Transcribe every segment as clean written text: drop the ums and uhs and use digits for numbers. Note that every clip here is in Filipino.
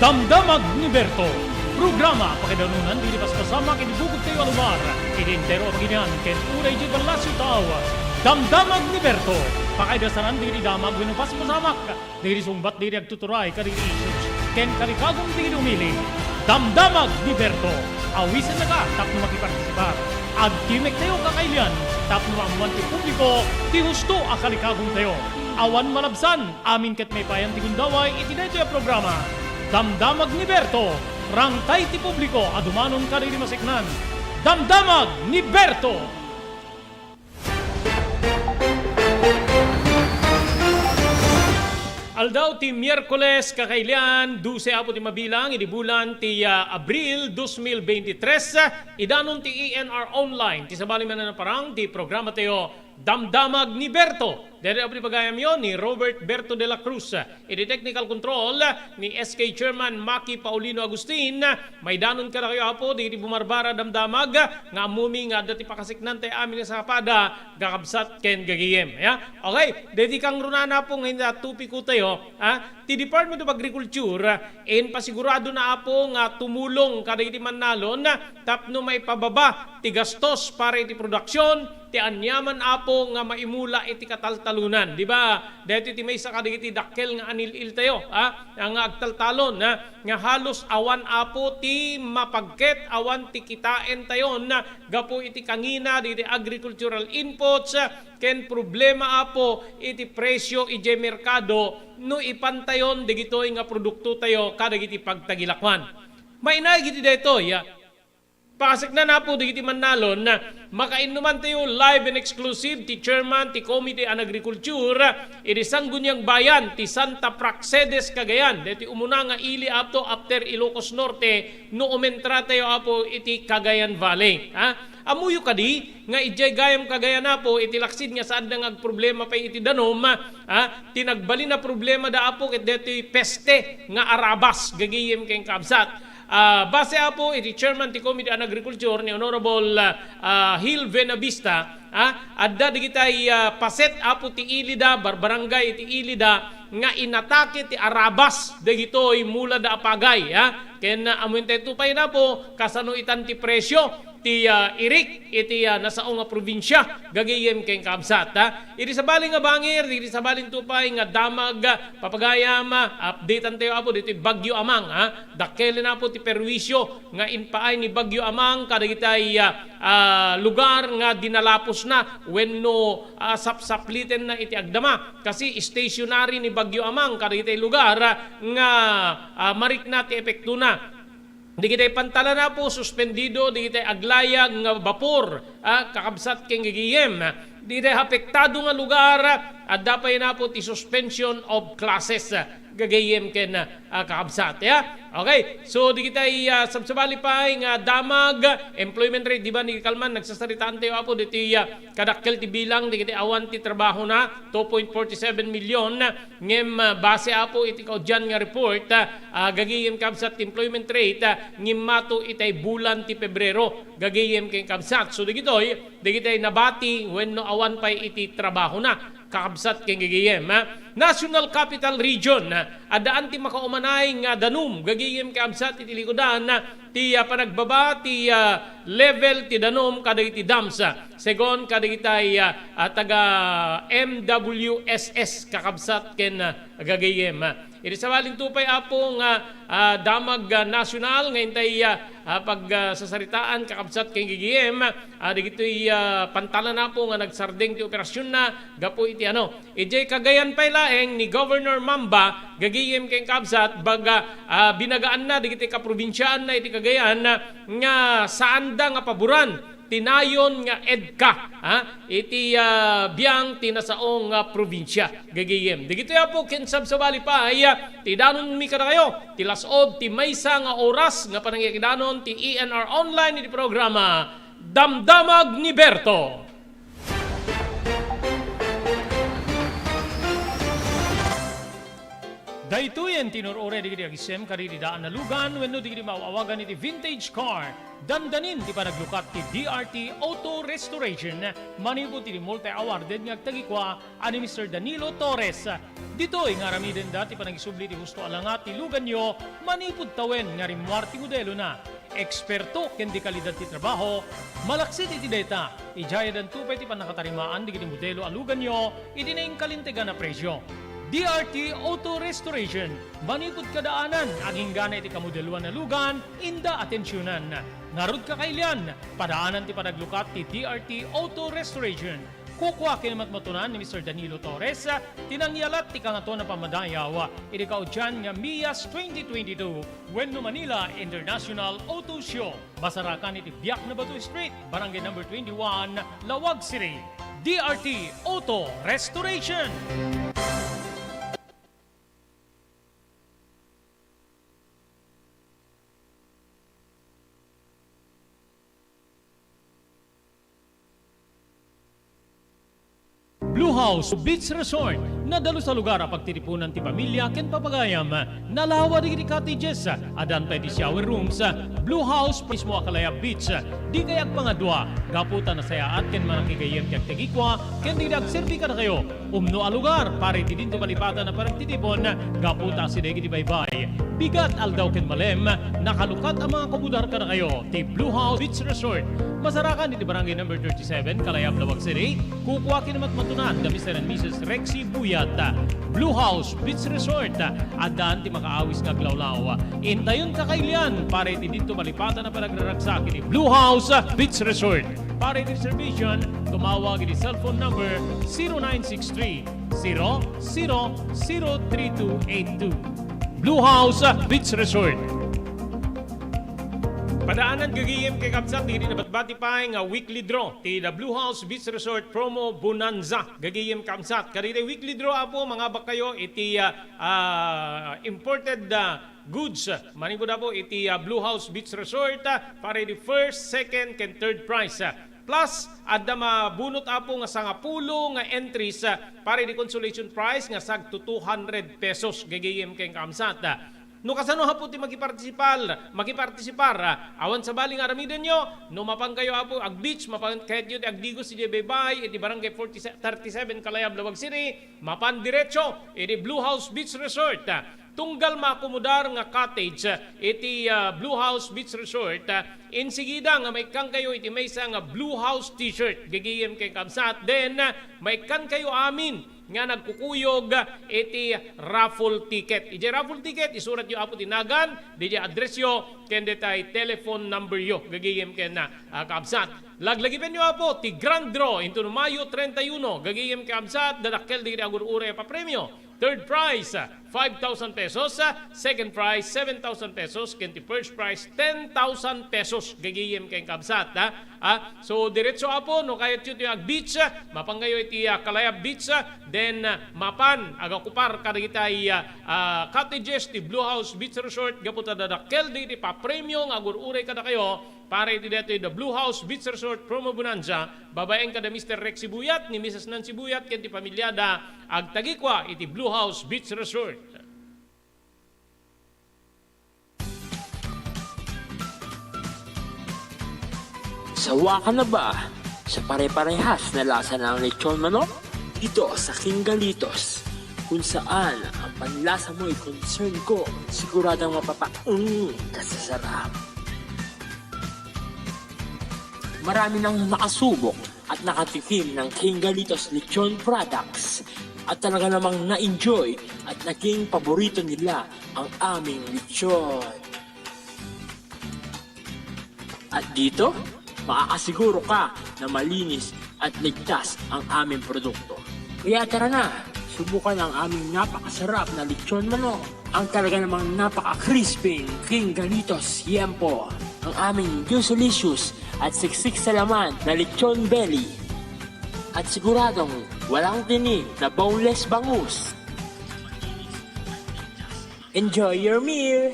Damdamag ni Berto. Programa pakidanunan di pas kasama kinibugog tayo alumar. Idintero ang ginyan ken uray di balasyo tao. Damdamag ni Berto. Pakaidasaran di damag winupas pasamak. Diri sumbat diri agtuturay kari issues. Ken kalikagong di umili. Damdamag ni Berto. Awisan na ka tap na makipartisipar. Agkimek tayo kakailan. Tap na amuan ti publiko. Ti husto akalikagong tayo. Awan malabsan. Amin ket may payan ti gundaway. Itinay tayo programa. Damdamag ni Berto, rangtay ti publiko, adumanon kariri masiknan. Damdamag ni Berto! Aldaw ti Miyerkules kakailan, 12 apo ti mabilang, idibulan ti Abril 2023, idanon ti ENR Online, ti sabali man na parang ti programa tayo, Damdamag ni Berto. Dari abri pagayam yon ni Robert Berto de la Cruz. Iti technical control ni SK Chairman Maki Paulino Agustin. May danon ka na kayo apo, di bumarbara damdamag, nga amumi nga dati pakasiknan tayo amin sa kapada, gakabsat ken gagiyem. Ya? Okay, dedi kang runana po ngayon tupi ko tayo. Ti Department of Agriculture, pasigurado na apo nga tumulong kada iti manalon, tapno may pababa ti gastos para iti produksyon, ti anyaman apo nga maimula iti kataltalunan, di ba? Dahil iti may sa kadigiti dakkel nga anil-il tayo, nga agtaltalon, nga halos awan apo ti mapagket, awan ti kitaen tayo, gapo iti kangina, iti agricultural inputs, ken problema apo iti presyo iti merkado, no ipantayon digitoy nga produkto tayo kadagiti pagtagilakwan. Mainay giti dito, pakasik na po digiti manalon na makainuman tayo live and exclusive ti chairman ti Committee on Agriculture iti Sangguniang Bayan ti Santa Praxedes Cagayan. Dito umuna nga ili apto after Ilocos Norte no umentra tayo apo iti Cagayan Valley. Amuyo kadi nga ijay gayam Cagayan na po iti laksid nga saan nga problema pa iti danom, tinagbali na problema da apo ket dito peste nga arabas gagiyem keng kabsat. Base apo iti chairman ti Committee on Agriculture ni Honorable Hil Venavista, adda digitay paset apo ti Ilida, barbarangay ti Ilida nga inatake ti arabas dagitoy mula da apagay. Ken amuntay tupay na po kasano itan ti presyo ti irik iti nasaong nga probinsya gagayem keng kabsat. Iti sabali nga bangir, iti sabalin tupay nga damag papagayam, updatean tayo apo dito Bagyo Amang. Dakkel na po ti perwisyo nga inpaay ni Bagyo Amang kadagitay lugar nga dinalapos na wenno sapsapliten na iti agdama kasi stationary ni Bagyo Amang kadagitay lugar nga marik na ti epekto na. Di kita'y pantala na po, suspendido, di kita'y aglayag nga vapor, kakabsat keng gigiyem. Di kita'y apektado nga lugar, at dapay na po ti suspension of classes, gagayem ken kakabsat. Okay, so di kita'y sabsabali pa nga damag, employment rate, di ba ni Kalman, nagsasaritaan tayo apo, di ti kadakkel ti bilang, di kita'y awan ti trabaho na, 2.47 million, ngem base apo iti kaudyan nga report, gagayem kabsat employment rate, ngem mato itay bulan ti Pebrero, gagayem ken kabsat. So di kita'y nabati, when no awan pa'y iti trabaho na, kakabsat keng gagayem. National Capital Region, adaan ti makaumanay nga danum, gagayem kakabsat iti likodan, ti panagbaba ti level ti danum kadagiti dams. Segon kadagitay taga MWSS kakabsat ken gagayem. Iti sabalin tupay apo nga damag nasyonal ngayon tayo pagsasaritaan kakabsat keng gigiem, digito'y pantala na po nga nagsardeng ti operasyon na gapo iti ijay Cagayan pa ilaeng ni Governor Mamba gagiyem keng kabsat baga binagaan na digito'y kaprobinsyaan na iti Cagayan nga saan da nga paboran tinayon nga EDCA, iti biyang tinasaong probinsya gagayem. Digito po kinsab sa bali pa ti danon mi kada kayo ti lasod ti maysa nga oras nga panangyakidanon ti ENR Online iti programa Damdamag ni Berto. Daytoyen tinurore di kiti agisem kari di daan na lugan wenno di kiti maawagan iti vintage car. Dandanin di pa naglukat ti DRT Auto Restoration. Manipod ti multi-awarded nga agtagikwa ani Mr. Danilo Torres. Dito nga ramiden dati pa nagisubli ti husto alangat ti lugan nyo manipod tawen nga rimwarti modelo na. Eksperto ken di kalidad ti trabaho, malaksit iti data. Ijaya dan tupay ti panakatarimaan di kiti modelo alugan nyo iti naing kalintegan na presyo. DRT Auto Restoration, manipod kadaanan, aging gana iti kamodeluan na lugan, inda atensyonan. Narod kakailian, padaanan ti panaglukat ti DRT Auto Restoration. Kukwa kinamatmatunan ni Mr. Danilo Torres, tinangyalat ti kangato na pamadayaw, iti kaudyan nga MIAS 2022, Wenno Manila International Auto Show. Basarakan iti Biak na Batu Street, Barangay number 21, Lawag City. DRT Auto Restoration. Blue House Beach Resort, nadalo sa lugar a pagtitipunan ti pamilya ken papagayam. Nalawa di cottages, adan pa di shower rooms. Blue House mismo akalaya beach. Di kayak pangadwa, gaputan na sayaat ken manakigayem kag tegikwa ken di dagserbi ka na kayo. Umno a lugar pare ti dinto malipatan na paragtitipon, gaputa si degi di baybay. Bigat aldaw ken malem, nakalukat ang mga komudar ka na kayo. Ti Blue House Beach Resort. Masarakan iti barangay number 37, Kalayab, Lawag City. Kukwa kinamatmatunan da Mr. and Mrs. Rexy Buyat. Blue House Beach Resort. Adaan ti makaawis nga glawlaw. Intayon kakailian pare ti dito malipatan na panagraragsak iti Blue House Beach Resort. Pare ti reservation, tumawag iti cellphone number 0963 000232. Blue House Beach Resort. Padaanan gagiyem kay Kapsat, di nabatbati pa nga weekly draw. Ti the Blue House Beach Resort Promo Bonanza. Gagiyem Kapsat. Karita weekly draw apo, mga bakayo, iti imported goods. Manipod apo, iti Blue House Beach Resort para di first, second, and third prize. Plus, adda mabunot apo nga sangapulo nga entries para di consolation prize nga sag to 200 pesos. Gagiyem kay Kapsat. No kasano hapo ti magipartisipar, awan sa baling aramiden nyo, no mapang kayo hapo ag beach, mapang kahit yun ag Digos si Baybay, iti barangay 37 Kalayab, Lawag City, mapan diretso, iti Blue House Beach Resort. Tunggal makomodar nga cottage, iti Blue House Beach Resort, insigida nga may kang kayo iti may nga Blue House t-shirt, gagiyem kay Kamsat, then may kan kayo amin, nga nagkukuyog iti raffle ticket. Iti raffle ticket, isurat yo apo tinagan, di address yo, ken detay telephone number yo. Gagiyem ken na Kaabsat. Laglagipen nyo apo, ti grand draw into Mayo 31. Gagiyem Kaabsat, dadakkel di agur-ure pa premyo. Third prize, 5,000 pesos. Second prize, 7,000 pesos. Kenti first prize, 10,000 pesos. Gagiyem kay Kabsat. So, diretso apo, no kayat yun yung beach, mapanggayo iti Kalayab Beach, then mapan, agakupar kadagitay cottages, ti Blue House Beach Resort, gaputa dadakkel di pa premium, agur-ure kada kayo, para iti dito the Blue House Beach Resort Promo Bonanza, babaeng kada Mr. Rexy Buyat, ni Mrs. Nancy Buyat, kenti pamilyada, agtagikwa iti Blue House Beach Resort. Sawa ka na ba sa pare-parehas na lasa ng lechon manok? Dito sa King Galitos, kung saan ang panlasa mo ay concern ko, siguradang kasasarap. Marami nang nakasubok at nakatikim ng King Galitos lechon products at talaga namang na-enjoy at naging paborito nila ang aming lechon. At dito, makakasiguro ka na malinis at ligtas ang aming produkto. Kaya tara na, subukan ang aming napakasarap na lechon manok. Ang talaga namang napaka-crispy King Galitos Yempo. Ang aming juicelicious at siksik sa laman na lechon belly. At siguradong walang tinig na boneless bangus. Enjoy your meal!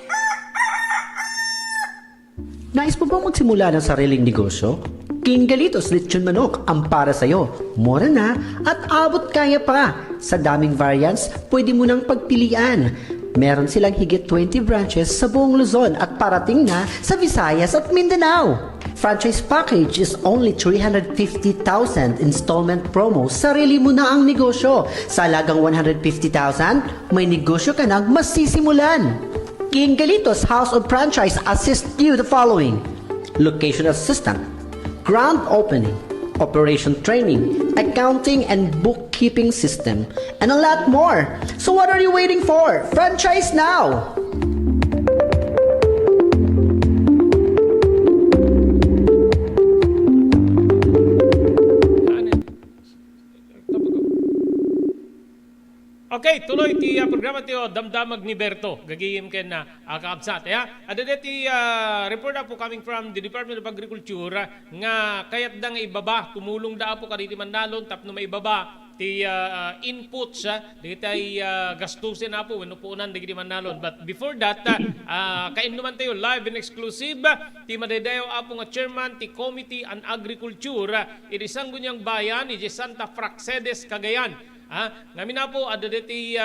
Nais mo bang magsimula ng sariling negosyo? King Galitos Lechon Manok ang para sa'yo. Mura na at abot kaya pa. Sa daming variants, pwede mo nang pagpilian. Meron silang higit 20 branches sa buong Luzon at parating na sa Visayas at Mindanao. Franchise package is only 350,000 installment promo. Sarili mo na ang negosyo. Sa halagang 150,000, may negosyo ka nang masisimulan. King Galitos House of Franchise assist you the following: location assistant, grand opening, operation training, accounting and bookkeeping system, and a lot more. So what are you waiting for? Franchise now! Okay, tuloy ti programa tiyo Damdamag ni Berto. Gagayim ken na kaabsat. Ada ti report po coming from the Department of Agriculture nga kayat da nga ibaba tumulong da po kaditi Manalon tapno maibaba ti inputs digitay gastusin na po wenno puunan digiti Manalon. But before that kainuman tayo live and exclusive ti madaydayo apo nga chairman ti Committee on Agriculture iti Sangguniang Bayan iti Santa Praxedes Cagayan. Ngamin na po, ada diti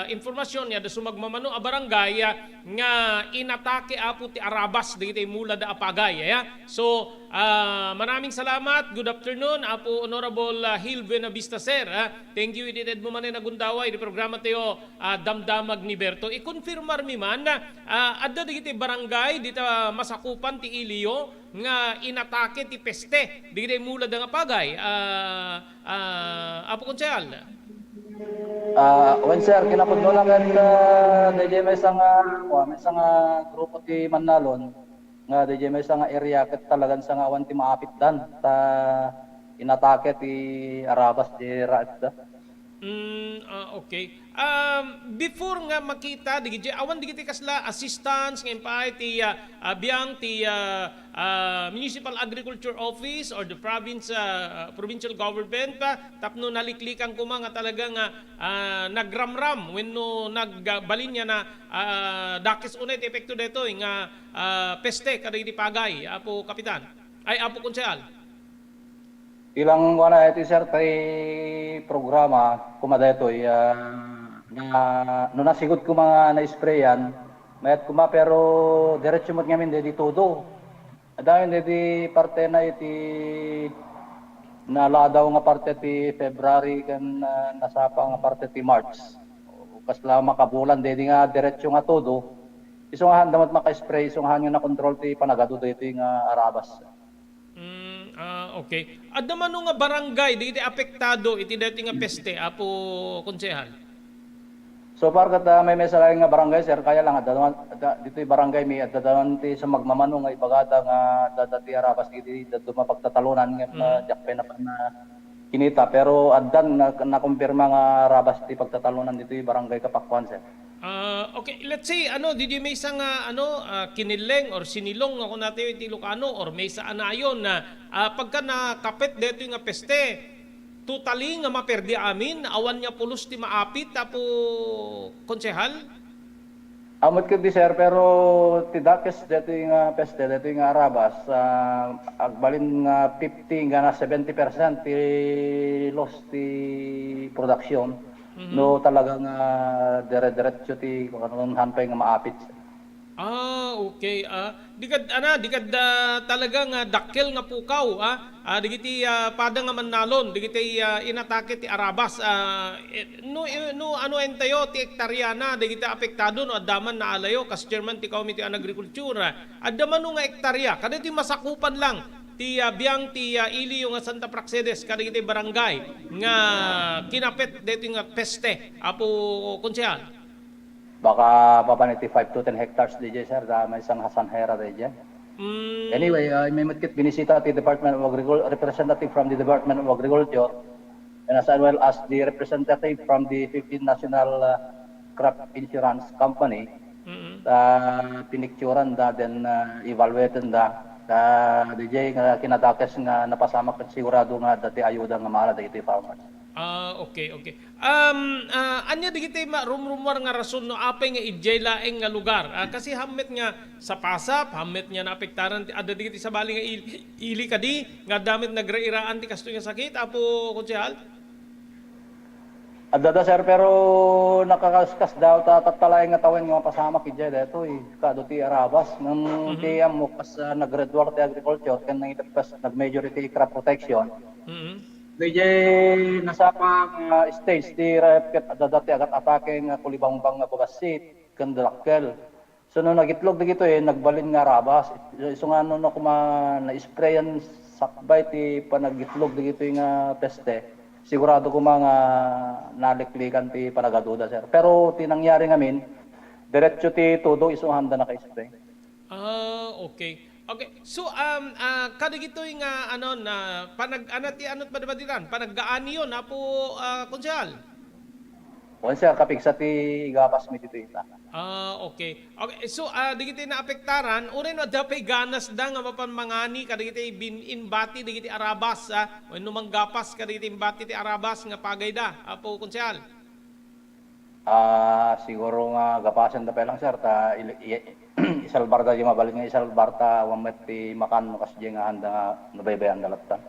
informasyon niya, ada sumagmamano a barangay nga inatake apo ti Arabas, diti mula da apagay. So, maraming salamat. Good afternoon, apo Honorable Hil Buenavista, sir. Thank you, idited mo man na gundaway, di programa tayo Damdamag ni Berto. I-confirmar mi man, ada diti barangay, dito masakupan ti Ilio, nga inatake ti peste, diti mula da apagay. Apo Konsehal? When sir, kinapod mo lang at DJ may isang grupo ti Manalon nga DJ may isang area kat talagang sa nga awan ti maapit dan ta inatake ti Arabas di Raat da. Okay. Before nga makita digiti awan digiti kasla assistance ngayon pa ti biyang ti Municipal Agriculture Office or the provincial government tapno naliklikan ko nga talagang nagramram wenno nagbalin niya na dakis unay ti epekto dito nga peste kadagiti pagay apo kapitan ay apo konsehal. Ilang wala iti sir tay programa kumadetoy no nasigod ko mga na-sprayan mayat kuma pero diretso mo't ngamin di todo. Dahil di parte na iti naladaw nga parte ti February kan nasapa nga parte ti March. Kasla makabulan di nga diretso nga todo. Isungahan damat maka-spray, isungahan nga na control ti panagado iti nga Arabas. Okay. At naman nga barangay, di iti apektado, iti dati nga peste, apo konsehal? So far kata may mesalay nga barangay sir, kaya lang dito yung barangay may at dadawan ti sa magmamano nga ibagata nga dadati Arabas iti dado mapagtatalunan nga jakpe na kinita. Pero addan na kumpirma nga Arabas ti pagtatalunan dito yung barangay Kapakwan sir. Okay, let's say did you may isang kinileng or sinilong ako natin yung Ilocano or may sa anayon na pagka nakapit dito yung peste, totally nga maperdi amin, awan niya pulos ti maapit tapo konsehal? Amot ko di sir, pero tidakes dito yung peste, dito yung Arabas, agbalin nga 50 nga na 70% ti loss ti production. No talagang dire-diretso ti kung hanpay nga maapit. Okay. Di kad talagang dakkel nga pukaw, digiti pada nga Manalon, digiti inatake ti Arabas. Ano entayo ti hektaryana, digiti apektado no addaman na alayo kas chairman ti Committee on Agriculture. Addaman no nga hektarya, kaditi masakupan lang ti biyang ti Ilio nga Santa Praxedes kadagiti barangay nga kinapet dito nga peste apo konsehal. Baka papaniti 5 to 10 hectares DJ sir, may isang hasanhera DJ. Anyway, may matkit binisita ti Department of Agriculture, representative from the Department of Agriculture, and as well as the representative from the Philippine National Crop Insurance Company. Pinicturan da, then evaluated da. DJ nga kinadakes nga napasama kat sigurado nga dati ayuda nga maala dagiti farmers. Okay. Anya digiti rumrumar nga rason no apay nga ijay laeng nga lugar. Kasi hammet nga sa pasap, hammet nga naapektaran ada digiti sa bali nga ili kadi nga damit nagrairaan ti kasto nga sakit apo konsehal. Adada sir, pero nakakaskas daw tatalay nga tawen nga pasama kidya dito kado ti Arabas nang ti amo pas nag-graduate ti agriculture kan nang itapas nag-majority crop protection. DJ nasa pang stage ti rep ket adada ti agat atake nga kulibang-bang nga babasit kan dakkel. So no nagitlog dito nagbalin nga Arabas. So nga no kuma na-sprayan sakbay ti panagitlog dito nga peste. Sigurado ko mga naliklikan ti panagaduda sir. Pero tinangyari ngamin, diretso ti todo isuhanda na kay spray. Okay. Okay. So kada gito yung na anot ba diran? Panaggaan yon apo konsehal. O sir kapig sa ti gapas mi dito ita. Okay. Okay. So digiti na apektaran, uray no dapay ganas da nga mapanmangani kadigiti inbati digiti Arabas wenno manggapas kadigiti inbati ti Arabas nga pagay da apo konsehal. Siguro nga gapasan da pa lang sir ta isalbar da yung mabalik nga isalbar ta wamet ti makan kas nga handa nga nabaybayan dalatan.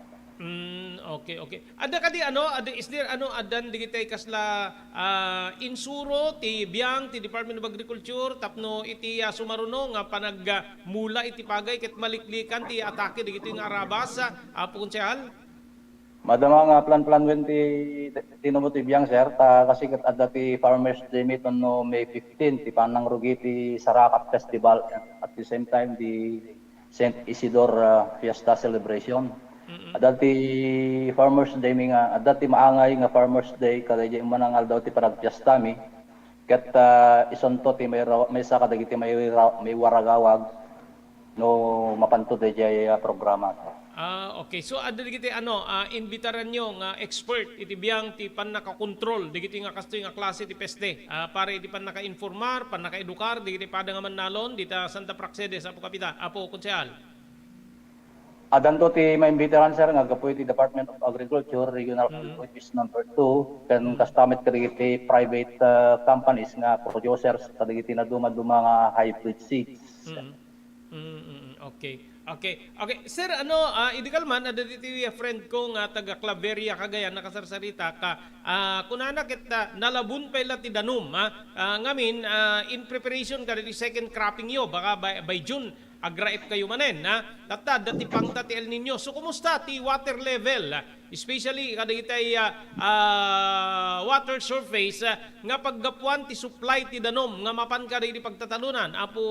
Okay, okay. Ada kadi is there adan digitay kasla insuro ti biang ti Department of Agriculture tapno iti sumaruno nga panagmula iti pagay ket maliklikan ti atake digiti nga Arabas apo konsehal? Madama nga plan wen ti tinumo ti biang sir ta kasi ket adda ti Farmers Day meet no May 15 ti panang rugi ti Sarakat Festival at the same time di St. Isidore Fiesta Celebration. Adati Farmers Day mi nga adati maangay nga Farmers Day kada jay manangal daw ti panagpiesta mi ket isonto ti may sa kadagiti may waragawag no mapanto ti jay programa. Okay. So ada digiti imbitaran nyo nga expert iti biang ti panakakontrol digiti nga kastoy nga klase ti peste para iti panaka-informar, panaka-edukar digiti pada nga mannalon dita Santa Praxedes apo kapita apo konsehal. Adanto ti maimbitaran sir nga gapoy ti Department of Agriculture Regional Office number 2 ken kastamit kadagiti private companies nga producers kadagiti na duma-duma nga hybrid seeds. Okay. Okay. Okay. Sir, idikal man ada diti friend ko nga taga Claveria Cagayan nakasarsarita ka kunana ket nalabun pa ila ti danum ngamin in preparation ka di second cropping yo baka by June agraip kayo manen tata dati pangta ti El Nino. So kumusta ti water level especially kada itay water surface nga paggapuan ti supply ti danom nga mapan ka di pagtatalunan apo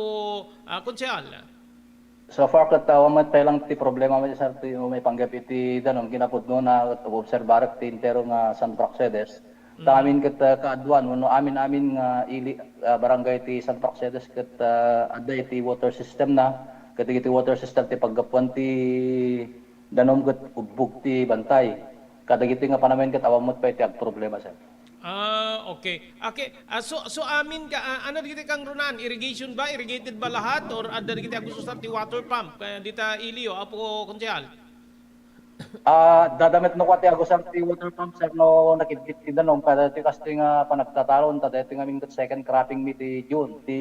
konsehal. So far ket wamat pa lang ti problema mo sir ti may panggap iti danom kinapudno na obserbar ti intero nga San Praxedes. Ta amin ket kaadwan no amin nga ili barangay ti San Praxedes ket adda iti water system na ket iti water system ti paggapuan ti danom ket ubog ti bantay. Kadagiti nga panamen ket awamot pa iti ag problema sir. Okay. Okay. So amin ka digiti kang runan irrigation ba irrigated ba lahat or adda digiti gusto sa ti water pump kaya dita Ilio apo konsehal? Dadamit no kwati agusang ti water pump sir no nakidkit ti danom kada ti kastoy nga panagtatalon ta deti nga minggot second cropping mi ti June ti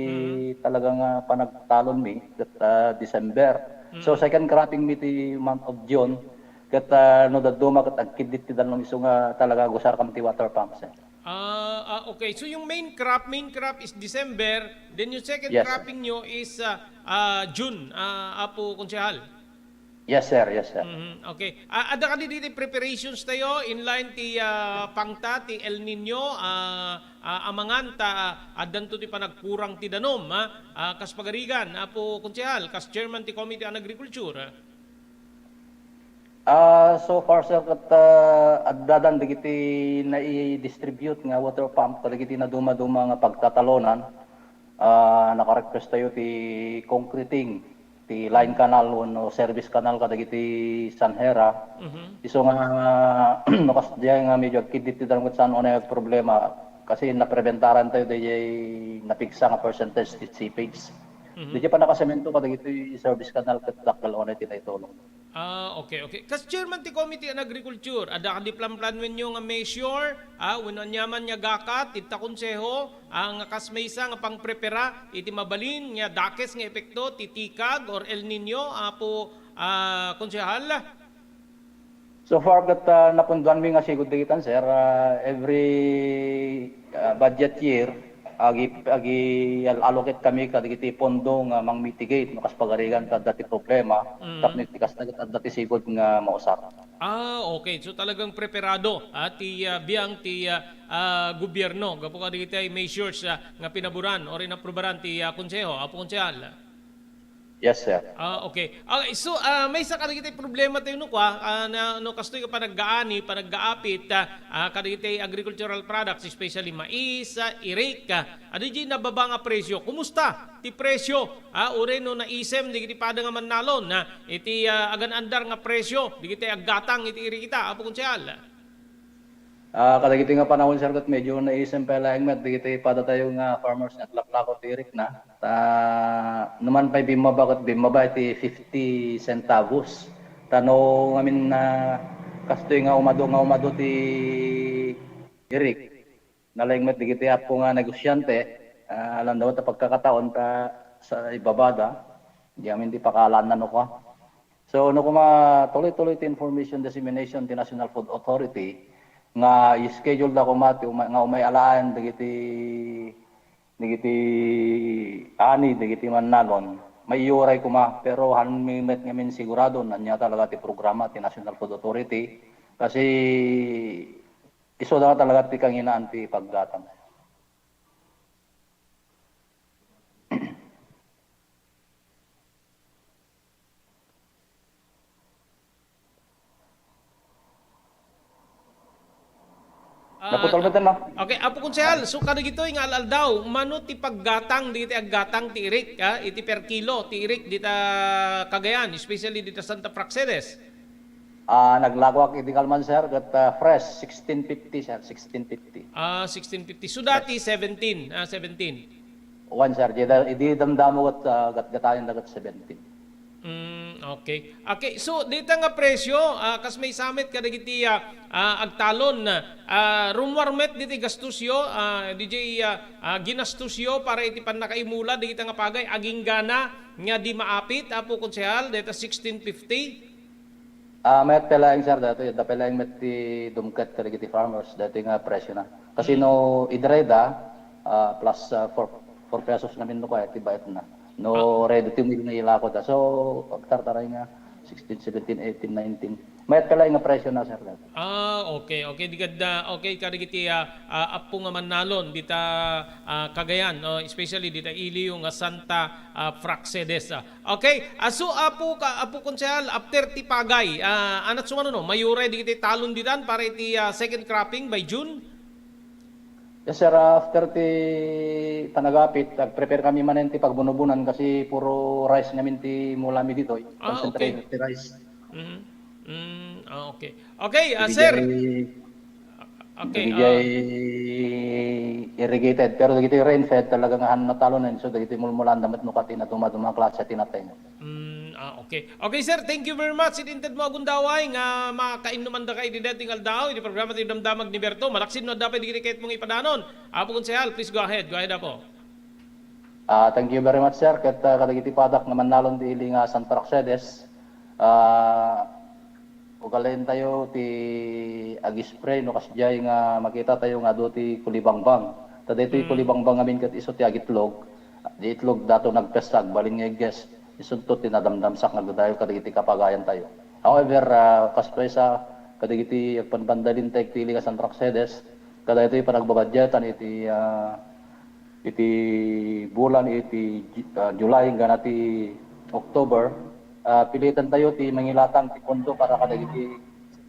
talagang panagtalon mi ket December. So second cropping mi ti month of June ket no daduma ket agkidit ti danom isu nga talaga gusar kam ti water pump sir. Okay. So yung main crop is December, then yung second Yes, cropping nyo is June, apo konsehal. Yes sir, yes sir. Okay. Ada ka dito preparations tayo in line ti pangta ti El Nino amangan ta adan to ti panagkurang ti danom kas pagarigan apo konsehal kas chairman ti Committee on Agriculture. So far sir kat addadan digiti na i-distribute nga water pump kadagiti na duma-duma nga pagtatalonan naka-request tayo ti concreting ti line canal no service canal kadagiti Sanhera. Iso nga nakas diay nga medyo kidit ti dalngot san ona problema kasi napreventaran tayo di napiksa nga percentage ti seepage. Di pa nakasemento kadagiti service canal ket dakkel ona ti taytulong. Okay. Kas chairman ti Committee on Agriculture, ada ka di plan nyo nga measure, wenno nyaman nya gakat, ita konseho, ang kas maysa nga pangprepara, iti mabalin nga dakes nga epekto, titikag or El Nino, apo konsehal? So far kat napunduan mi nga sigud digitan sir, every budget year agi allocate kami kadigiti pondo nga mang mitigate makas pagarigan kad dati problema tapno tikas na kat dati sigud nga mausap. Okay. So talagang preparado ti biyang ti gobyerno gapo kadagiti ay measures nga pinaburan or inaprubaran ti konseho, apo konsehal. Yes sir. Okay. Okay, so may isa kadagiti problema tayo no kwa na no kastoy ka panaggaani, panaggaapit kadagiti agricultural products especially mais, irik, adi di nababa nga presyo. Kumusta ti presyo? Ure no naisem digiti pada nga mannalon na iti agan andar nga presyo digiti aggatang iti irikita, apo konsehal. Kadagiti nga panahon sir kat medyo naisem pa lang met digiti pada tayo nga farmers nga laklako tirik na. Naman pa bimaba iti 50 centavos. Tano ngamin na kastoy nga umado ti irik. Nalang met digiti apo nga negosyante, alam daw ta pagkakataon ta sa ibabada, di amin di pakalan na no ko. So no kuma tuloy-tuloy ti information dissemination ti National Food Authority nga i-schedule da ko mati nga umay alaan digiti mannalon may iuray kuma pero hanmimet ngamin sigurado nanya talaga ti programa ti National Food Authority kasi iso da talaga ti kanginaan ti paggatang. Naputol mo na. Okay, apo konsehal, so kadagito nga alal daw, mano ti paggatang diti aggatang ti irik, iti per kilo ti irik dita Cagayan, especially dita Santa Praxedes. Naglagwak iti kalman sir kat fresh 1650 sir, 1650. 1650. So dati 17. One sir, idi damdamo kat gatayan dagat 17. Okay. Okay, so dito nga presyo, kas may summit kadagiti agtalon rumwarmet diti gastusyo, DJ ginastusyo para iti panakaimula dito nga pagay aging gana nga di maapit apo konsehal dito 1650. Met pelaing sir dato, da pelaing met ti dumkat kadagiti farmers dati nga presyo na. Kasi no idreda plus 4 pesos namin no kaya ti bayad na. No ready to meal na ilako ta. So tartaray nga 16, 17, 18, 19. Mayat pala nga presyo na sir. Okay. Okay, di kada okay kadagiti apo nga mannalon dita Cagayan, especially dita Iliw nga Santa Praxedes. Okay, so apo konsehal after ti pagay, anat sumano no, mayuray digiti talon ditan para iti second cropping by June. Yes sir, after ti panagapit, prepare kami manen ti pagbunubunan kasi puro rice namin ti mulami dito. Concentrated ti rice. Okay. Okay, sir. Okay. Irrigated pero dagiti rain fed talaga nga natalonen so dagiti mulmulan damet no kati na dumaduma klase tinatay. Okay. Okay sir, thank you very much. Itinted mo agundaway nga makainuman da kay di dating aldaw di programa ti damdamag ni Berto. Malaksin no dapat digiti ket mong ipadanon. Apo konsehal, please go ahead. Go ahead apo. Thank you very much sir ket kadagiti padak nga mannalon ti ili nga Santa Praxedes. Ugalain tayo ti agi-spray no kasjay nga makita tayo nga do ti kulibangbang. Tadito ti kulibangbang amin ket iso ti agitlog. Di itlog dato nagpesag baling nga guest isuntot tinadamdamsak nagdadayo kadagiti kapagayan tayo. However, kasprey sa kadagiti panbandalin tayo tili ka Santa Praxedes, kada ito panagbabadyetan iti bulan iti July hanggang iti October, pilitan tayo ti mangilatang ti pondo para kadagiti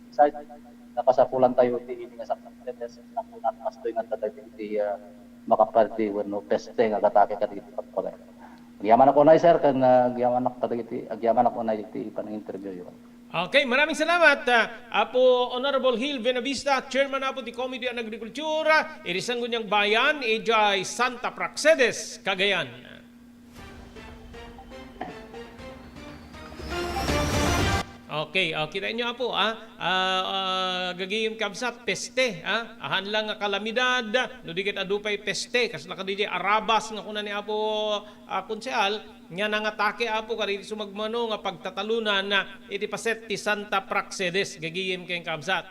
site nakasapulan tayo ti ili nga Santa Praxedes nakunan kastoy nga kadagiti makaparti wenno peste nga gatake kadagiti pagpagayan. Agyaman ako na sir kan agyaman ako na iti panang-interview yon. Okay, maraming salamat. Apo Honorable Hill Benavista, Chairman apo ti Committee on Agriculture, irisang gunyang bayan, Ejay Santa Praxedes, Cagayan. Okay, kita inyo po gagayim kabsat peste ahan lang nga kalamidad no dikit adupay peste kas nakadidi arabas nga kuna ni apo konsehal nga nangatake apo kadidi sumagmano nga pagtatalunan na iti paset ti Santa Praxedes gagayim kay kabsat.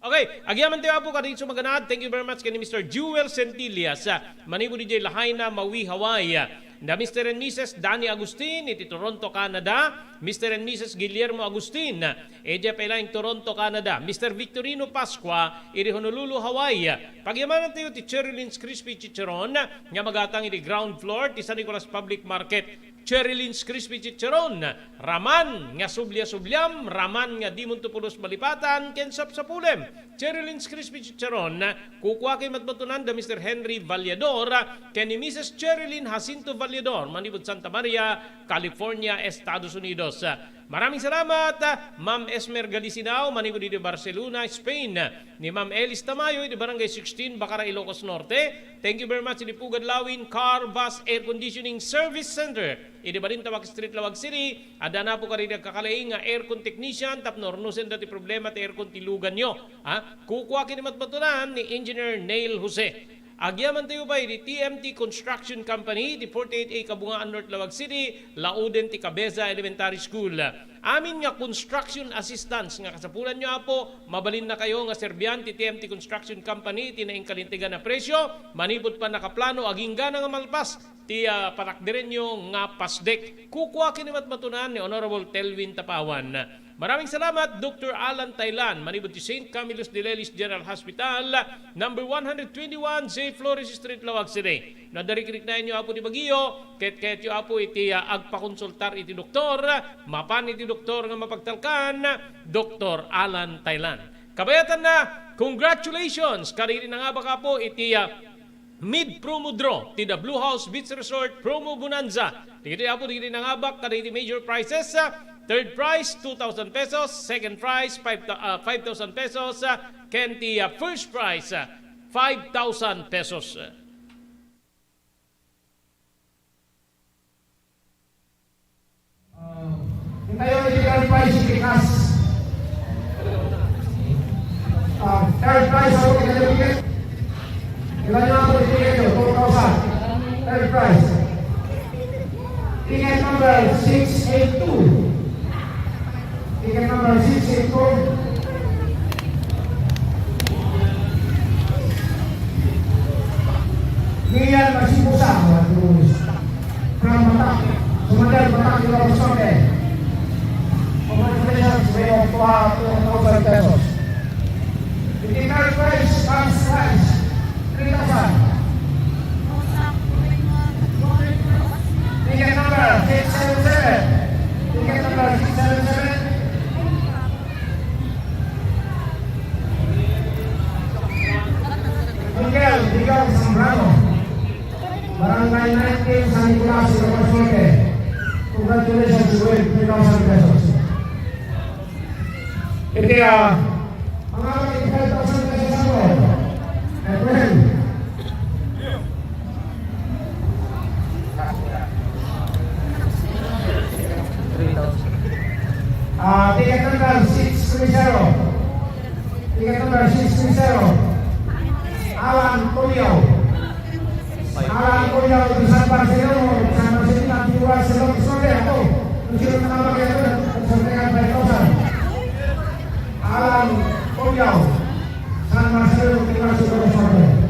Okay, agyaman tayo po kadito maganad. Thank you very much kay Mr. Jewel Centillas. Manibo DJ Lahaina, Maui, Hawaii. Na Mr. and Mrs. Danny Agustin, iti Toronto, Canada. Mr. and Mrs. Guillermo Agustin, Eja Pailaing, Toronto, Canada. Mr. Victorino Pasqua, iti Honolulu, Hawaii. Pagyamanan tayo ti Cherylins Crispy Chicharon, nga magatang iti ground floor, ti San Nicolas Public Market. Cherylins Crispy Chicharon, raman nga sublia-subliam, raman nga di muntupulos malipatan, kensap sa pulem. Cherylins Crispy Chicharon, kukuha kay matmatunan da Mr. Henry Vallador, kay ni Mrs. Cherylin Jacinto Vallador, manibod Santa Maria, California, Estados Unidos. Maraming salamat, Ma'am Esmer Galisinao, manibod di Barcelona, Spain. Ni Ma'am Elis Tamayo, di Barangay 16, Bacara, Ilocos Norte. Thank you very much, di Pugad Lawin, Car, Bus, Air Conditioning Service Center. Idi Balintawak Street, Lawag City. Ada na po karida kakalaing nga aircon technician, tapnornusen dati problema ti aircon tilugan nyo. Kukuha kinimatmatunan ni Engineer Neil Jose. Agyaman tayo ba di TMT Construction Company, di 48A Kabungaan North, Lawag City, Lauden ti Cabeza Elementary School. Amin nga construction assistance nga kasapulan nyo apo, mabalin na kayo nga serbiyan ti TMT Construction Company, tinaing kalintigan na presyo, manibot pa nakaplano, aging gana nga malpas, ti patakdirin nyo nga pasdek. Kukuha kinimatmatunan ni Honorable Telvin Tapawan. Maraming salamat, Dr. Alan Tailan, manibod ti St. Camillus de Lelis General Hospital, number 121, J. Flores Street, Lawag City. Nadarikrik na inyo apo di Bagio, ket yo apo iti agpakonsultar iti doktor, mapan iti doktor nga mapagtalkan, Dr. Alan Tailan. Kabayatan na, congratulations! Kariri na nga baka po iti mid-promo draw ti the Blue House Beach Resort Promo Bonanza. Dito apo dito nangabak kada iti major prizes. Third prize 2,000 pesos, second prize 5,000 pesos, ken ti first prize 5,000 pesos. Tayo third prize ikas. Third prize ako kinalibigit. Ilan yung ako ibigit nyo? 4,000. Third prize. Ticket number 682. Ticket number 682. Nian Masipusa. From Matak. Sumandal Matak Ilocos Norte. Congratulations, we have 2,000 pesos. The third prize, first prize, 3,000. Ticket number 677. Ticket number 677. Miguel Zambrano. Barangay 19, San Nicolas, Ilocos Norte. Congratulations, you win 3,000 pesos. Iti mga 5,000 pesos ako. Edwin. Ticket number 630. Ticket number 630. Alan Colio. Alan Colio di San Barcelona. San Barcelona di Barcelona. Sorry ako. Kung sino na naman kayo doon, sortekan 5,000. Alan Colio. San Marcelo di Barcelona.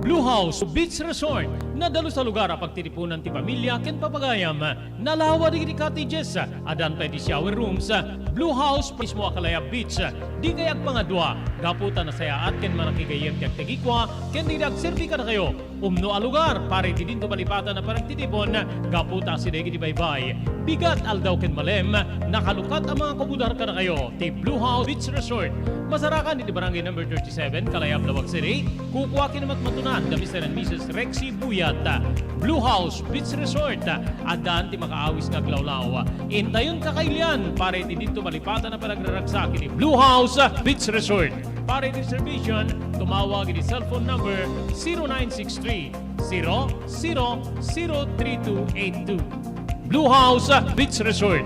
Blue House Beach Resort, nadalo sa lugar pagtitipunan ti pamilya ken papagayam, nalawa di cottages, adan pa di shower rooms, Blue House mismo Akalaya Beach, di kayag pangadwa, gaputan na saya at ken manakigayem ti agtegikwa, ken di nagserbi ka na kayo, umno a lugar, pare ti dinto malipatan na parang titipon, gaputa si degi di baybay, bigat aldaw ken malem, nakalukat ang mga komudar ka na kayo, ti Blue House Beach Resort, masarakan di barangay number 37, Kalayab, Lawag City, kukuha kinamatmatunan da Mr. and Mrs. Rexy Buyat, Blue House Beach Resort, adan ti makaawis nga glawlaw. Intayon kakailian, pare ti dito malipatan na panagraragsak ni Blue House Beach Resort. Pare ti reservation, tumawag ni cellphone number 0963 00023282. Blue House Beach Resort.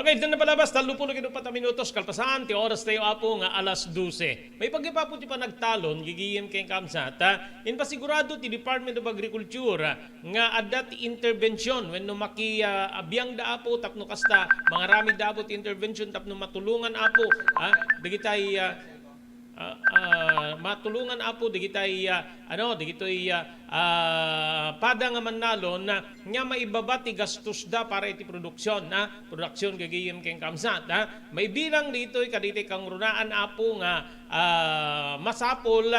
Okay, doon na palabas, 34 minutos, kalpasan, ti oras tayo apo nga alas 12. May pagkipapo ti pa nagtalon, gigiyem kay Kamsat, in pasigurado ti Department of Agriculture nga adda ti intervention when no abiyang da apo tapno kasta, mga rami da apo ti intervention tapno matulungan apo, digitay matulungan apo digitay digitoy pada nga manalon nga maibaba ti gastos da para iti produksyon produksyon gagayem ken Kamsat may bilang ditoy kaditi kang runaan apo nga masapol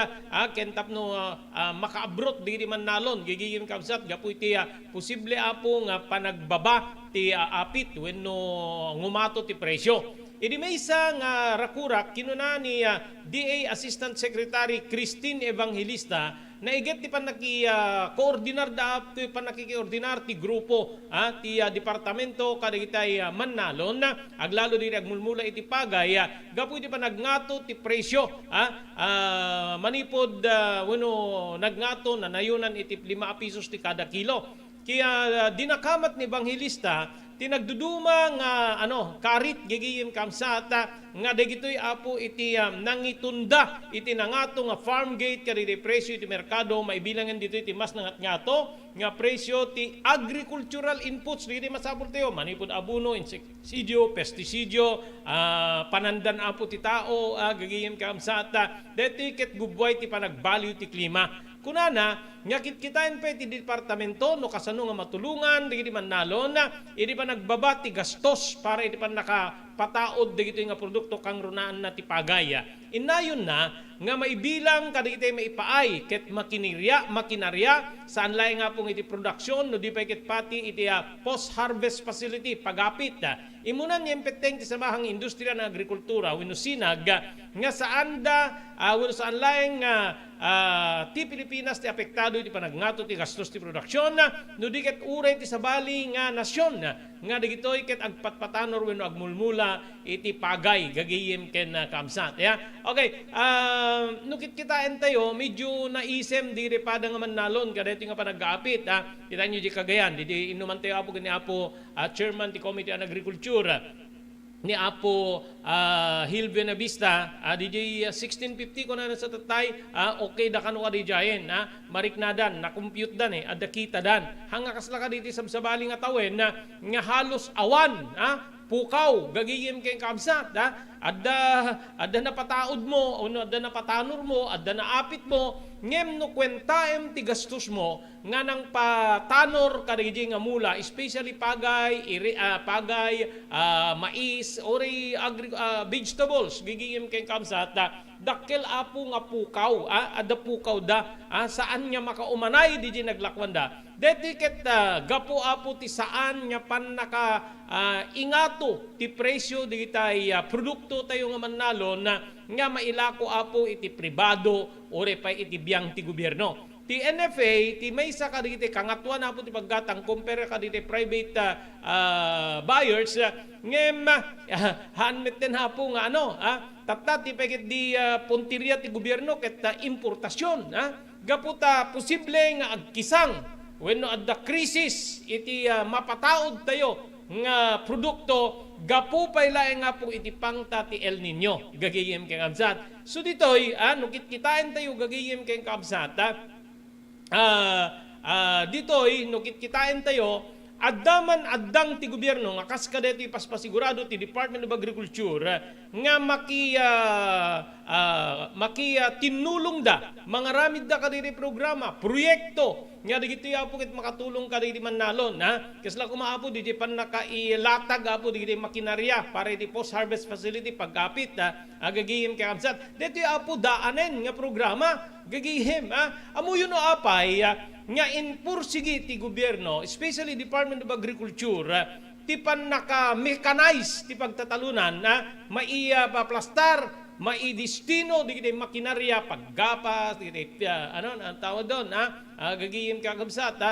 ken tapno makaabrot digiti manalon gagayem Kamsat gapu iti posible apo nga panagbaba ti apit wenno ngumato ti presyo. Idi may isang rakurak kinuna ni DA Assistant Secretary Christine Evangelista na iget ti panaki-koordinar ti panaki-koordinar ti grupo ti departamento kadagitay Manalon aglalo diri agmulmula iti pagay gapu iti panagngato ti presyo manipod wenno nagngato na nayunan iti 5 pesos ti kada kilo. Kaya dinakamat ni Evangelista tinagduduma nga karit gigiyem Kamsat nga dagitoy apo iti nangitunda iti nangato nga farm gate kaditi presyo iti merkado maibilangan dito iti mas nangatngato nga presyo ti agricultural inputs dito masapul tayo manipod abuno inseksidyo pestisidyo panandan apo ti tao gigiyem Kamsat dito ket gubway ti panagbalyo ti klima. Kunana, nga kitkitain pa iti departamento no kasano nga matulungan digiti Manalon idi pa nagbaba ti gastos para iti pa nakapataod digiti nga produkto kang runaan na ti pagaya. Inayon na nga maibilang kadagiti maipaay ket makinarya saan laeng nga pong iti produksyon no di pa ket pati iti post-harvest facility pagapit. Imunan yung peteng ti samahang industriya ng agrikultura wenno sinag nga saan wenno saan laeng ti Pilipinas ti apektado iti panagnato ti gastos ti produksyon no di ket uray ti sabali nga nasyon nga dagitoy ket agpatpatanor wenno agmulmula iti pagay gagayem ken Kamsat. Okay, no kitkitaan tayo medyo naisem diri pada nga Manalon kadeti nga panagaapit kita nyo di Cagayan di inuman tayo apo gani apo chairman ti Committee on Agriculture ni Apo Hill Buenavista DJ 1650 ko na sa tatay okay da kanu adi jayen mariknadan na compute dan adda kita dan hanga kasla ka diti sabsabali nga tawen nga halos awan pukaw gagiyem kay Kamsat adda napataod mo adda napatanor mo adda naapit mo ngem no kwentaem ti gastos mo nga nang patanor kadagiti nga mula especially pagay mais ori vegetables gigiyem kay Kamsat dakkel apo nga pukaw adda pukaw saan nga makaumanay di naglakwanda dediket gapo apo ti saan nga pan naka ingato ti presyo digitay produkto tayo nga Manalon nga mailako apo iti pribado ore pa iti biyang ti gobyerno. Ti NFA ti maysa kadagiti kangatwan apo ti paggatang compare kadagiti private buyers ngem hanmeten hapo nga tatta ti pagit di puntirya ti gobyerno ket importasyon gaputa posible nga agkisang wenno adda krisis iti mapataod tayo nga produkto gapu pay laeng nga po iti pangta ti El Nino gagayem kay Kamsat. So ditoy no kitkitain tayo gagayem kay Kamsat ditoy no kitkitain tayo addang ti gobyerno nga kas kadeti paspasigurado ti Department of Agriculture nga tinulong da mga ramid da kadiri programa proyekto nga digiti apo ket makatulong kadiri Manalon kasla kumaapo di pan nakailatag apo digiti makinarya para iti post harvest facility pagkapit agagihim kay Kamsat dito apo daanen nga programa gagihim amuyo no apay nga inpursigi ti gobyerno especially Department of Agriculture ti pan naka-mechanize ti pagtatalunan maipaplastar maidistino digiti makinarya paggapas digiti ano ang tawag doon gagiyem kakabsat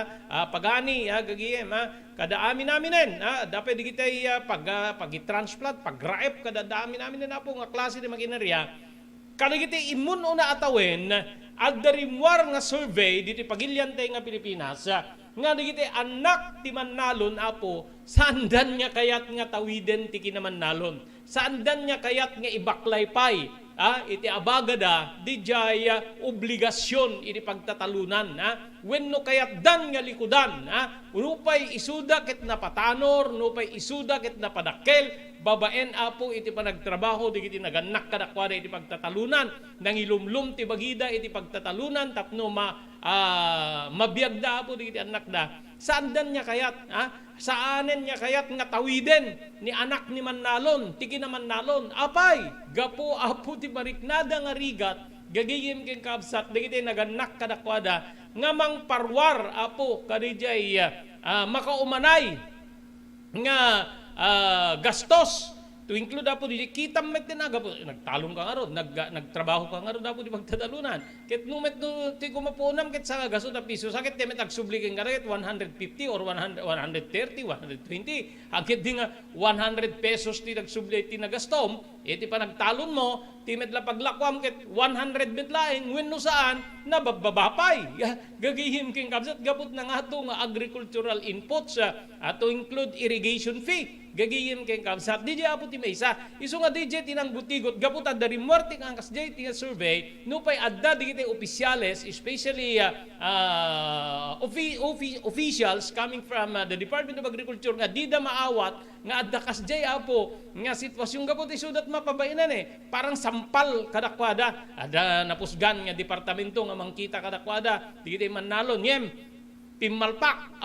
pagani gagiyem kada amin naminen dapat digiti pag-transplant pag-raep kada dami namin na po nga klase ni makinarya kada digiti imun una atawin agdarimwar nga survey diti pagilyantay nga Pilipinas nga digiti anak ti Mannalon apo sandan nga kayat nga tawiden ti kinamannalon sandan nga kayat nga ibaklay pay iti abagada dijay obligasyon iti pagtatalunan wenno kayat dan nga likudan unupay isuda ket napatanor nupay isuda ket napadakkel babaen apo iti panagtrabaho digiti naganak kadakwada iti pagtatalunan nangilumlum ti bagida iti pagtatalunan tapno mabiyagda apo digiti anak da sandan niya kayat saanen niya kayat nga tawiden ni anak ni Mannalon ti kinamannalon apay gapo apo ti bariknada nga rigat gagiyem ken kabsat digiti naganak kadakwada nga mangparwar apo kadijay makaumanay nga gastos to include apo di kita met tinaga po nagtalong ka nga ron nagtrabaho ka nga ron apo di pagtatalunan ket numet no ti kumapunam ket sa gastos na piso sakit ti met agsubliken ka ret 150 or 100 130 120 agit di nga 100 pesos ti nagsubli ti nagastom iti pa nagtalon mo ti met la paglakwam ket 100 met laeng wenno saan nababapay gagihim king kabsat gapot na nga ato nga agricultural inputs to include irrigation fee gagiyem ken kabsat DJ apo ti maysa isu nga DJ tinang butigot gaputan dari muerte ang kasjay ti survey no pay adda digiti opisyales especially officials coming from the Department of Agriculture nga di da maawat nga adda kasjay apo nga sitwasyon gapot isudat mapabainan parang sampal kadakwada ada napusgan nga departamento nga mangkita kadakwada digiti Mannalon yem Pimalpak,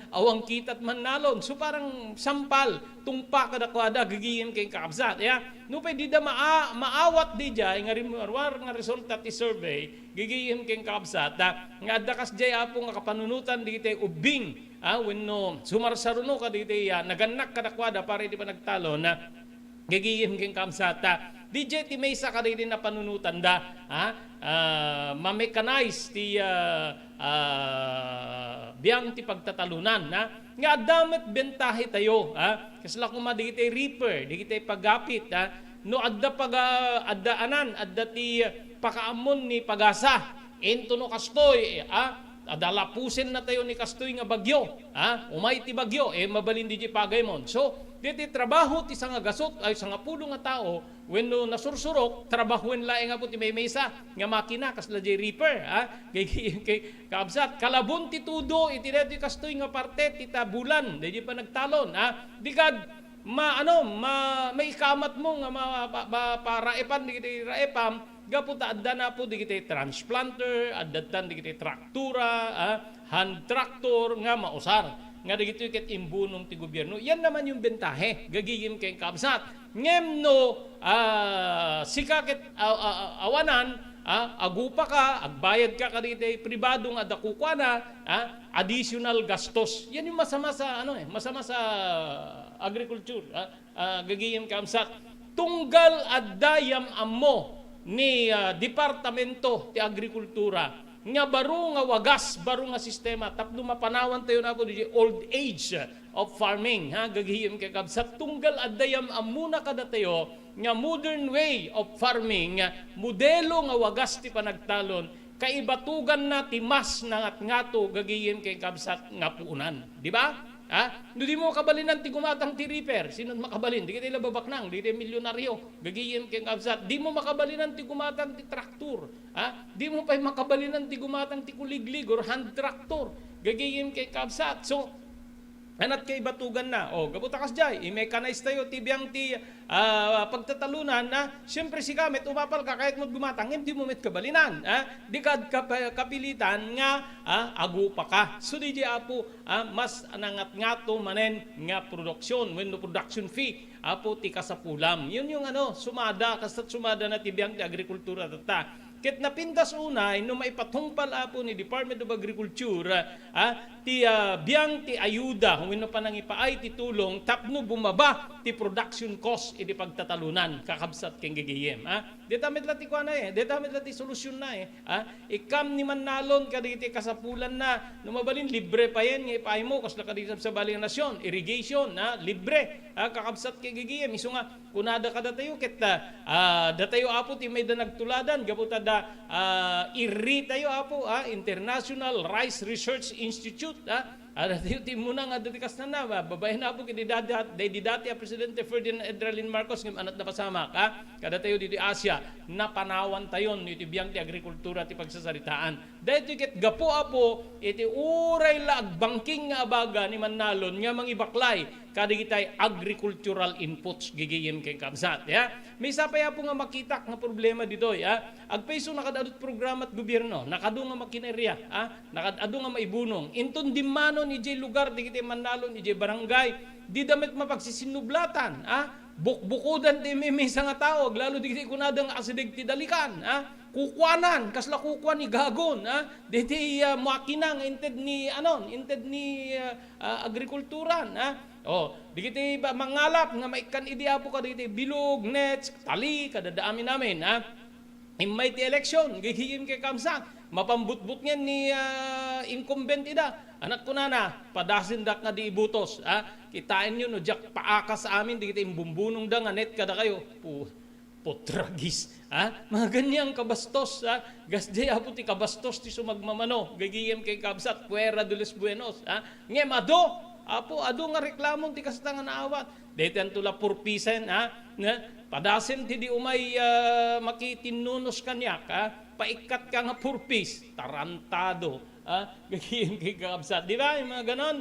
awang kitat Mannalon. So parang sampal, tungpa kadakwada, gagiyem kay kakabsat. Nupay di da maawat di dyan, nga rimwarwar nga resulta ti survey, gagiyem kay kakabsat, nga adakas jay apo nga kapanunutan di tay ubing, wenno sumarsaruno ka di tay naganak kadakwada para di pa nagtalo na gagiyem kay kakabsat. DJ ti maysa ka din na panunutan da, ma-mechanize ti biyang ti pagtatalunan nga damet bentahe tayo kasla kuma digiti reaper digiti paggapit no adda adda ti pakaamon ni pagasa ento no kastoy adalapusin na tayo ni kastoy nga bagyo umay ti bagyo mabalin di pagaymon so diti trabaho ti sanga gasot ay sanga pulo nga tao wenno nasursurok trabahoen laeng nga po ti maysa nga makina kasla di reaper kay kabsat kalabon ti tudo iti deti kastoy nga parte ti tabulan di pa nagtalon digad may ikamat mo nga paraepan digiti raepam gaputa adda na po digiti transplanter addatan digiti traktura hand tractor nga mausar nga digiti ket imbunong ti gobyerno yan naman yung bentahe gagiyem kay kabsat ngem no sika ket awanan agupa ka agbayad ka kaditi pribadong adakukwana additional gastos yan yung masama sa masama sa agriculture gagiyem kabsat tunggal addayam ammo ni Departamento ti Agrikultura nga baro nga wagas baro nga sistema tapno mapanawan tayo na po di old age of farming gagihim kay kabsat tunggal addayam amuna kada tayo nga modern way of farming modelo nga wagas ti panagtalon kaibatugan na ti mas ngato gagihim kay kabsat nga puunan di ba no di mo kabalinan ti gumatang ti reaper sino makabalin di kita babaknang di kita milyonaryo gagiyem kay kabsat di mo makabalinan ti gumatang ti traktor di mo pa makabalinan ti gumatang ti kuliglig or hand tractor gagiyem kay kabsat so anat kay batugan na gabuta kas jay i-mechanize tayo ti biyang ti pagtatalunan siyempre si kamet umapal ka kahit mo gumatang hindi mo met kabalinan di kad kapilitan nga agupa ka so di apo mas nangat ngato manen nga produksyon when no production fee apo ti kasapulam yun yung sumada kasat sumada na ti biyang ti agrikultura tata ket napintas unay no maipatungpal apo ni Department of Agriculture ti biyang ti ayuda wenno pa nang ipaay ti tulong tapno bumaba ti production cost iti pagtatalunan kakabsat ken gigiyem. Deta met ti kuana deta met ti solusyon na ikam ni Manalon kaditi kasapulan na numabalin libre pa yan nga ipaay mo kasla kaditi sa baling nasyon irrigation libre kakabsat ken gigiyem isu nga kunada kada tayo ket datayo apo ti may da nagtuladan gaputa IRRI tayo apo International Rice Research Institute datayo ti muna nga dati kasna na babae na apo kiti dati Presidente Ferdinand Edralin Marcos ngem anat na pasamak kada tayo diti Asia na panawan tayon iti biyang ti agrikultura ti pagsasaritaan dahito ket gapo apo iti uray la agbangking nga abaga ni Manalon nga mangibaklay kadigitay agricultural inputs gigiyem ken kabsat may sapaya po nga makitak nga problema dito agpaiso nakadadot programa at gobyerno nakadu nga makinerya nakadado nga maibunong inton dimano ni jay lugar digitay Manalon ni jay barangay di damit mapagsisinublatan bukbukudan ti mimisa nga tao lalo digitay kunadang asidig ti dalikan kukwanan kasla kukwan ni gagon diti makina nga inted ni agrikulturan digiti mangalap nga maikan idea po ka digiti bilog nets tali kadadaami namin imay ti election gigihim kay kamsang mapambutbut niyan ni incumbent ida anak ko na padasin dak nga di ibutos kitain nyo no jak paaka sa amin digiti imbumbunong da nga net kada kayo potragis mga ganyang kabastos gasday apo ti kabastos ti sumagmamano gagiyem kay kabsat Puera de los Buenos ngem ado nga reklamon ti kasta nga naawat daytan tula purpisen padasen ti di umay makitinunos kanyak paikat ka nga purpis tarantado gagiyem kay kabsat di ba yung mga ganon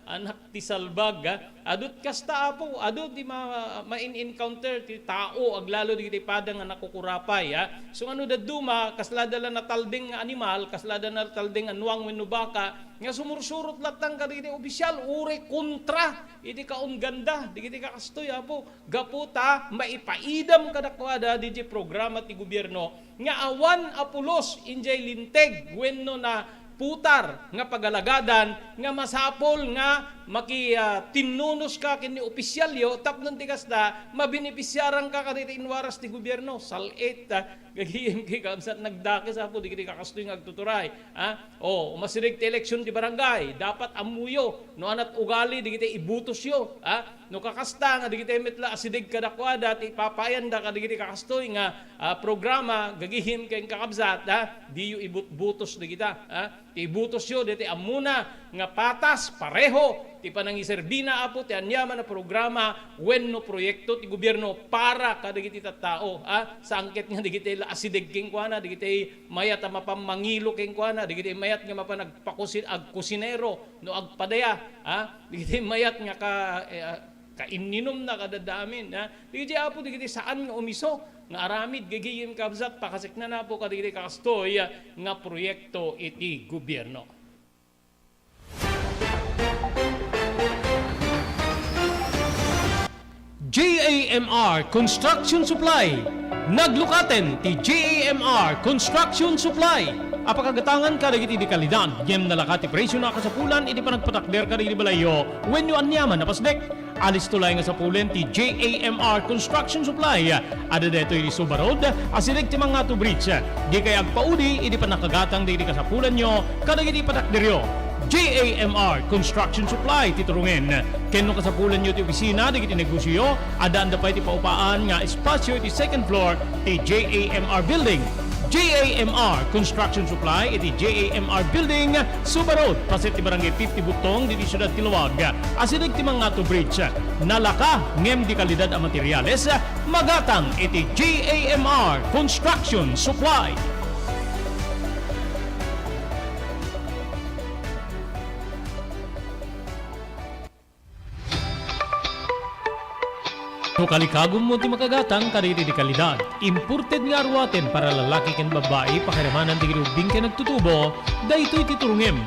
anak ti salbag adut kasta apo adut di ma-encounter ti tao aglalo di pada nga nakukurapay so ano daduma kaslada la natalding nga animal kaslada na natalding nga nuwang wenno baka nga sumursurot latang kaditi opisyal ure kontra iti kaon ganda digiti kakastoy apo gaputa maipaidam kadakwada di programa ti gobyerno nga awan apulos injay linteg wenno na putar nga pagalagadan nga masapol nga tinnunos ka kini opisyalyo tapnon ti kasda mabinipisyaran ka kaditi inwaras ti gobyerno salit gagiyem kay kamsat nagdakis apo digiti kakastoy nga agtuturay umasirig ti eleksyon ti barangay dapat amuyo no anat ugali digiti ibutos yo no kakasta nga digiti metla asidig kadakwada ti papayan da kadigiti kakastoy nga programa gagihim kay kakabsat di yu ibutbutos digita ti ibutos yo diti amuna nga patas pareho ti panangiserbina apo ti anyaman na programa wenno proyekto ti gobyerno para kadigiti tattao sa angket nga digiti asidig king kuana digiti mayat mapamangilo king kuana digiti mayat nga mapanagpakusin ag kusinero no agpadaya digiti mayat nga kaininom na kadadamin digiti apo digiti saan nga umiso nga aramid gagiyem kabsat pakasikna na po kadigiti kakastoy nga proyekto iti gobyerno. JAMR Construction Supply. Naglukaten ti JAMR Construction Supply. Apakagatangan ka dagiti di kalidad, yem nalakati presyo na kasapulan, iti panagpatakder ka dagiti balayo, when you anyaman na pasdek. Alis tulay nga sapulen ti JAMR Construction Supply. Ada deto iti Subarod, asilig ti mga to bridge. Di kay agpaudi, iti panakagatang dagiti kasapulan nyo, kadagiti patakderyo. JAMR Construction Supply titurungin. Kenno kasapulan nyo ti opisina digiti negosyo, adaan da pa iti paupaan nga espasyo iti second floor ti JAMR Building. JAMR Construction Supply iti JAMR Building, Subarod, pasit ti barangay 50 Butong, diti Siyudad Tiluwag. Asidig ti mga to bridge. Nalaka ngem di kalidad a materyales, magatang iti JAMR Construction Supply. No kalikagom mo ti makagatang kariti di kalidad. Imported nga arwaten para lalaki ken babae pakiramanan di grubing ken nagtutubo, daytoy titurungem.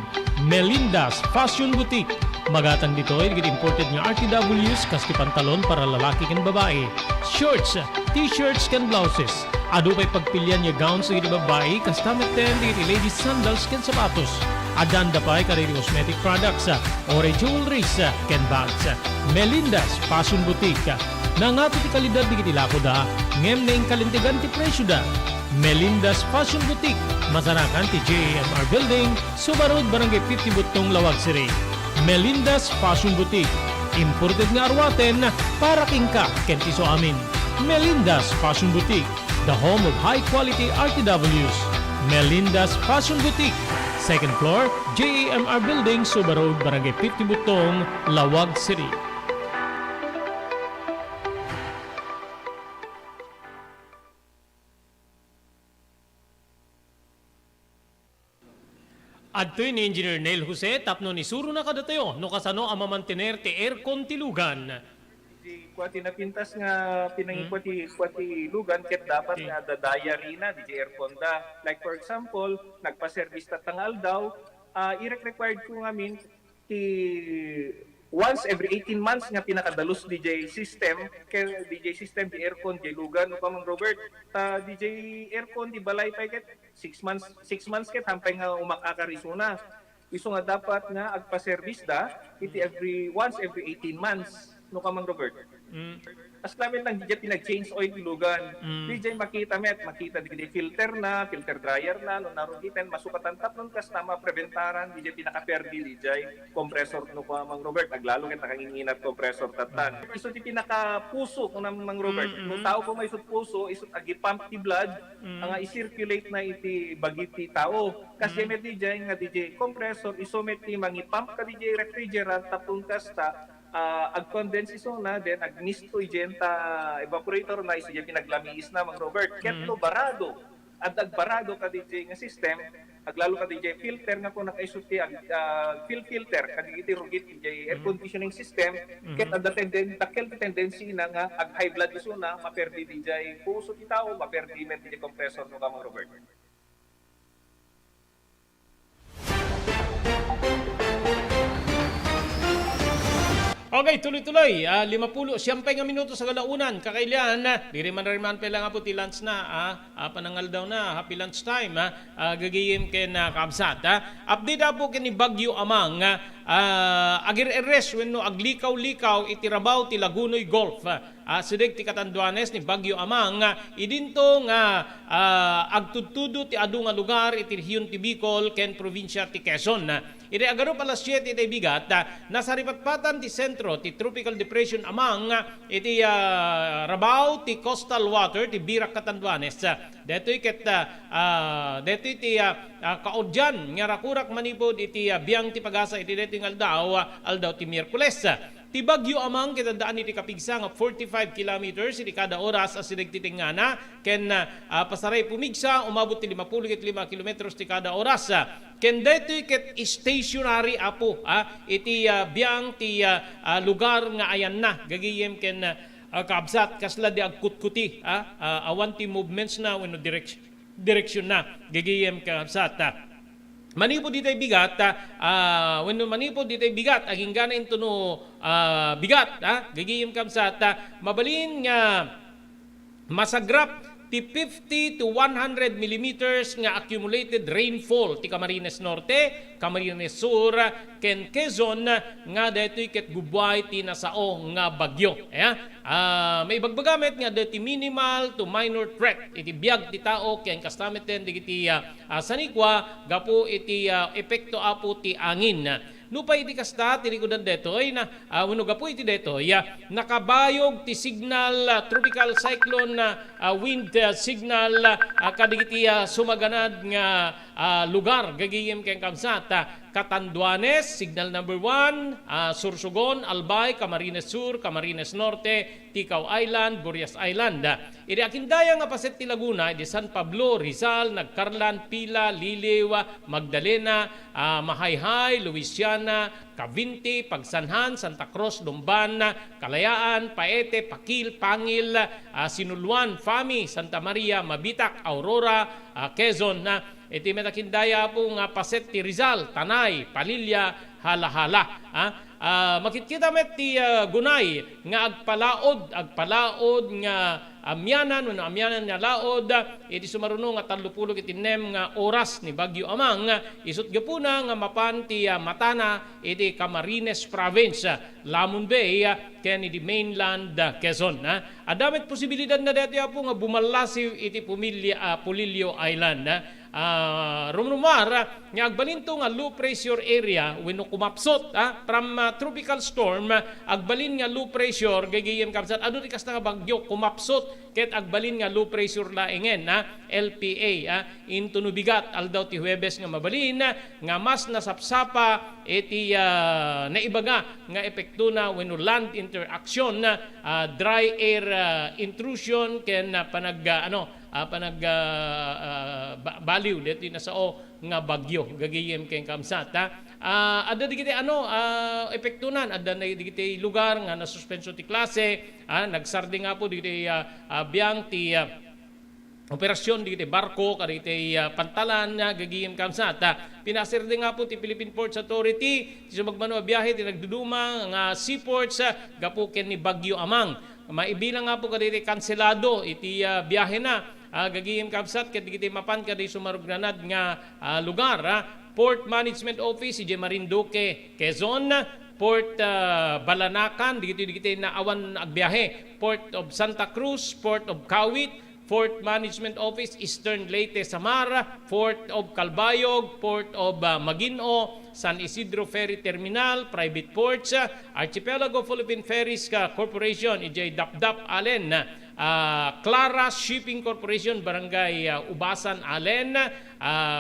Melinda's Fashion Boutique. Magatang dito ay imported nga RTWs kaski pantalon para lalaki ken babae. Shorts, t-shirts ken blouses. Ado pa'y pagpilyan niya gowns sa babae, kastamit din di ladies sandals ken sapatos. Adanda pa'y karili cosmetic products, ore jewelries ken bags. Melinda's Fashion Boutique. Nangato ti kalidad di kitilako da, ngem na ing kalintigan ti presyo da. Melinda's Fashion Boutique, masarakan ti JMR Building, Subarod, Barangay 50 Butong, Lawag City. Melinda's Fashion Boutique, imported nga arwaten para kingka kenti so amin. Melinda's Fashion Boutique, the home of high-quality RTWs. Melinda's Fashion Boutique, second floor, JMR Building, Subarod, Barangay 50 Butong, Lawag City. Adtoy ni Engineer Neil Jose, tapno ni Suro na kadatayo, no kasano ang mamantener ti aircon ti lugan. Di kwati na pintas nga pinangikwati lugan ket dapat nga dadaya rina di aircon da. Like for example, nagpa-service tatangal daw, i-required ko ngamin ti once every 18 months nga pinakadalos DJ system kay DJ system di aircon di lugan no Mang Robert DJ aircon di balay pa ket 6 months ket hampay nga umakakarisuna iso nga dapat nga agpa-service da iti once every 18 months no Mang Robert. As namin lang DJ pinag-change oil lugan. DJ makita di filter dryer na no narugitan masukatan tapnon kas tama preventaran DJ pinaka-perdi DJ compressor no Mang Robert naglalo ket nakanginginat compressor tatan. Iso ti pinaka-puso no Mang Robert. No tao ko may isut puso isut agi pump ti blood nga i-circulate na iti bagiti tao. Kasi met DJ nga DJ compressor iso met ti mangi-pump ka DJ refrigerant tapon kas ta ag-condense iso na, then ag-misto igenta evaporator na iso yung pinaglamiis na, Mang Robert. Keto barado. At ag-barado ka DJ nga system, aglalo ka DJ filter nga po nakaisuti, filter, kagigiti rugit DJ air conditioning system, ket ada tendency na nga ag-high blood iso na, maperdi DJ puso ti tao, maperdi men DJ compressor no Mang Robert. Okay, tuloy-tuloy. 50 siyempre nga minuto sa galaunan. Kakailan, diriman-riman pa lang po ti lunch na. Panangal daw na, happy lunch time. Gagayim ken kabsat. Update po ken ni Bagyo Amang. Agir-eres wenno aglikaw-likaw itirabaw ti Lagunoy Golf. Sidig ti Katanduanes ni Bagyo Amang. Idinto nga agtudtudo ti adu nga lugar iti Hiyon ti Bicol ken probinsya ti Quezon. Iti agaro alas 7 iti bigat, nasa ripatpatan ti sentro ti Tropical Depression Amang iti rabaw ti coastal water ti Birak Katanduanes. Detoy ket detoy ti kaudyan nga rakurak manipod iti biang ti pagasa iti detoy aldaw ti Miyerkules. Ti Bagyo Amang kitandaan iti kapigsa nga 45 kilometers iti kada oras as sinagtitingana ken pasaray pumigsa umabot ti 55 kilometers ti kada oras. Ken detoy ket stationary apo iti biang ti lugar nga ayan na gagayem ken kabsat kasla di agkutkuti awan ti movements na wenno direction na gagayem kabsat. Manipod ditay bigat, wenno manipod ditay bigat, aging gana into no bigat, gagiyim kamsat, mabalin nga masagrap ti 50 to 100 millimeters nga accumulated rainfall ti Camarines Norte, Camarines Sur, ken Quezon nga detoy ket gubway ti nasao nga bagyo. May bagbagamit nga deti minimal to minor threat iti biag ti tao ken kastameten digiti sanikwa gapo iti epekto apo ti angin. Nupay iti kasta ti likodan detoy na wenno gapo iti detoy nakabayog ti signal tropical cyclone wind signal kadigiti sumaganad nga lugar gagayem ken kamsat Catanduanes signal number 1, Sursugon, Albay, Camarines Sur, Camarines Norte, Ticao Island, Burias Island. Iti akindaya nga paset ti Laguna, di San Pablo, Rizal, Nagcarlan, Pila, Liliw, Magdalena, Mahayhay, Luisiana, Cavinti, Pagsanhan, Santa Cruz, Lumban, Kalayaan, Paete, Pakil, Pangil, Sinuluan, Fami, Santa Maria, Mabitak, Aurora, Quezon, iti metakindaya po nga paset ti Rizal, Tanay, Palilya, Halahala. Makikita met ti Gunay nga agpalaod nga amyanan wenno amyanan nga laod iti sumaruno nga 30 iti nem nga oras ni Bagyo Amang isut gapuna nga mapan ti Matana iti Camarines Province, Lamon Bay ken iti mainland Quezon. Adamit posibilidad na dati po nga bumalasiw iti Pulilio Island. Rumrumar nga agbalinto nga low pressure area wenno kumapsot from tropical storm agbalin nga low pressure gagayem kapsat adu ti kasta nga bagyo kumapsot ket agbalin nga low pressure laengen LPA into nubigat aldaw ti Huwebes nga mabalin nga mas nasapsapa iti naibaga nga epekto na wenno land interaction dry air intrusion ken baliw dito nasao nga bagyo gagayem ken kamsat adda digiti epektunan adda na digiti lugar nga nasuspensyon ti klase nagsardi nga po digiti biyang ti operasyon digiti barko kaditi pantalan gagayem kamsat pinasirdi nga po ti Philippine Ports Authority ti sumagmano a biyahe ti nagduduma nga seaports gapo ken ni Bagyo Amang maibilang nga po kaditi kanselado iti biyahe na gagayem kapsat ket digiti mapan kaditi sumarugranad nga lugar Port Management Office si Marinduque, Quezon, Port Balanacan digiti na awan agbiyahe, Port of Santa Cruz, Port of Kawit, Port Management Office Eastern Leyte Samar, Port of Calbayog, Port of Maguinoo, San Isidro Ferry Terminal, Private Ports, Archipelago Philippine Ferries Corporation, EJ Dapdap Allen, Clara Shipping Corporation, Barangay Ubasan Allen,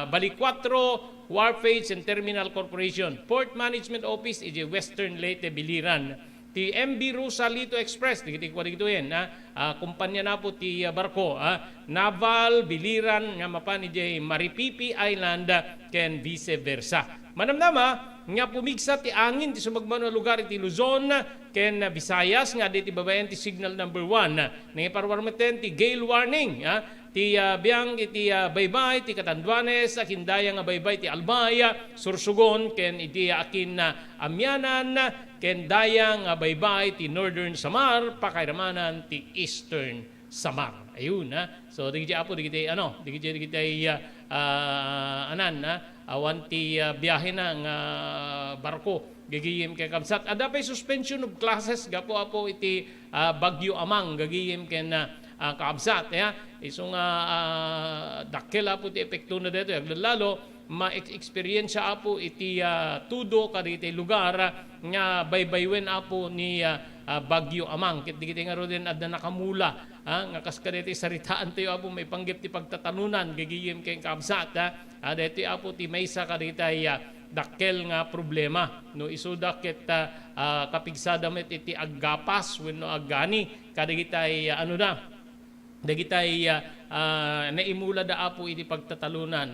Balicuatro Wharfage and Terminal Corporation, Port Management Office, EJ Western Leyte Biliran, ti MB Rosalito Express, digiti kumpanya na po ti barko, Naval Biliran nga mapan EJ Maripipi Island ken vice versa. Manamnama nga pumigsa ti angin ti sumagmano lugar iti Luzon ken Visayas nga diti babaen ti signal number 1 nga parwarmeten ti gale warning ti biyang iti baybay ti Catanduanes akindaya nga baybay ti Albay Sursugon ken iti akin amyanan ken daya nga baybay ti Northern Samar pakairamanan ti Eastern Samar. Ayun so digiti apo digiti awan ti biyahe na nga barko gagiyem kay kamsat ada pay suspension of classes gapo apo iti Bagyo Amang gagiyem ken kaabsat isong dakkel apo ti epekto na dito lalo ma-experience apo iti tudo kaditi lugar nga baybaywen apo ni Bagyo Amang ket digiti nga rodin adda nakamula nga kaskaditi saritaan tayo apo may panggip ti pagtatanunan gagiyem ken kaabsat deti apo ti maysa kaditay dakkel nga problema no isuda ket kapigsada met iti aggapas wenno aggani kadigitay dagitay naimula da apo iti pagtatalunan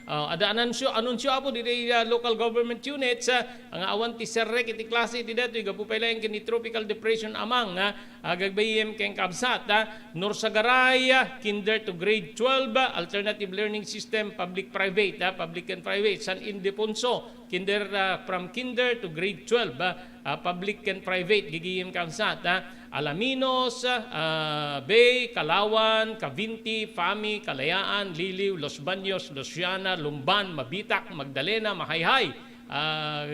ada anunsyo apo diti local government units ang awan ti serrek iti klase iti datoy gapupay ken ni tropical depression Amang agagbayem ken kabsat Norsagaray kinder to grade 12 alternative learning system public and private San Ildefonso kinder from kinder to grade 12 public and private gigiyem kabsat Alaminos, Bay, Kalawan, Cavinti, Fami, Kalayaan, Liliw, Los Baños, Luciana, Lumban, Mabitak, Magdalena, Mahayhay.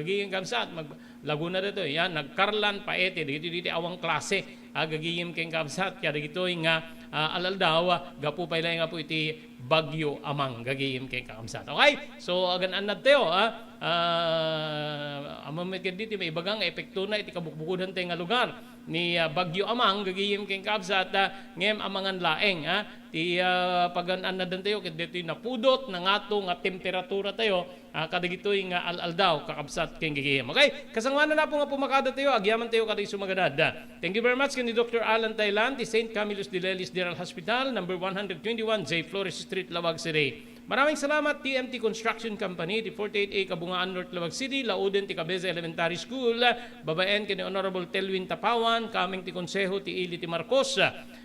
Gagiyem kamsat, Laguna dito, yan, nagkarlan, paete, dito awang klase, gagiyem keng kamsat, kaya dito nga alaldaw, gapu pa ilang nga po iti Bagyo Amang, gagiyem keng kamsat. Okay, so agan anad tayo, amamit dito, may ibagang epekto na iti kabukbukudan tayo nga lugar ni Bagyo Amang, gagiyem keng kamsat, ngem amangan laeng, ti pagan anad tayo, kaya dito napudot, nangato nga temperatura tayo, kadagitoy nga alaldaw, kakabsat keng gagiyem. Okay, kasangwanan na po nga pumakada tayo, agyaman tayo kaday sumagadad. Thank you very much kani Dr. Alan Thailand, di St. Camillus de Lelis General Hospital, number 121, J. Flores Street, Lawag City. Maraming salamat TMT Construction Company, di 48A Kabungaan North, Lawag City, Lauden ti Cabeza Elementary School, babaen kani Honorable Telwin Tapawan, kaming ti Konseho ti Ili ti Marcos.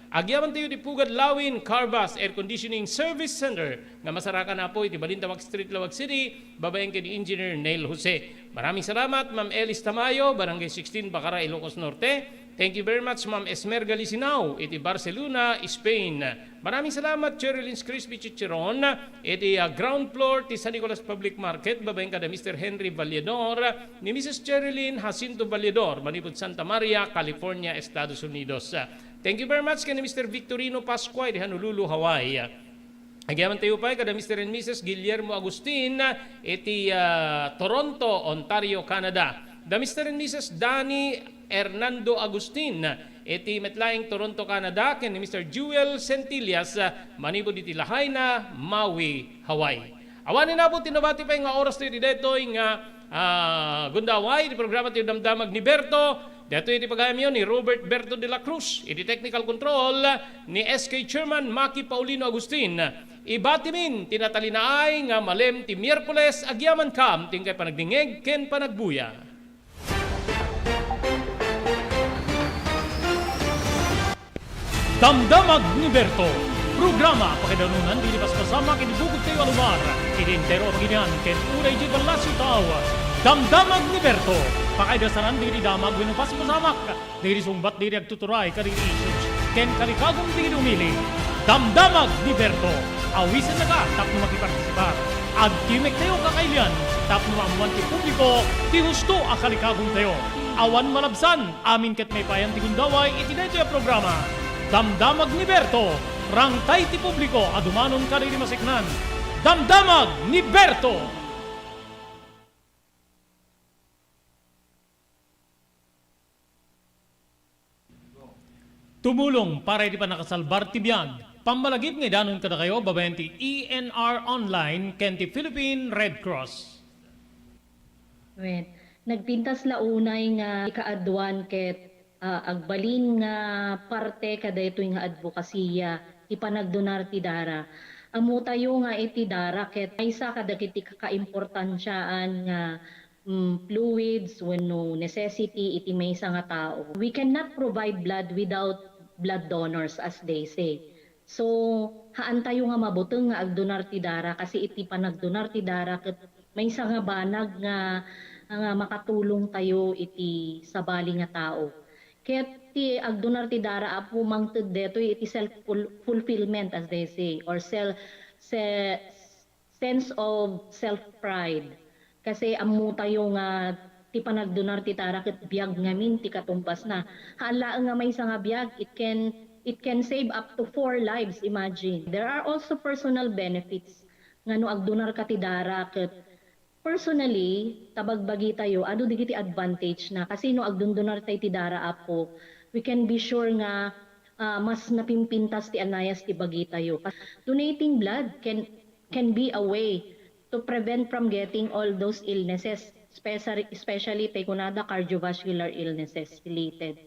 Agyaman tayo di Pugad Lawin Carbas Air Conditioning Service Center nga masarakan na po iti Balintawak Street, Lawag City, babaeng kani Engineer Neil Jose. Maraming salamat, Ma'am Elis Tamayo, Barangay 16, Bacara, Ilocos Norte. Thank you very much, Ma'am Esmer Galisinao, iti Barcelona, Spain. Maraming salamat, Cherylin's Crispy Chichiron, iti ground floor ti San Nicolas Public Market, babaeng kada Mr. Henry Valledor, ni Mrs. Cherilyn Jacinto Valledor, Manipod Santa Maria, California, Estados Unidos. Thank you very much kay ni Mr. Victorino Pascuay, di Honolulu, Hawaii. Agyaman tayo pa kada Mr. and Mrs. Guillermo Agustin, iti Toronto, Ontario, Canada. Da Mr. and Mrs. Danny Hernando Agustin, iti Metlaing, Toronto, Canada, ken ni Mr. Jewel Centillas, manipod iti Lahaina, Maui, Hawaii. Awanin na po, tinabati pa yung oras tayo dito, yung gundaway, iti programa tayo damdamag ni Berto, dito iti pagayam yun ni Robert Berto de la Cruz, iti technical control ni SK Chairman Maki Paulino Agustin. Ibatimin, tinatalinaay nga malem ti Miyerkules, agyaman kam, tingkay panagdingeg, ken panagbuya. Damdamag ni Berto. Programa pakidanunan di lipas pasama kinibugod kayo alumar. Idintero paginian ken unay di balasyo tao. Damdamag ni Berto. Pakaidasaran di damag winupas pasamak. Diri sumbat diri agtuturay kariri issues. Ken kalikagong di umili. Damdamag ni Berto. Awisan na ka tapno makipartisipar. Agtimek tayo kakailian. Tapno maamuan ti publiko. Ti husto akalikagong tayo. Awan malabsan. Amin ket may payan ti gundaway iti daytoy a programa. Damdamag ni Berto, rangtay ti publiko, adumanon kariri masiknan. Damdamag ni Berto! Tumulong para hindi pa nakasalbar ti biyag. Pamalagip nga danon kada kayo, babayan ti ENR Online, ken ti Philippine Red Cross. Wait, nagpintas launay nga ikaadwan ket agbalin nga parte kada ito nga advokasya ipanagdonar ti dara. Amo tayo nga iti dara ket maysa kada kiti kakaimportansyaan nga fluids wenno necessity iti maysa nga tao. We cannot provide blood without blood donors as they say. So haan tayo nga mabuteng nga agdonar ti dara kasi iti panagdonar ti dara ket maysa nga banag nga makatulong tayo iti sabali nga tao. Ket ti agdonar ti dara apo mangted deto iti self-fulfillment as they say or sense of self-pride. Kasi amo tayo nga ti panagdonar ti dara ket biag ngamin ti katumpas na. Hala nga may nga biag it can save up to 4 lives, imagine. There are also personal benefits nga no agdonar ka ti dara ket personally, tabagbagi tayo, ado digiti advantage na kasi no agdundunar tayo ti dara apo, we can be sure nga mas napimpintas ti anayas ti bagi tayo. Donating blood can be a way to prevent from getting all those illnesses, especially pekunada cardiovascular illnesses related.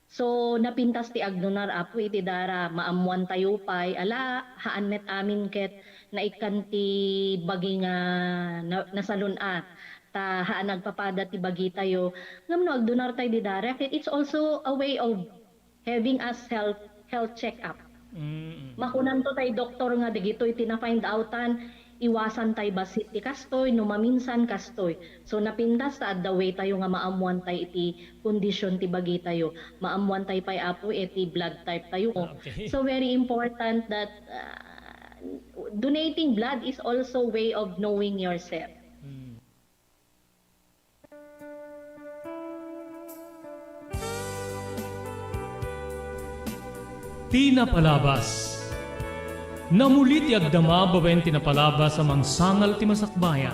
So napintas ti agdonar apo iti dara maamuan tayo pay ala haan met amin ket naikanti bagi nga nasalunat ta haan nagpapada ti bagi tayo ngamno agdonar tayo di dara ket it's also a way of having us health check up. Makunan to tayo doktor nga digito iti na find outan iwasan tayo basit ti kastoy no maminsan kastoy. So napintas ta the way tayo nga maamuan tayo iti kondisyon ti bagi tayo. Maamuan tayo pay apo iti blood type tayo. Okay. So very important that donating blood is also way of knowing yourself. Tinapalabas. Namulit ti agdama babaen tinapalabas amang sangal ti masakbayan.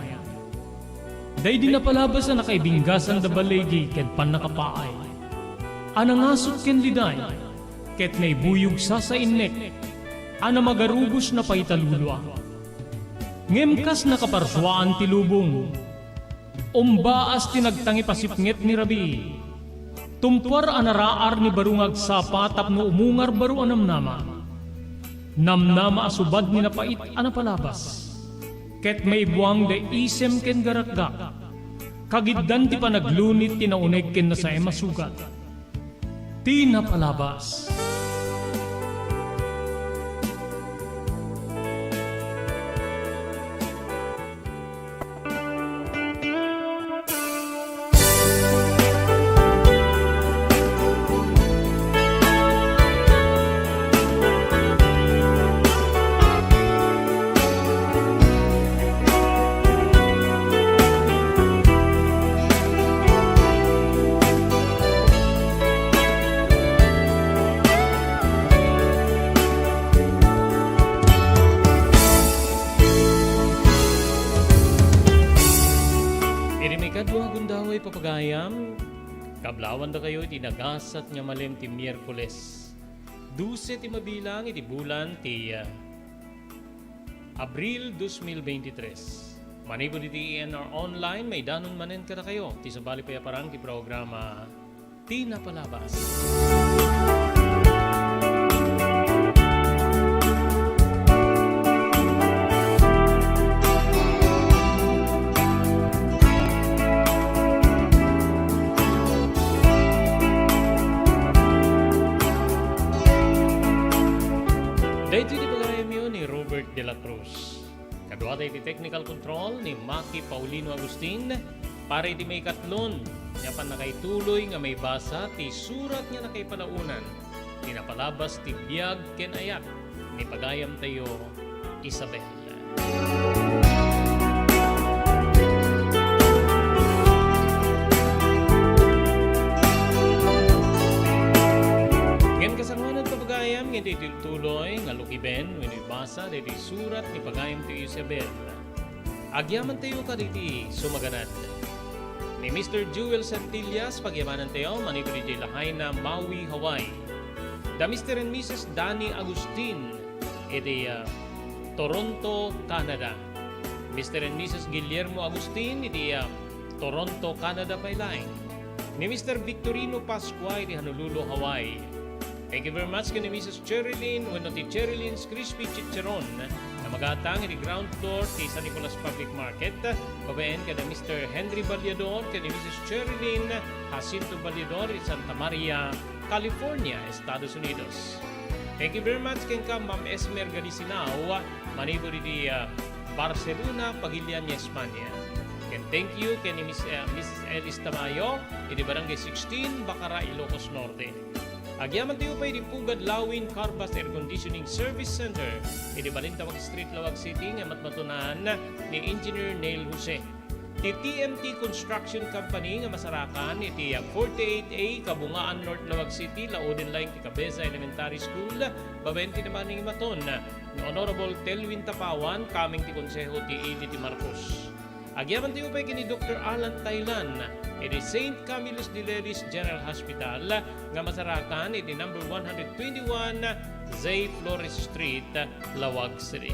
Day di napalabas na nakaibinggasan da balegi ket pan nakapaay. Anangasot ken liday ket naibuyog sa innek. Ana magarubos na paitalulwa. Ngemkas nakaparswaan ti lubong. Umbaas ti nagtangi pasipnget ni Rabi. Tumpar anaraar ni barungag sapa tapno umungar baru anamnama. Namnama asubad ni napait anapalabas. Ket may buwang de isem ken garakgak. Kagiddan ti panaglunit ti nauneg ken nasay masugat. Tinapalabas. Dua gundaway papagayam, kablawan da kayo iti nagasat nga malem ti Miyerkules. 12 ti mabilang iti bulan ti Abril 2023. Manipod iti ENR Online, may danon manen kada kayo. Ti sabali pa parang ti programa Ti Napalabas. Dahito di pagayam yun ni Robert De La Cruz. Kadwa tayo ti technical control ni Maki Paulino Agustin para iti may katlon niya pa nakaituloy nga may basa ti surat niya na kay palaunan. Tinapalabas ti biyag ken ayak ni pagayam tayo Isabel. Ngayon kasanganan pa pagayam, ngayon iti tuloy, nga lukiben, when ibasa, iti surat ni pagayam ti Isabel. Agyaman tayo ka diti sumaganad. Ni Mr. Jewel Santillas, pagyamanan tayo, manipod iti lahay na Maui, Hawaii. Da Mr. and Mrs. Danny Agustin, iti Toronto, Canada. Mr. and Mrs. Guillermo Agustin, iti Toronto, Canada, pailaing. Ni Mr. Victorino Pascua, iti Honolulu, Hawaii. Thank you very much kay ni Mrs. Cherilyn, wano ti Cherilyn's Crispy Chicharon na magatang in the ground floor ti San Nicolas Public Market. Babayan kay na Mr. Henry Ballador, kay ni Mrs. Cherilyn Jacinto Ballador in Santa Maria, California, Estados Unidos. Thank you very much kay ka Ma'am Esmer Galisinao, manibori di Barcelona, Pagilian, Espanya. And thank you kay ni Mrs. Elis Tamayo, in the Barangay 16, Bacara, Ilocos Norte. Agyaman tayo pa pugad Lawin Carbas Air Conditioning Service Center. Iti Balintawag Street, Lawag City, nga matmatunan ni Engineer Neil Jose. Ti TMT Construction Company nga masarakan iti 48A Kabungaan North, Lawag City, Laodin Line, Cabeza Elementary School. Babenti naman ng maton ni Honorable Telwin Tapawan, kaming ti Konseho ti Edith Marcos. Agyaman tayo pa ni Dr. Alan Thailand, iti St. Camillus de Leris General Hospital, nga masarakan iti number 121 Zay Flores Street, Lawag City.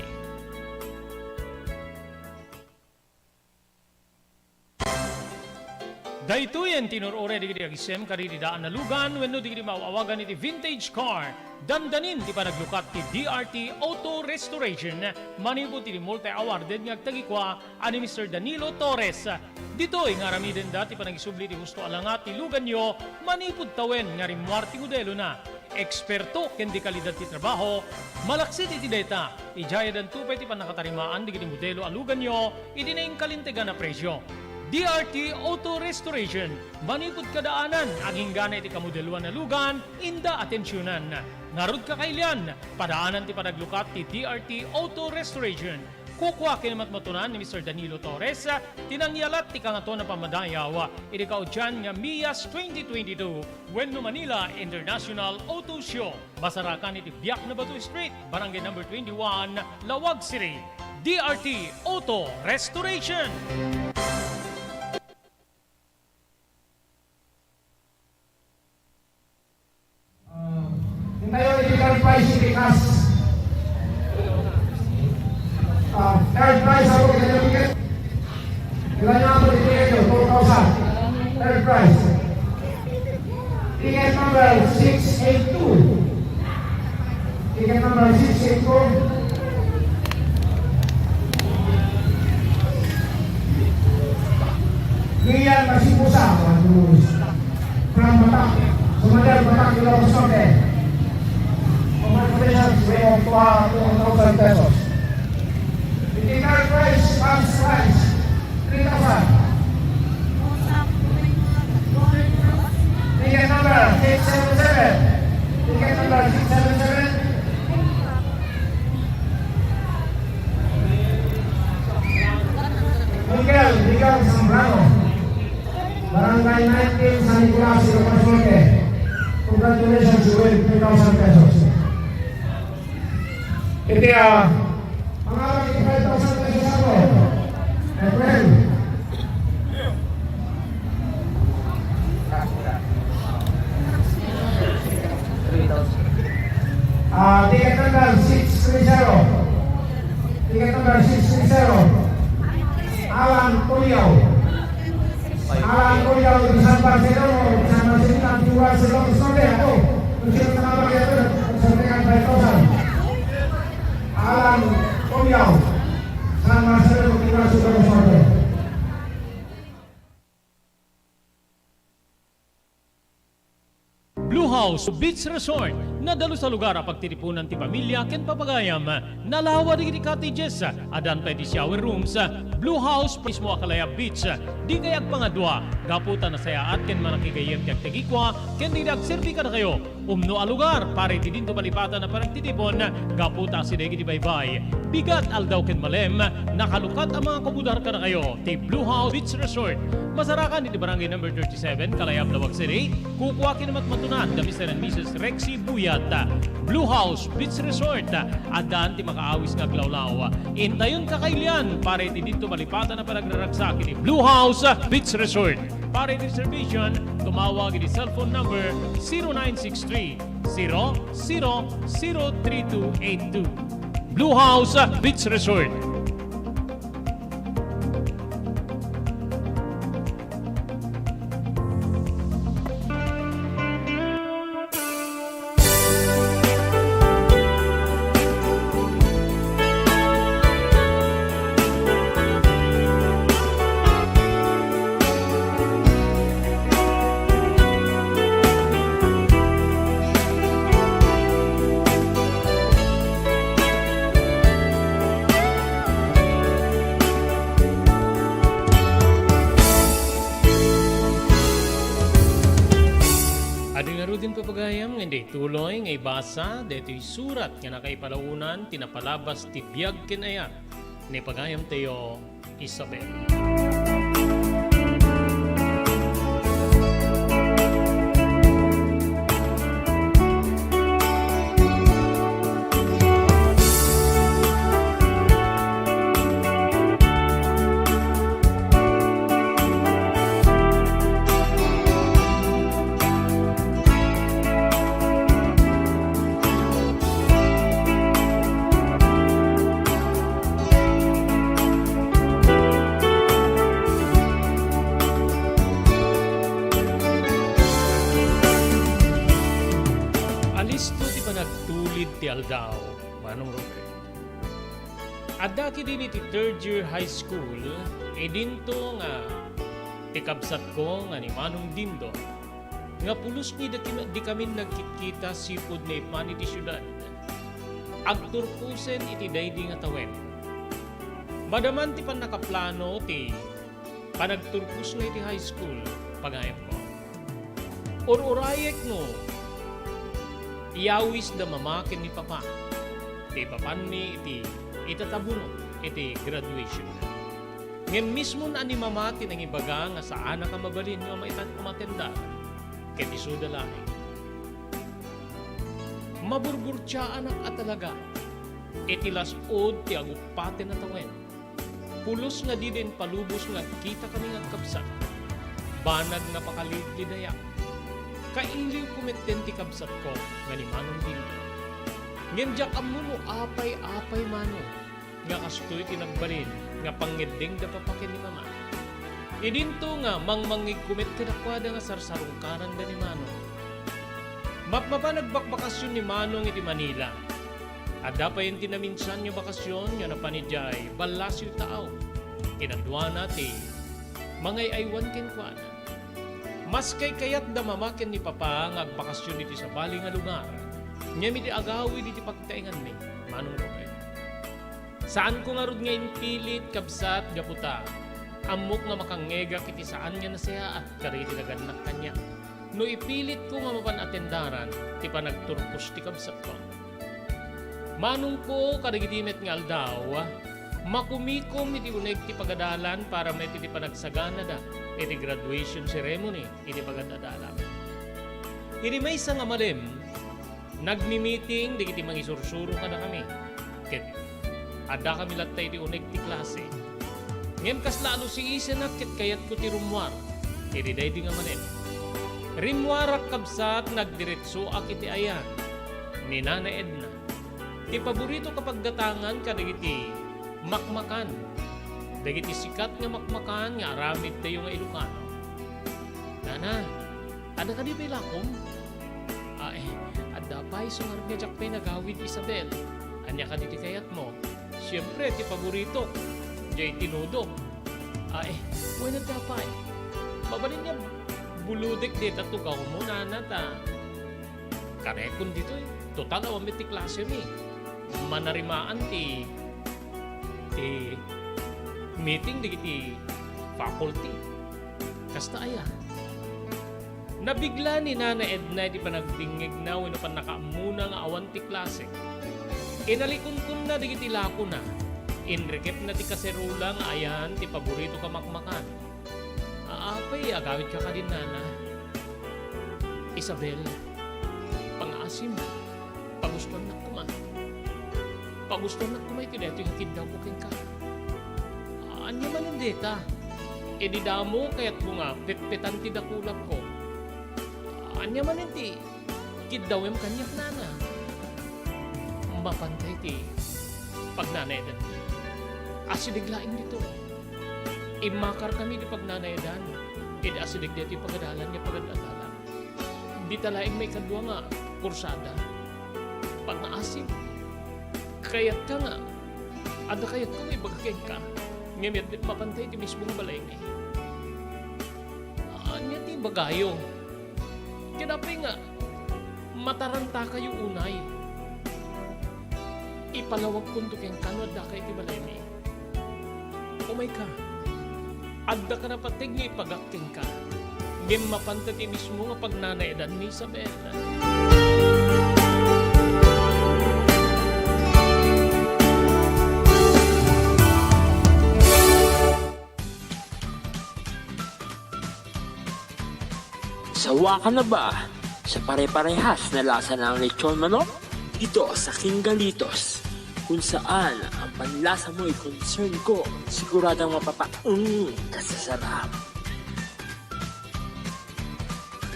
Dahito yan, tinurore di kiti agisem karidi daan na lugan, wenno di kiti mauawagan iti vintage car. Dandanin di pa naglukat ti DRT Auto Restoration. Manipod ti multi-awarded nga agtagikwa ani Mr. Danilo Torres. Dito nga ramiden dati pa nagisubli ti gusto alangat ti lugan nyo, manipod tawen nga rimwar ti modelo na. Eksperto ken di kalidad ti trabaho, malaksit iti data. Ijaya dan tupay ti panakatarimaan di kiti modelo alugan nyo, iti na kalintegan na presyo. DRT Auto Restoration, manipod kadaanan, aging gana iti kamodeluan na lugan, inda atensyonan. Narod ka kailian, padaanan ti padaglukat ti DRT Auto Restoration. Kukwa kinamat matunan ni Mr. Danilo Torres, tinangyalat ti kangato na pamadayaw, iti kaudyan nga MIAS 2022, Wenno Manila International Auto Show. Basarakan iti Biak na Batu Street, Barangay number 21, Lawag City. DRT Auto Restoration. Ngayon, illegal price itikas. Third price ako kinalimutin. Ilan niya ako titigil nyo? 4,000. Third price. Ticket number 682. Ticket number 682. Rian Masipusa. From Batak. Sumadal Batak, Ilocos Norte. Congratulations, we have 2,000 pesos. The ticket price, first price, 3,000. Ticket number 677. Ticket number 677. Miguel Zambrano. Barangay 19, San Nicolas, Ilocos Norte. Congratulations, you win 3,000 pesos. Iti mga 5,000 pesos ako. My friend. Ticket number 630. Ticket number 630. Alan Tuliao. Alan Tuliao di San Barcelona. San Barcelona di Barcelona. Sorry ako. Kung sino nakabag ito, sortehan 5,000. Alan Tuliao. San Barcelona di Barcelona. Sorry. Blue House Beach Resort nadalo sa lugar a pagtitipunan ti pamilya ken papagayam nalawa di cottages adan pa di shower rooms Blue House mismo Akalaya Beach di kayag pangadwa gaputan na saya at ken manakigayem ti agtegikwa ken di nagserbi ka na kayo umno a lugar pare ti dinto palipatan na paragtitipon gaputa si degi di baybay bigat aldaw ken malem nakalukat ang mga kabudar ka na kayo ti Blue House Beach Resort masarakan di barangay number 37 Kalayab Lawag City kukuha kinamat matunan kami Mr. and Mrs. Rexy Buyat Blue House Beach Resort adan ti makaawis nga glawlaw intayon kakailian pare ti dito malipatan na panagraragsak ni Blue House Beach Resort pare reservation tumawag di cellphone number 0963-000232 Blue House Beach Resort. Adi nga din papagayam, hindi tuloy, ngay basa, deto'y surat nga nakaipalaunan, tinapalabas ti biyag kinayat, ni pagayam tayo, Isabel. Nagtulid ti Aldao, Manong Robert. Adda ki din iti third year high school, dinto nga ti kabsat ko nga ni Manong Dindo, nga pulos ni di kami nagkikita sipod na ipman iti syudad. Agturpusen iti daydi nga tawen. Madaman ti pan nakaplano ti panagturpus na iti high school, pagayam ko. Ururayek no, iyawis da mamakin ni Papa. Iti papan mi iti itatabuno iti graduation. Ngayon mismo na ni mamakin ang ibaga nga saan ka mabalin nga maitan kumatenda. Ket isuda lahi. Maburburtya anak at talaga. Iti lasod ti agupaten na tawen. Pulos nga di din palubos nga kita kami nga kapsat. Banag na pakaligli dayak. Kailiw kumitten ti kabsat ko nga ni Manong Dindo. Ngendyak amuno apay-apay Manong nga kastoy tinagbalin nga pangedeng da papakin ni Mama. Idinto nga mangmangig kumit kinakwada nga sarsarungkaran da ni Manong. Mapmapa nagbakbakasyon ni Manong iti Manila. Adda pa yung tinaminsan yung bakasyon nga napanidjay balas yung tao. Kinadwa nati mangay aywan kenkwana. Mas kay kayat da mamakin ni Papa nga agbakasyon iti sa bali nga lugar. Nyami di agawi iti pagtaingan ni Manong Robert. Saan ko nga rod nga inpilit kabsat gaputa. Amok nga makangega kiti saan nga nasaya at kariti naganak kanya. No ipilit ko nga mapanatendaran ti panagturpos ti kabsat ko. Manong ko kadagitimet nga aldaw, makumikom iti uneg ti pagadalan para may iti panagsagana da iti graduation ceremony iti pagadalan. Iti may isa nga malem, nagmi-meeting di iti mangisursuro ka na kami. Ket ada kami lattay iti uneg ti klase. Ngem kas lalo si Isenak ket kayat ko ti rumwar. Iti daydi nga malem. Rimwarak kabsat nagdiretso ak iti ayan ni Nana Edna. Ti paborito kapag gatangan ka dagiti makmakan. Dagiti sikat nga makmakan nga aramid tayo nga Ilocano. Nana, ada ka di ba ilakom? Adda pa isungar nga jakpay nagawid Isabel. Anya ka diti kayat mo. Siyempre, ti paborito. Jay tinudo. Wala na tapay. Mabalin niya, buludek dito tugaw mo, nana ta. Karekon dito eh. Total awam ti klase mi. Manarimaan ti meeting di faculty. Kasta aya. Nabigla ni Nana Edna di pa nagtingig na wano pa nakaamuna nga awan ti klase. Inalikon na di lako na. Inrekep na ti kaserula nga ayan ti paborito ka makmakan. Aapay agawid ka din Nana. Isabel, pang-asim, pagustuhan na kuma. Pagustuhan na kuma iti deto yung kindaw ko ka. Anya man hindi ta. Di damo kaya't bunga, petpetan ti dakulak ko. Anya man hindi, kidaw yung kanyak nana. Mapantay ti pagnanayadan. Asidiglaing dito. Imakar kami di pagnanayadan. Asidig dito yung pagadalan niya pagadalan. Di talaing may kadwa nga, kursada. Pag-naasim. Kaya't ka nga. Ada kaya't kung ibagkeng ka. Ngayon, mapantay ti mismong balay ni. Anya ti bagayo. Kinapay nga, mataranta kayo unay. Ipalawag kundo keng kanod da kayo ti balay ni. Umay ka. Adda ka na patig nga ipagakking ka. Ngayon, mapantay ti mismo nga pagnanayadan ni Isabel. Sawa ka na ba sa pare-parehas na lasa ng lechon manok? Dito sa King Galitos, kung saan ang panlasa mo ay concern ko, siguradang kasasarap.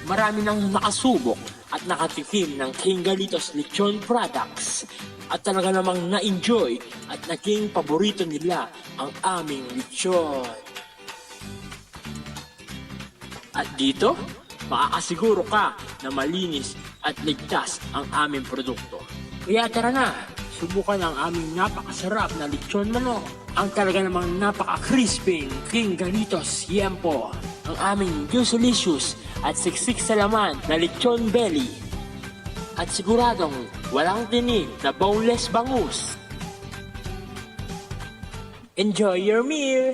Marami nang nakasubok at nakatikim ng King Galitos lechon products at talaga namang na-enjoy at naging paborito nila ang aming lechon. At dito, makakasiguro ka na malinis at ligtas ang aming produkto. Kaya tara na, subukan ang aming napakasarap na lechon manok. Ang talaga namang napaka-crispy King Galitos Yempo. Ang aming juicelicious at siksik sa laman na lechon belly. At siguradong walang tinig na boneless bangus. Enjoy your meal!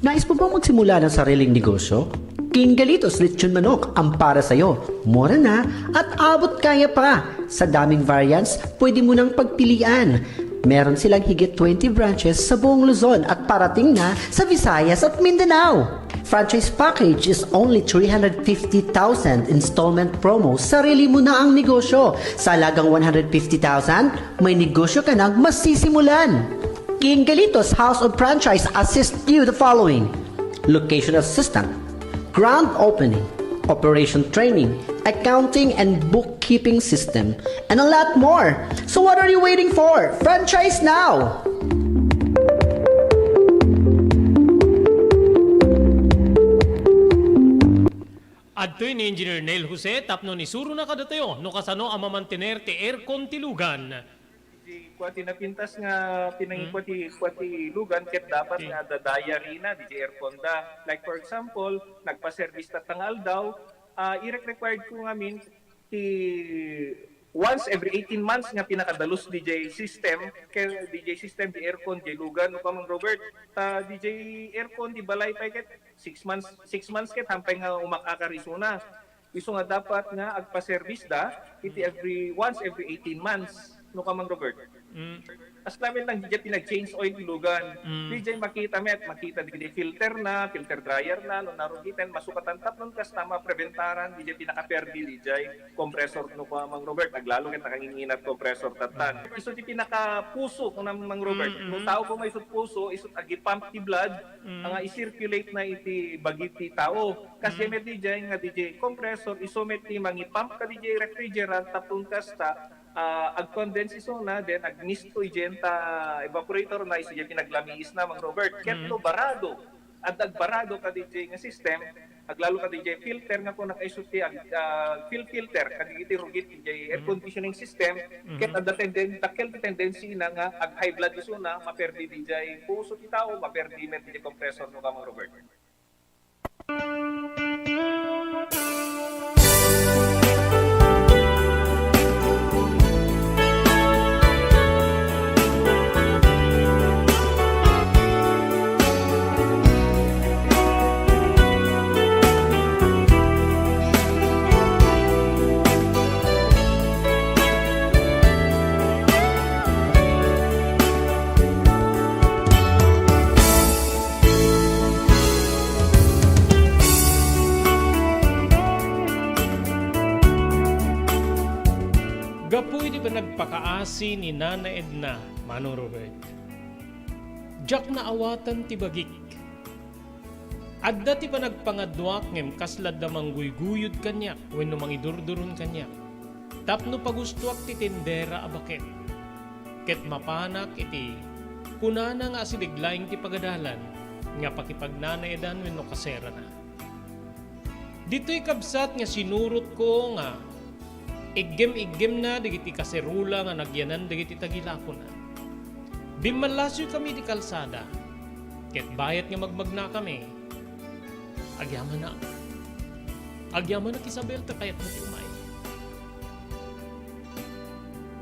Nais mo bang magsimula ng sariling negosyo? King Galitos Lechon Manok ang para sa'yo. Mura na at abot kaya pa. Sa daming variants, pwede mo nang pagpilian. Meron silang higit 20 branches sa buong Luzon at parating na sa Visayas at Mindanao. Franchise package is only 350,000 installment promo. Sarili mo na ang negosyo. Sa halagang 150,000, may negosyo ka nang masisimulan. King Galitos House of Franchise assists you the following: location assistant, grand opening, operation training, accounting and bookkeeping system, and a lot more. So what are you waiting for? Franchise now! Adtoy ni Engineer Neil Jose, tapno ni Suro na kadatayo, no kasano ang mamantener ti aircon ti lugan. Kuwati na pintas nga pinangikwati lugan ket dapat nga dadaya rina di aircon da. Like for example, nagpa-service ta tangal daw, i-required ko ngamin ti once every 18 months nga pinakadalos DJ system kay DJ system di aircon di lugan no Mang Robert DJ aircon di balay pa ket 6 months ket hampay nga umakakarisuna. Isu nga dapat nga agpa-service da iti once every 18 months no Mang Robert. As namin lang DJ pinag-change oil ilugan. DJ makita di filter dryer na no narugitan masukatan tapnon kas tama preventaran DJ pinaka-perdi DJ compressor no Mang Robert naglalo ket nakanginginat compressor tatan. Isu ti pinaka-puso no Mang Robert. No tao ko may isut puso isut agi pump ti blood nga i-circulate na iti bagiti tao. Kasi may DJ nga DJ compressor isu met ti mangi-pump ka DJ refrigerant tapon kas ta ag-condense na, then ag-nisto ijenta evaporator na isya pinaglamiis na, Mang Robert. Ketlo barado. At agbarado ka DJ nga system, aglalo ka DJ filter nga po naka-isuti, filter, kadigiti rugit DJ air conditioning system, ket ada tendency na nga ag-high blood iso na, maperdi DJ puso ti tao, maperdi met DJ compressor no ka, Mang Robert. Gapoy di ba nagpakaasi ni Nana Edna, Manong Robert? Diyak na awatan ti bagik. Adda ti pa nagpangadwak ngem kaslad da mangguyguyod kanya wenno mangidurduron kanya. Tapno pagustuak ti tindera abaket. Ket mapanak iti kunana nga asideglaing ti pagadalan nga pakipagnana edan wenno kasera na. Dito'y kabsat nga sinurot ko nga igem na digiti kaserula nga nagyanan digiti tagilako na. Bimalasyo kami di kalsada, ket bayat nga magmagna kami. Agyaman na Isabel ta kayat mo ti umay.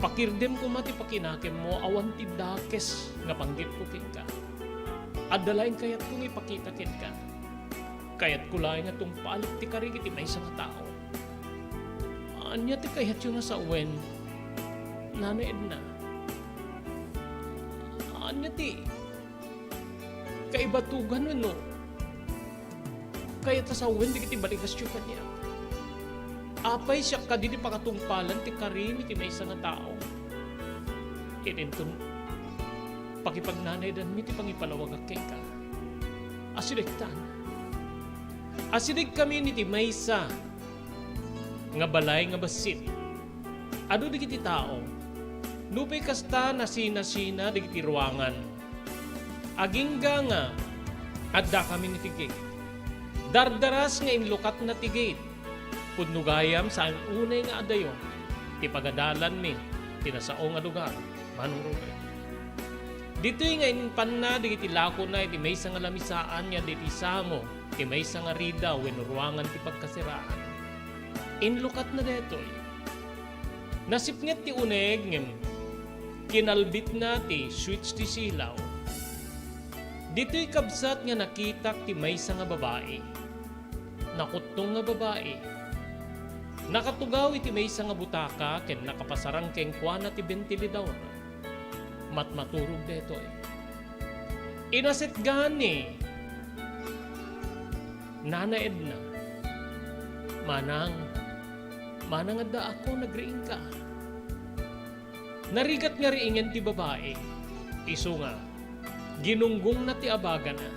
Pakirdem ko mati pakinakem mo awan ti dakes nga panggit ko kin ka. Adalain kayat kong ipakita kin ka. Kayat kulay nga tong paalik ti karigi ti may isang tao. Anya ti kayat yun na sa uwen, Nana Edna. Anya ti kaibatugan no. Kayat sa uwen di kiti balikas yun kanya. Apay siya ka di pakatungpalan ti karimi ti may isang tao. Itintun pakipagnanay dan mi ti pangipalawag akeng ka. Asidig kami ni ti maysa nga balay nga basit. Ado di kiti tao, nupay kasta na sina-sina di kiti ruangan. Agingga nga, adda kami ni tigit. Dardaras nga inlukat na tigit. Pudnugayam sa ang unay nga adayo, ti pagadalan mi, tinasaong nga lugar, Manong Robert. Dito'y nga inpan na di kiti lako na iti may nga lamisaan nga di isango, ti may nga rida wenno ruangan ti pagkasiraan. Inlukat na detoy. Nasipnget ti uneg ngem kinalbit na ti switch ti silaw. Dito'y kabsat nga nakitak ti maysa nga babae. Nakutong nga babae. Nakatugaw iti maysa nga butaka ken nakapasarang keng kuana ti bentilidor. Matmaturog detoy. Inaset gani Nana Edna. Manang adda ako nagriing ka. Narigat nga riingen ti babae. Iso nga, ginunggong na ti abaga na.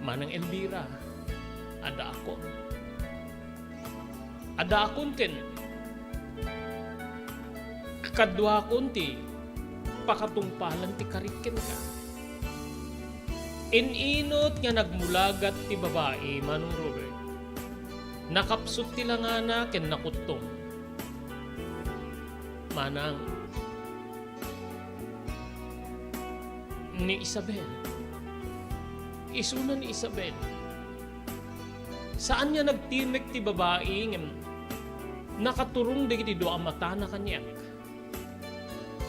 Manang Elvira, adda ako. Adda akon ken. Kadwa akon ti pakatungpalan ti kariken ka. Ininot nga nagmulagat ti babae, Manong Robert. Nakapsot ti langana ken nakutong. Manang ni Isabel. Isuna ni Isabel. Saan niya nagtimek ti babae ngem nakaturong digiti doa mata na kanyak.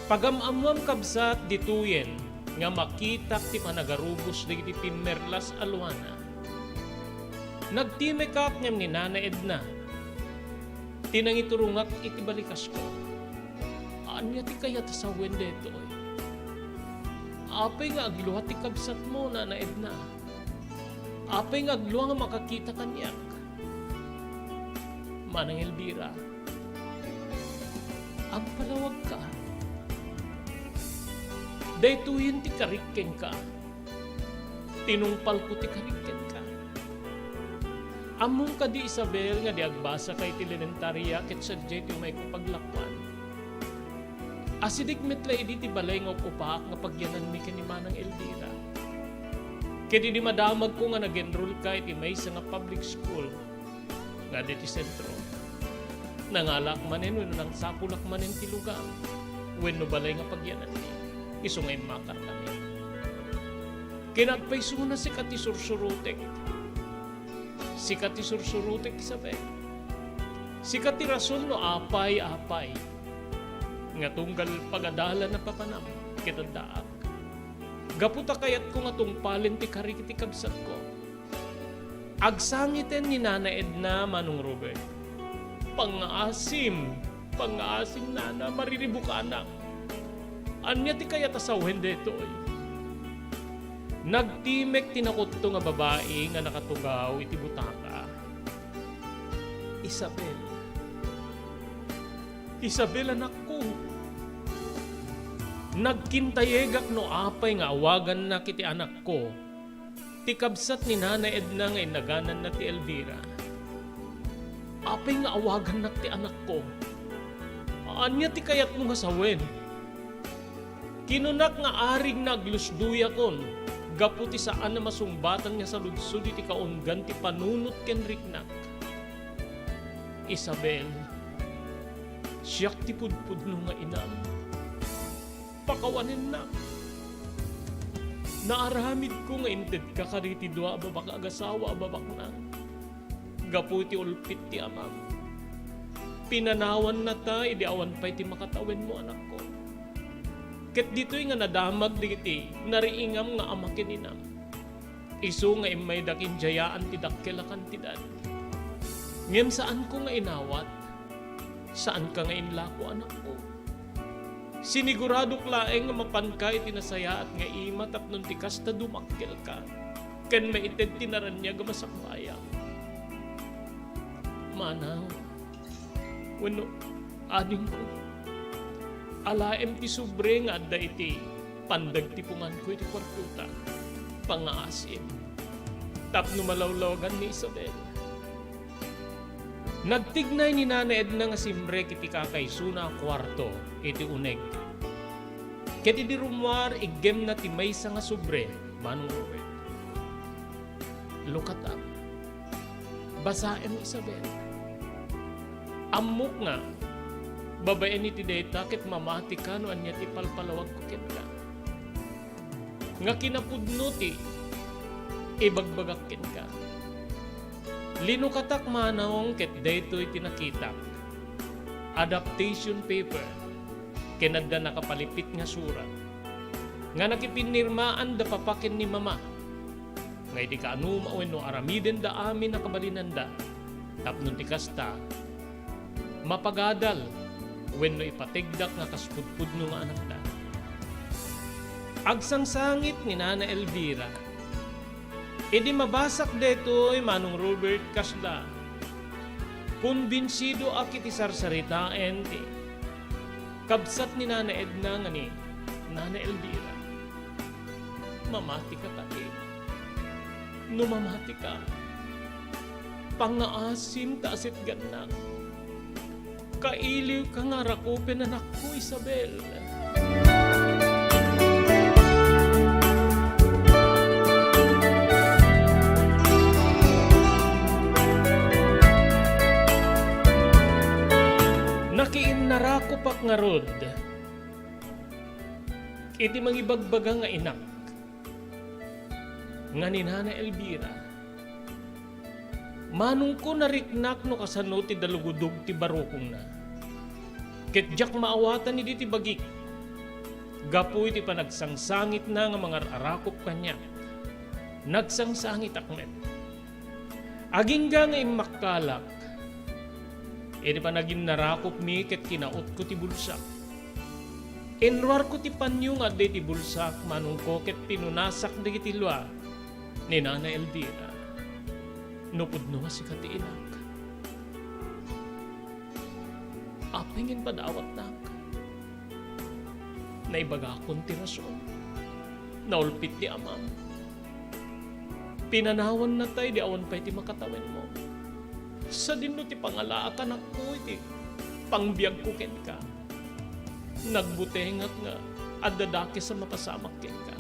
Pagamamwam kabsat dituyen nga makitak ti panagarubos digiti pimerlas alwana. Nagtimekak niyam ni Nana Edna. Tinangiturungak iti balikas ko. Anya ti kayat sa wendeto eh. Apay nga agluha ti kabsat mo, Nana Edna. Apay nga agluha nga makakita kanyak. Manang Elvira, agpalawag ka. Daytuyin ti karikken ka. Tinungpal ko ti karikken ka. Among ka di Isabel nga di agbasa kay ti elementarya ket sadya ti may paglakwan. Asidik metla iti balay nga upaak nga pagyanan mi kani Manang Elvira. Kaya di madamag ko nga nag-enroll ka iti may sa nga public school nga diti sentro. Nangalak manen wenno nang sapulak manen ti lugar. Wenno balay nga pagyanan mi. Isu nga makar kami. Kinagpaiso na si Kati Sursurutek. Si Kati Sursurutek Isabel. Si Kati Rason no apay-apay. Nga tunggal pagadala na papanam kitandaak. Gaputa kayat ko nga tungpalin ti karikiti kabsat ko. Agsangiten ni Nana Edna Manong Robert. Pangaasim nana mariribo ka anak. Anya ti kayat asawen deto eh. Nagtimek tinakot to nga babae nga nakatugaw iti butaka. Isabel anak ko. Nagkintayegak no apay nga awagan na kiti anak ko. Ti kabsat ni Nana Edna nga inaganan na ti Elvira. Apay nga awagan na ti anak ko. Anya ti kayat mo nga sawen. Kinunak nga aring naglusduya kon. Gaputi saan na masumbatan nga sa ludsud iti kaunggan ti panunot ken riknak. Isabel, siyak ti pudpudno nga inam. Pakawanin na. Naaramid ko nga inted ka kariti dua babak agasawa babak na. Gaputi ulpit ti amam. Pinanawan na ta, idi awan pa'y ti makatawen mo anak ko. Ket dito'y nga nadamag digiti, nariingam nga amakin inam. Isu nga imay dakin jayaan ti dakkel a kantidad. Ngem saan ko nga inawat? Saan ka nga inlako anak ko? Sinigurado klaeng nga mapankay tinasaya at nga ima tapnon ti kasta dumakkel ka. Ken maited tinaran niya gamasakbayang. Manaw, wano, ading ko. Alaem ti sobre nga adda iti pandag tipungan ko iti kwartuta. Pangaasim. Tapno malawlawagan ni Isabel. Nagtignay ni Nana Edna nga simbre kiti kakaysuna kwarto iti uneg. Kiti di rumwar igem na ti maysa nga sobre Manong Robert. Look at up. Basaem Isabel. Amok nga babae ni ti data ket mamati ka no anya ti palpalawag ko ket ka. Nga kinapudno ti ibagbagak ket ka. Linukatak manawong ket daytoy tinakitak. Adaptation paper kenadda nakapalipit nga surat. Nga nakipinirmaan da papakin ni mama. Nga di ka anuma wenno aramiden da amin nakabalinanda. Tapnon ti kasta mapagadal wenno ipatigdak nga kaspudpudno nga anak da. Agsangsangit ni Nana Elvira. Idi mabasak detoy Manong Robert kasda. Kumbinsido akit isarsaritaen ti kabsat ni Nana Edna nga ni Nana Elvira. Mamati ka tayo. No mamati ka. Pangaasim taasit ganak. Kailiw ka nga rakupen anak ko, Isabel. Nakiin narakupak nga rod. Iti mangibagbaga nga inak. Nga ni Nana Elvira. Manong ko nariknak no kasano ti dalugudog ti barokong na. Ket jak maawatan ni ti bagik. Gapuy ti panagsangsangit na nga mga arakop kanya. Nagsangsangit akmet. Agingga nga imakkalak. Edi pa naging narakop mi ket kinaot ko ti bulsak. Enruar ko ti panyo nga de ti bulsak manong ko ket pinunasak de ti lua ni Nana Elvira. Nupudno nga si Kati inak. Apingin pa daawat nak. Naibaga akong tirason. Naulpit di amam. Pinanawan na tayo di awan pa iti makatawin mo. Sa dinno ti pangalaakan ako iti pangbiyag ko ken ka. Nagbutengat nga at dadaki sa mapasamak ken ka.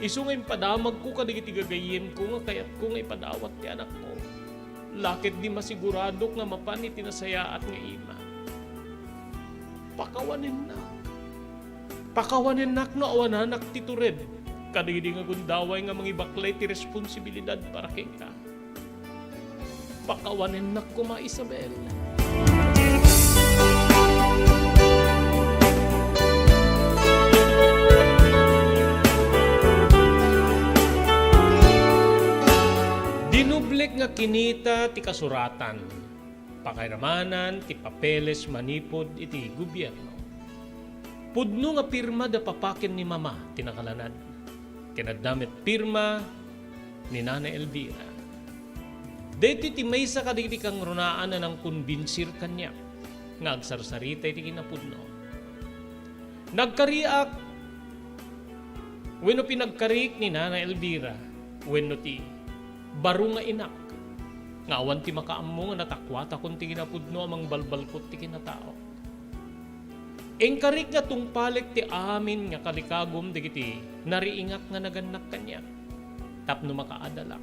Isu nga impadamag ko kadigiti gagayem ko nga kayat ko nga ipadawat ti anak ko. Lakit di masigurado nga mapani tinasayaat nga ima. Pakawanin na. Pakawanin nak no awananak ti tured. Kadigidi nga gundaway nga mangibaklay ti responsibilidad para ken ka. Pakawanin nak ko ma Isabel. Dinublek nga kinita ti kasuratan, pakairamanan ti papeles manipod iti gobyerno. Pudno nga pirma da papakin ni mama tinakalanad. Kinadamit pirma ni Nana Elvira. Dito ti maysa kadigdi kang runaan na ng kunbinsir kanya nga agsarsarita iti kinapudno. Nagkariak wenno pinagkarik ni Nana Elvira wenno ti baro nga inak nga awan ti makaammo nga natakwata kun ti kinapudno amang balbalkot ti kinatao. Engkarik nga tungpalik ti amin nga kalikagom digiti nariingak nga naganak kanya tapno makaadala.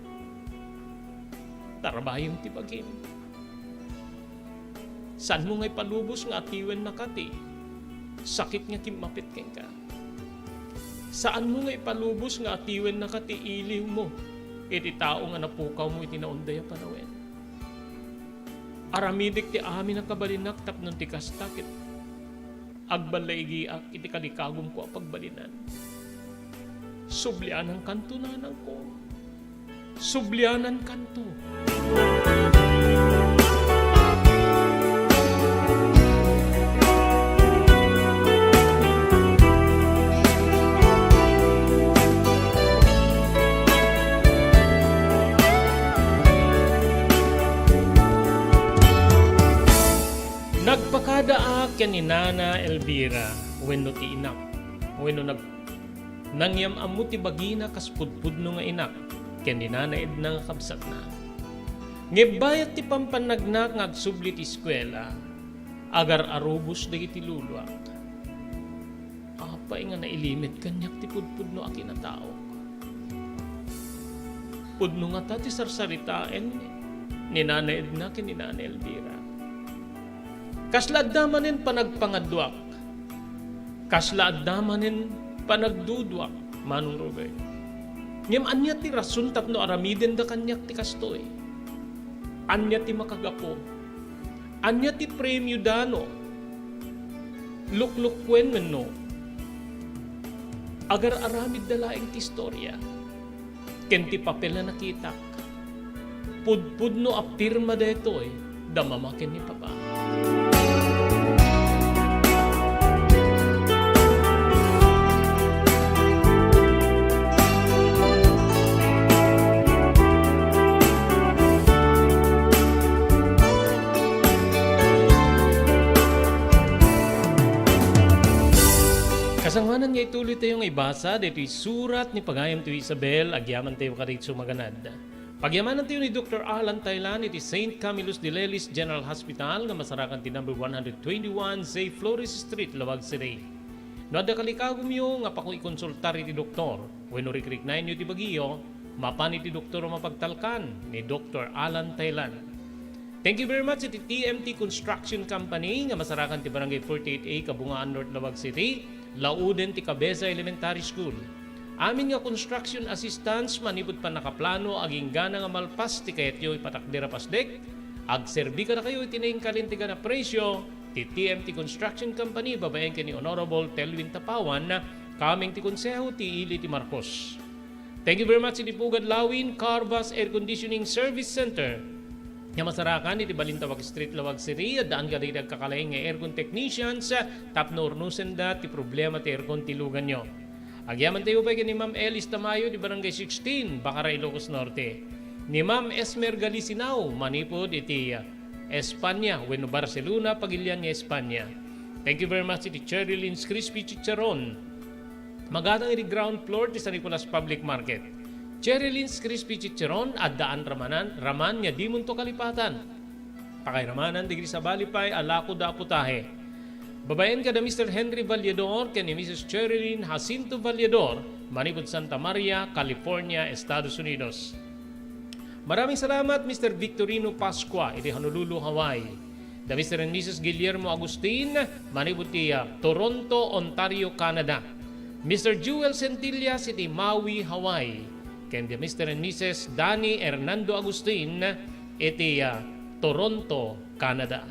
Tarabayon ti bagim. San mo nga'y palubos nga atiwen na kati? Sakit nga kimapit ken ka. Saan mo nga'y palubos nga atiwen na kati iliw mo? Iti tao nga napukaw mo iti naundaya panawen. Aramidik ti amin ang kabalinak tapnon ti kastakit. Agbalaygiak iti kalikagom ko ang pagbalinan. Sublianan kanto nanang ko. Sublianan kanto. Nagpakadaak yan ni Nana Elvira wenno ti inak. Wenno nangyam amu ti bagina kas pudpudno nga inak ken ni Nana Edna nga kabsat na. Ngebayat ti pampanagnak nga agsubli ti eskwela agar arubos dagiti luluak. Apay nga nailimit kanyak ti pudpudno a kinatao. Pudno nga ta ti sarsaritaen ni Nana Edna ken ni Nana Elvira. Kaslaad damanin panagpangadwak. Kaslaad damanin panagdudwak. Manong Robert. Ngem anya ti rason tapno aramiden da kanyak ti kastoy. Anya ti makagapo. Anya ti premyo dano. Luklukwen menno. Agar aramid dalaing ti istorya. Ken ti papel na nakitak. Pudpudno a pirma detoy. Damamakin ni Papa. Kasangwanan nga ituloy tayo nga ibasa dito'y surat ni Pagayam to Isabel, agyaman tayo karit sumaganad. Pagyamanan tayo ni Dr. Alan Taylan iti St. Camillus de Lelis General Hospital nga masarakan ti number 121 Zay Flores Street, Lawag City. No adda kalikagom yo nga pakoy konsultar iti doktor, wenno rikrik na inyo ti bagiyo, mapan iti doktor o mapagtalkan ni Dr. Alan Taylan. Thank you very much iti TMT Construction Company nga masarakan ti Barangay 48A, Kabungaan North, Lawag City, Lauden ti Cabeza Elementary School. Amin nga construction assistance manipod pa nakaplano aging gana nga malpas ti kayatyo ipatakdera pasdek. Agserbi ka na kayo itinaing kalintiga na presyo ti TMT Construction Company babayan ka ni Honorable Telvin Tapawan na kaming ti konseho ti Ili ti Marcos. Thank you very much iti Pugad Lawin Carbas Air Conditioning Service Center. Nga masarakan iti Balintawak Street, Lawag City, daan ka rin nagkakalaing nga aircon technicians, tapno urnusen da ti problema ti aircon tilugan nyo. Agyaman tayo pa ni Ma'am Elis Tamayo di Barangay 16, Bakaray, Ilocos Norte. Ni Ma'am Esmer Galisinao, manipod iti Espanya, wenno Barcelona, Pagilian ni Espanya. Thank you very much iti Cherry Lynn's Crispy Chicharon. Magatang iti ground floor ti San Nicolas Public Market. Cherry Lynn's Crispy Chicharon at daan raman nga di munto kalipatan. Pakay ramanan digri sa balipay alako da putahe. Babayan ka da Mr. Henry Vallador ken ni Mrs. Cherilyn Jacinto Vallador, manipod Santa Maria, California, Estados Unidos. Maraming salamat Mr. Victorino Pascua, iti Honolulu, Hawaii. Da Mr. and Mrs. Guillermo Agustin, manipod ti Toronto, Ontario, Canada. Mr. Jewel Centillas, iti Maui, Hawaii. Ken di Mr. and Mrs. Danny Hernando Agustin, iti Toronto, Canada.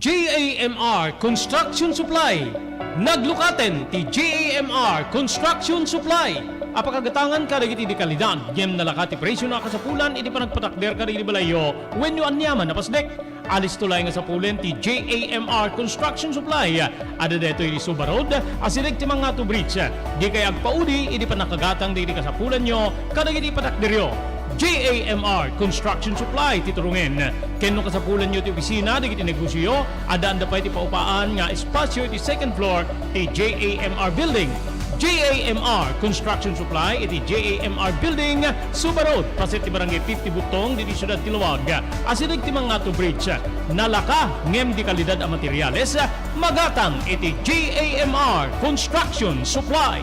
JAMR Construction Supply. Naglukaten ti JAMR Construction Supply. Apakagatangan ka dagiti di kalidad. Gem nalakati presyo na kasapulan iti panagpatakder ka iti balayo when you anyaman napasdek. Alis tulay nga sa pulen ti JAMR Construction Supply. Ada deto iti Suba Road, asilig ti mga to bridge. Di kay agpaudi iti panakagatang di kasapulan nyo kadagiti patakderyo. JAMR Construction Supply titurungen. Kenno kasapulan nyo ti opisina di kiti negosyo, adaan da pa iti paupaan nga espasyo iti second floor ti JAMR Building. JAMR Construction Supply iti JAMR Building, Suba Road, pasit ti barangay 50 Butong di Siyudad Tiluwag. Asilig ti mga to bridge. Nalaka ngem di kalidad a materyales, magatang iti JAMR Construction Supply.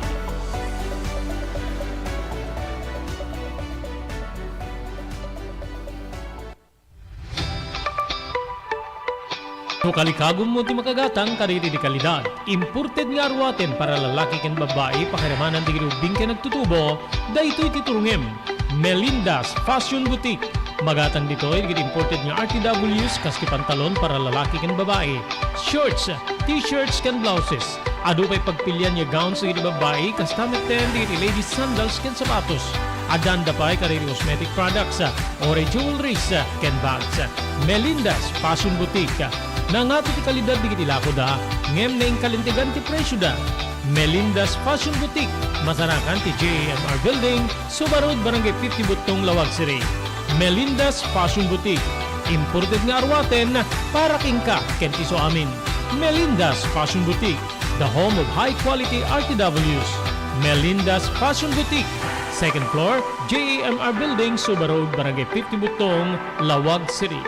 No kalikagom mo ti makagatang kariri di kalidad. Imported nga arwaten para lalaki ken babae pakiramanan di grubing ken nagtutubo, daytoy titurungem. Melinda's Fashion Boutique. Magatang ditoy di imported nga RTWs kas ti pantalon para lalaki ken babae. Shorts, t-shirts ken blouses. Adu pay pagpilian nga gowns di babae kas tameten di ladies sandals ken sapatos. Adan da pay kariri cosmetic products, ore jewelries ken bags. Melinda's Fashion Boutique. Nangato ti kalidad di kiti lako da, ngem na kalintigan ti presyo da. Melinda's Fashion Boutique, masarakan ti JAMR Building, Suba Road, Barangay 50 Butong, Lawag City. Melinda's Fashion Boutique, imported nga arwaten para kingka ken ti so amin. Melinda's Fashion Boutique, the home of high quality RTWs. Melinda's Fashion Boutique, second floor, JAMR Building, Suba Road, Barangay 50 Butong, Lawag City.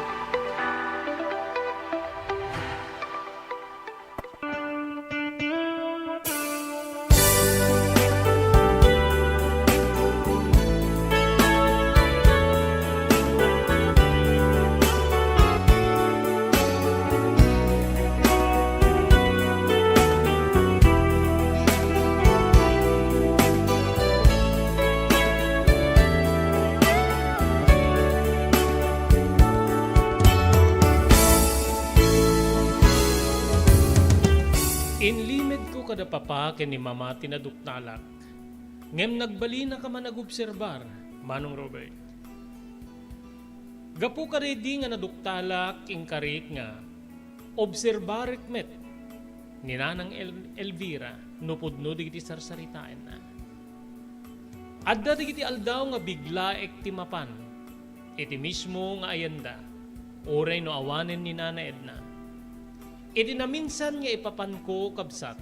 Inlimed ko kada papa ken ni mama tinaduktalak. Ngem nagbali na ka man nagobserbar, Manong Robert. Gapu ka ready nga naduktalak ing karik nga obserbarek met ni Nanang Elvira nupudno digiti sarsaritain na. Adda digiti aldaw nga bigla ek timapan. Iti mismo nga ayanda. Oray no awanen ni Nana Edna. Iti na minsan nga ipapan ko kabsat.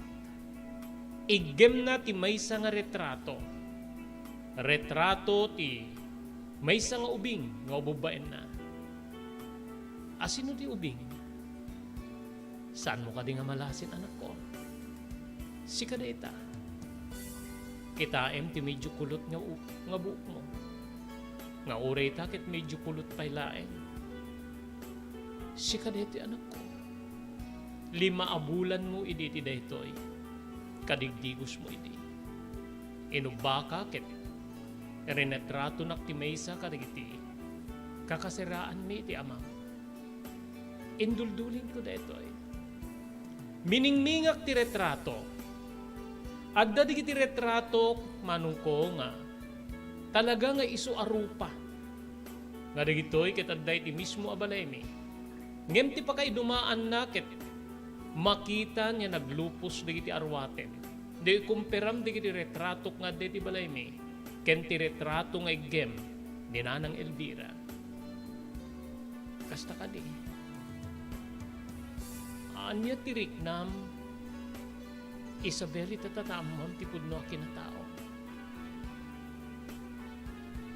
Igem na ti maysa nga retrato. Retrato ti maysa nga ubing nga ububaen na. Asino ti ubing? Saan mo ka di nga malasin anak ko? Si kadeta. Kitaem ti medyo kulot nga buok mo. Nga uray takit medyo kulot pay laeng. Si kadeta anak ko. 5 abulan mo idi ti daytoy. Kadigdigos mo idi. Inubaka ket renetrato nak ti maysa kadagiti. Kakasiraan mi ti amam. Induldulin ko daytoy. Miningmingak ti retrato. Adda digiti retrato manung ko nga talaga nga isu arupa. Nga digitoy ket adday ti mismo abalay mi. Ngem ti pakay dumaan na ket makita niya naglupos digiti arwaten. Di kumperam digiti retrato nga deti balay mi. Ken ti retrato nga igem ni Nanang Elvira. Kasta ka di. Anya ti riknam Isabel itatamam ti pudno a kinatao.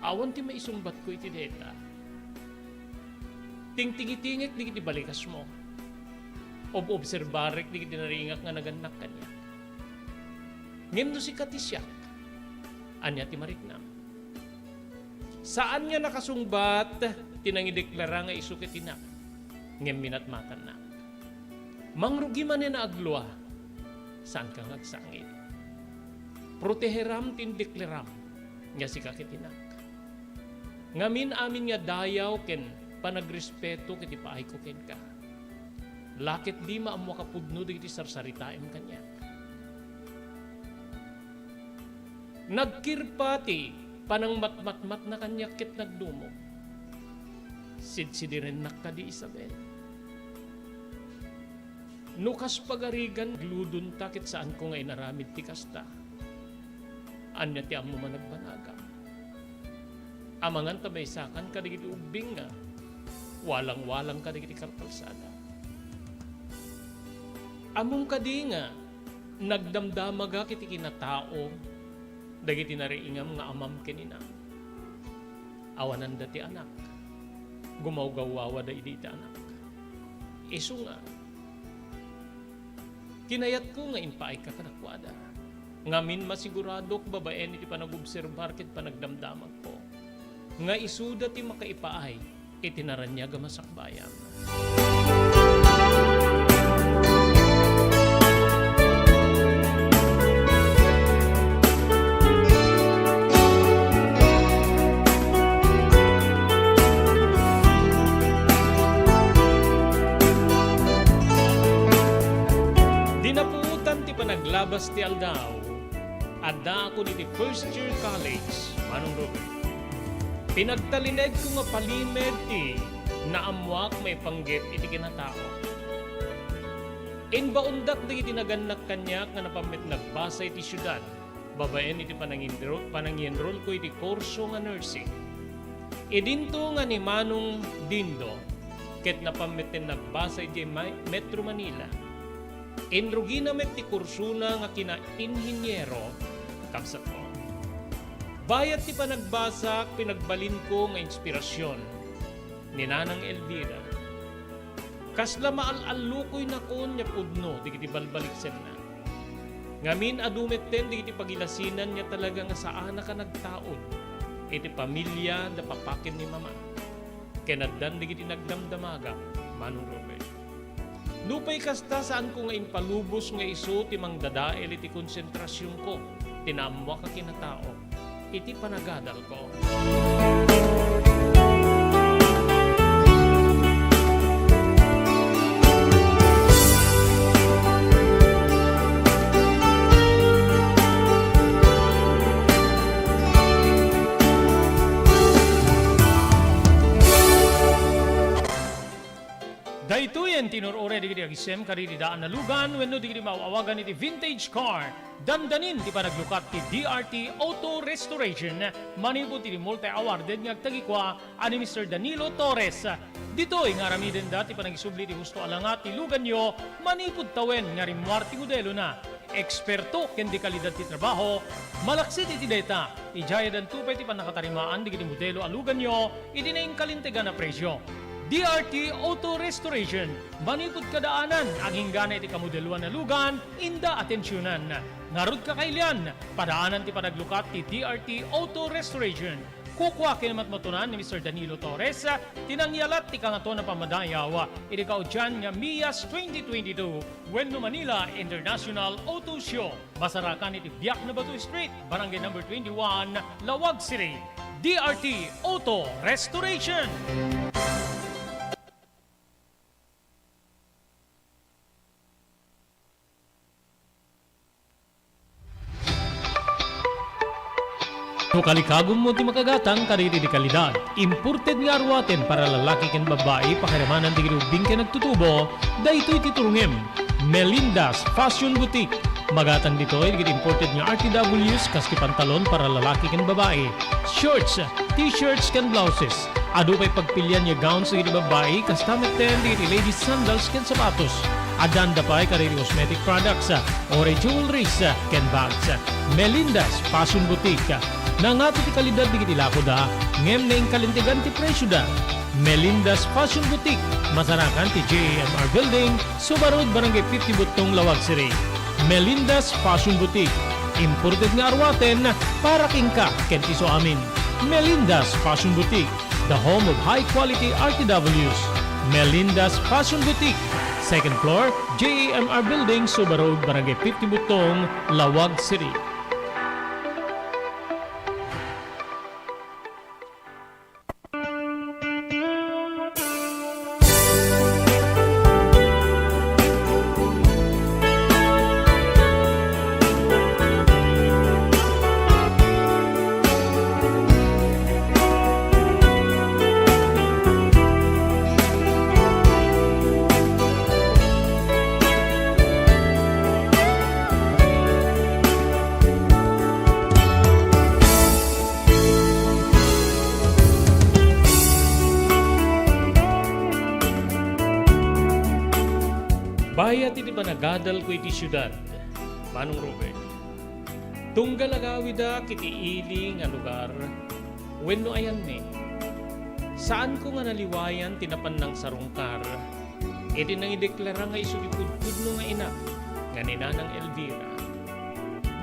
Awan ti maisumbat ko iti deta. Tingtingitingit digiti balikas mo. obserbarek di dinaringak nga naganak kanya. Ngem no si katisyak, anya ti mariknam. Saan niya nakasungbat, tinangideklara nga isu kitinak, ngem minatmatan na. Mangrugi man na agluwa, saan kang agsangit. Proteheram tindekleram, nga si kakitinak. Ngamin amin nga dayaw ken panagrespeto kiti paay ko ken ka. Lakit di maamwa kapudno di kiti sarsaritaim kanya. Nagkirpati panang matmatmat na kanya ket nagdumog. Sidsidiren nakka di Isabel. Nukas pagarigan gludon takit saan ko ngay naramid ti kasta. Anya ti amo managbanaga. Amangan tabaysakan ka digiti ubing nga. Walang-walang ka digiti kalkalsada. Among kadi nga, nagdamdamaga kiti kinatao, dagiti nariingam nga amam kinina. Awanan dati anak, gumawgawawa da iti anak. Isu nga, kinayat ko nga impaay ka kanakwada. Ngamin masiguradok babaen iti panag-obserbar ket panagdamdamag ko. Nga isuda ti makaipaay, itinaranya ga masakbayan. Dinapuutan ti panaglabas ti aldaw, adda ako ni first year college, Manong Robert. Pinagtalined ko nga palimed ti naamwak may panggit iti kinatao. Inbaundak di iti naganak kanyak nga napamit nagbasa iti syudad, babaen iti pananginrol ko iti kurso nga nursing. Idinto nga ni Manong Dindo, ket napamit ti nagbasa iti Metro Manila. Inrugi na met ti kursuna nga kina-inhinyero, kapsat ko. Bayat ti panagbasak, pinagbalin ko nga inspirasyon ni Nanang Elvira. Kasla maal-alukoy na kon niya pudno, di kiti balbaliksen na. Ngamin adumetten, di kiti pagilasinan niya talaga nga saan na ka nagtaon. Iti pamilya, da papakin ni mama. Kenaddan, di kiti nagdamdamaga, Manong Robert. Lupay kasta saan ko nga impalubos nga iso ti mangdadael iti konsentrasyon ko, tinamwa ka kinatao. Iti panagadal ko. Daytoyen tinurore di kiti agisem karidi daan na lugan wenno di kiti mauawagan iti vintage car. Dandanin ti panaglukat ti DRT Auto Restoration. Manipod ti multi-awarded nga agtagikwa ani Mr. Danilo Torres. Ditoy nga ramiden dati panagisubli ti husto alangat ti lugan nyo, manipod tawen nga rimwar ti modelo na. Eksperto ken di kalidad ti trabaho, malaksit iti data. Ijayadan tupay ti panakatarimaan di kiti modelo alugan nyo, iti na kalintegan na presyo. DRT Auto Restoration, manipod kadaanan, ang hinggana iti kamodeluan na lugan, inda atensyonan. Ngarod kakailian, padaanan ti panaglukat ti DRT Auto Restoration. Kukwa kinamatmatunan ni Mr. Danilo Torres, tinangyalat ti kangato na pamadayaw, iti kaudyan nga Mias 2022, Wenno Manila International Auto Show. Masarakan iti Biak na Batu Street, Barangay number 21, Lawag City. DRT Auto Restoration. No kalikagom mo ti makagatang kariri di kalidad. Imported nga arwaten para lalaki ken babae pakiramanan di girubing ken nagtutubo. Daytoy titurungem. Melinda's Fashion Boutique. Magatang dito ay imported nga RTWs kaski pantalon para lalaki ken babae. Shorts, t-shirts ken blouses. Ado pay pagpilyan nga gowns di babae kastameten di ladies sandals ken sapatos. Adanda pay kariri cosmetic products, ore jewelries ken bags. Melinda's Fashion Boutique. Nangato ti kalidad di kiti lako da, ngem na kalintigan ti presyo da. Melinda's Fashion Boutique, masarakan ti JAMR Building, Subarud, Barangay 50 Butong, Lawag City. Melinda's Fashion Boutique, imported nga arwaten para king ka kenti so amin. Melinda's Fashion Boutique, the home of high-quality RTWs. Melinda's Fashion Boutique, second floor, JAMR Building, Subarud, Barangay 50 Butong, Lawag City. Bayat iti panagadal ko iti syudad, Manong Robert. Tunggal agawida kiti ili nga lugar, wenno ayan me. Saan ko nga naliwayan tinapan ng sarungkar, iti nang ideklara nga isugipudpud no nga ina, nga ninanang Elvira.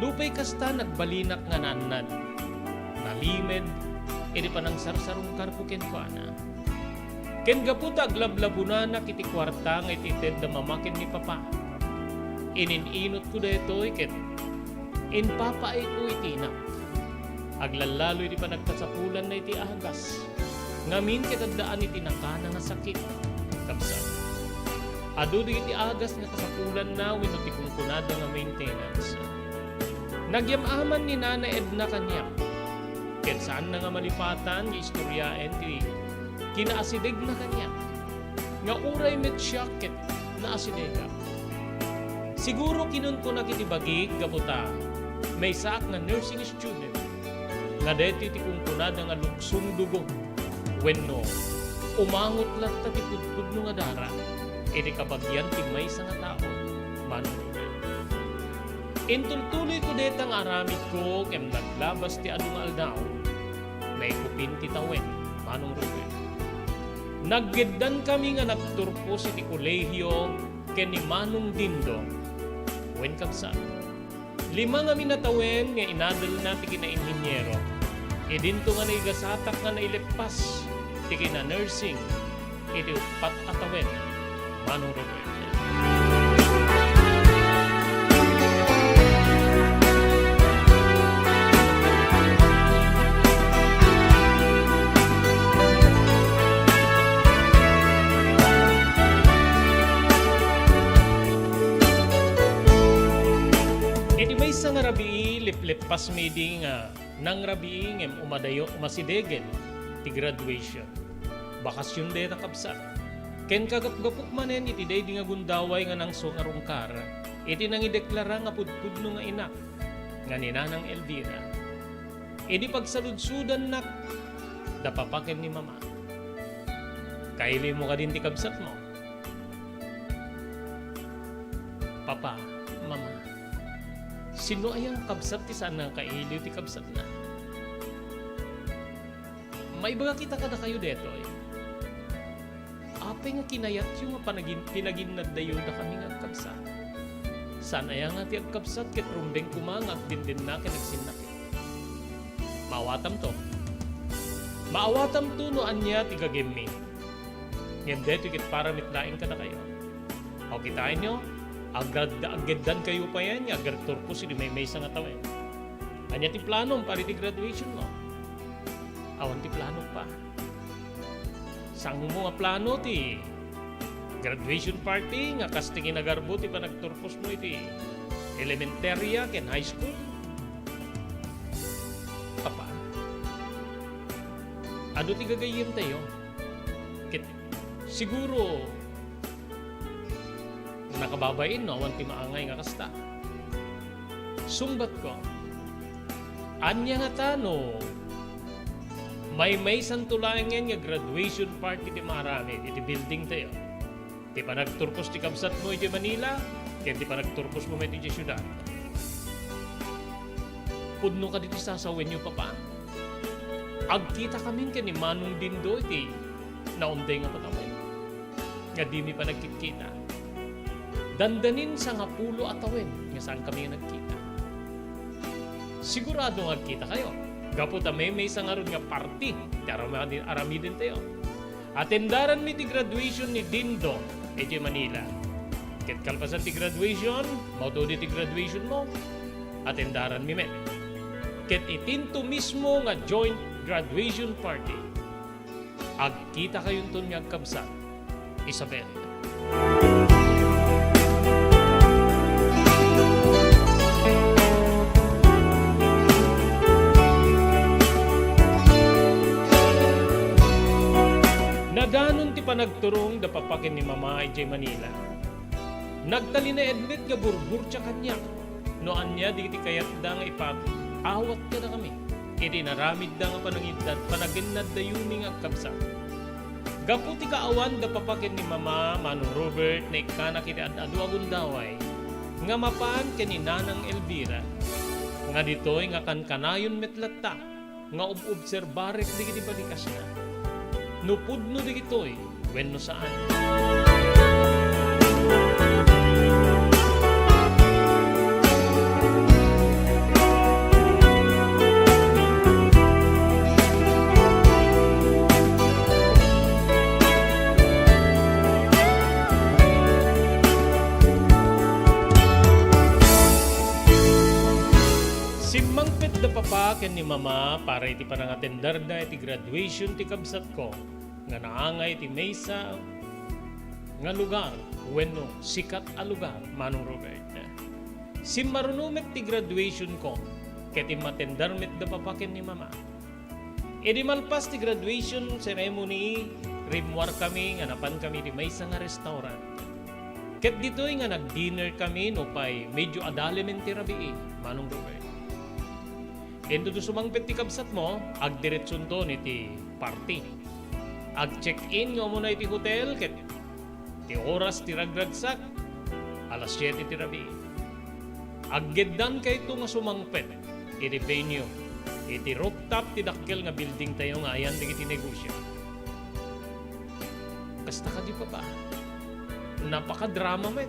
Lupay kasta nagbalinak nga nanad, nalimed, iti panang sarsarungkar ko kenkwana. Ken gaputa aglablabuna na kiti kwarta nga itited na mamakin ni Papa. Inininot ko daytoy ket inpapaay ko itinak. Aglalalo iti panagkasapulan na iti agas. Ngamin ketagdaan iti nakana nga sakit. Kapsat. Adu di iti agas nga kasapulan na wenno ti kungkunada nga maintenance. Nagyamaman ni Nana Edna kanya. Ket saan na nga malipatan nga istoryaen ti kinaasidig na kanya. Nga uray met siya ket naasidega. Siguro kinun ko na kitibagig gaputa may sak nga nursing student nga deti ti kungkunada nga luksong dugo wenno umangot lat ta ti pudpud nga dara iti kabagyan ti maysa nga tao Manong. Intultuloy ko detang aramid ko kem naglabas ti adu nga aldaw na ikupin ti tawen Manong Robert. Naggeddan kami nga nagturpos iti kolehiyo ken ni Manong Dindo wen kapsat. 5 nga minatawen nga inadal na ti kinainhinyero. E dinto nga naigasatak nga nailepas ti kina nursing iti upat atawen Manong Robert. Sa nga rabii, liplip-pas meeting nang rabii ngem umadayo umasidegen ti graduation. Bakasyon de na kapsa. Ken kagap-gapok manen iti day di nga gundaway nga nang songarungkar, iti nang ideklara nga pudpud no nga inak, nga ninanang Elvira. Iti pagsaludsudan nak, dapapaken ni Mama. Kaili mo ka din ti kabsat mo. Papa, Mama, sino ayang kabsat ti sana kailiw ti kabsat na? Maibaga kita kada kayo detoy. Apay nga kinayat yung pinaginad dayo na kami nga kabsat. Sana ayang nga ti agkabsat ket rumbeng kumangag din na kinagsinakit. Maawatam to. Maawatam to no anya ti gagemi. Ngem deto ket para mitlaing kada kayo. O kitain nyo, aggedan kayo pa yan, agar turpos hindi may sa nga tawen. Anya ti planom para ti graduation mo. Awan ti plano pa. Sang mo nga plano ti graduation party nga kastingin agarbo ti panagturpos mo iti elementarya ken high school. Papa, ado ti gagayem tayo. Kit siguro nakababain no, awan ti maangay nga kasta. Sumbat ko, anya nga tano, may santulangan nga graduation party ti marami, iti building tayo. Ti pa nagturpos ti kabsat mo iti Manila, kaya ti pa nagturpos mo iti syudad. Pudno ka dito sasawen nyo, Papa. Agkita kami ka ni Manong Dindo iti naunday nga patawen. Nga di mi pa nagkikita. Dandanin sa nga pulo atawen nga saan kami nagkita. Sigurado nga kita kayo. Gaputa may sa nga ron nga party. Arami din tayo. Atendaran mi ti graduation ni Dindo, EJ Manila. Ket kalpasan ti graduation, mauto di ti graduation mo, atendaran mi met. Ket itinto mismo nga joint graduation party. Agkita kayon ton nga kabsat, Isabel. Naganon ti panagturong da papakin ni Mama EJ Manila. Nagtali na admit nga burbur tsa kanya. Noan niya di ti kayat da nga ipag-awat ka na kami. Idi naramid da nga panangitad panaginad da yuni nga kabsa. Gapu ti kaawan da papakin ni Mama Manong Robert na ikanak iti ad-adu agundaway. Nga mapaan ka ni Nanang Elvira. Nga dito'y nga kankanayon metlata. Nga obserbarek di kiti balikas na. Nupudno di kito'y wenno saan. Simmangpet da papa ken ni Mama para iti panangatendar da iti graduation ti kabsat ko. Nga naangay ti Mesa nga lugar wenno sikat a lugar Manong Robert. Simmarunumet ti graduation ko ket matendar met da papaken ni Mama. Edi malpas ti graduation ceremony rimwar kami nga napan kami ti Mesa nga restaurant. Ket ditoy nga nag-dinner kami no pay medyo adalemen ti rabii Manong Robert. Endo do sumangpet ti kabsat mo agdiretson to ni ti party. Ag-check-in nga muna iti hotel ket ti oras ti ragragsak alas 7 ti rabi. Aggeddan kay ito nga sumangpet iti venue iti rooftop ti dakkel nga building tayo nga ayan di iti negosyo. Kasta ka di pa ba? Napaka-drama met.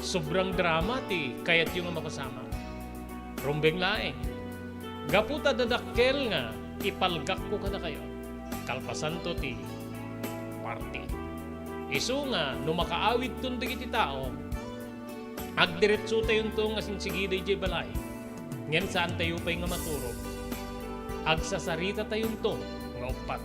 Sobrang drama ti kayat yung nga mapasama. Rumbeng laeng. Gaputa dadakkel nga ipalgak ko kada kayo. Kalpasan to ti party. Isu nga, no makaawit ton ti tao, agdiretso tayo to nga sinsigida iti balay. Ngayon saan tayo pa'y nga maturog. Agsasarita tayo to nga upat.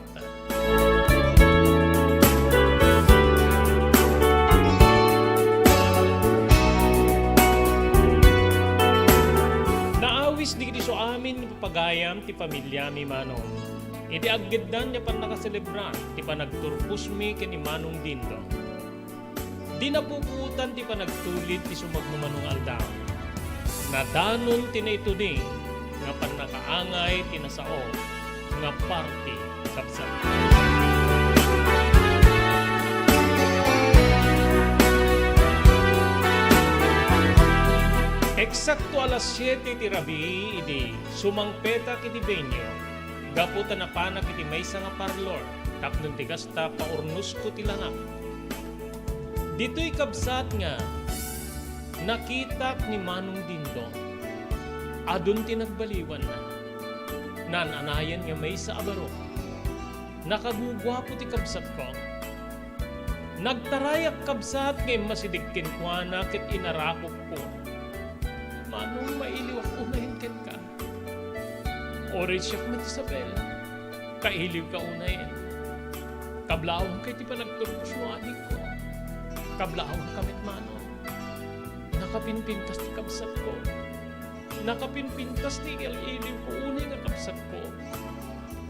Naawis di kiti so amin papagayam ti pamilya mi Manong. Iti aggedan niya pa nakaselebran, ti pa nagturpus mi kini Manong Dindo. Di napuputan ti pa nagtulid ti sumagnumanong aldaw. Nadanon ti na ito din, nga pa nakaangay ti nasao, nga party kapsat. Eksakto alas 7 ti rabi, idi sumangpeta kiti venue. Gaputa na panak iti Mesa nga parlor, tapnon ti gasta paurnos ko ti langap. Dito'y kabsat nga, nakitak ni Manong Dindo, adun ti nagbaliwan na, nananayan nga Mesa abaro. Nakagugwapo ti kabsat ko, nagtarayak kabsat nga masidigkin ko na ket inarakop ko. Manong mailiwak unahin ket ka. Oray siya kami Isabel. Kailiw ka unayin. Kablawang kay ti pa nagturpos mo adik ko. Kablawang kamit Manong. Nakapinpintas ti kabsat ko. Nakapinpintas ti iliw ko unay nga kabsat ko.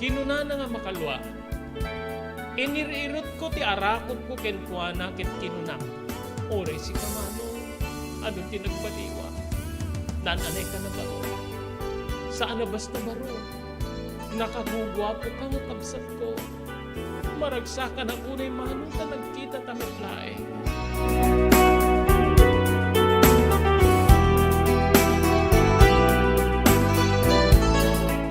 Kinuna na nga makalwa. Inirirot ko ti arakop ko ken kuana ket kinuna. Oray si Manong. Adun ti nagbaliwa. Nananay ka na baro. Saan na basta baro? Nakagugwapo ka nga kabsat ko. Maragsakan ang unay Manong ka nagkita tamit lae.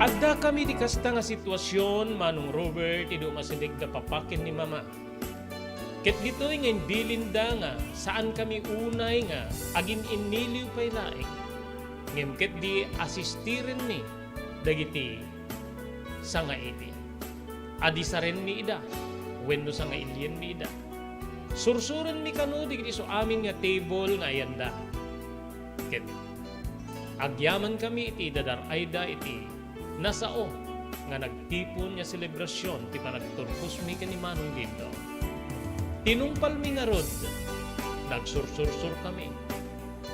Adda kami di kasta nga sitwasyon, Manong Robert, ido masinig na papakin ni Mama. Ket dito'y ngayon bilinda nga, saan kami unay nga, agin iniliw pa'y laing. Ngem ket di asistirin ni, dagiti, sa nga iti. Adi sa rin mi ida, wenno sa nga ilien mi ida. Sursuren mi kano, digiti so amin nga table nga ayanda. Ket, agyaman kami iti dadar ayda iti, nasao, nga nagtipon nga selebrasyon, ti panagturpos mi kani Manong Dindo. Tinumpal mi nga rod, nagsursursur kami.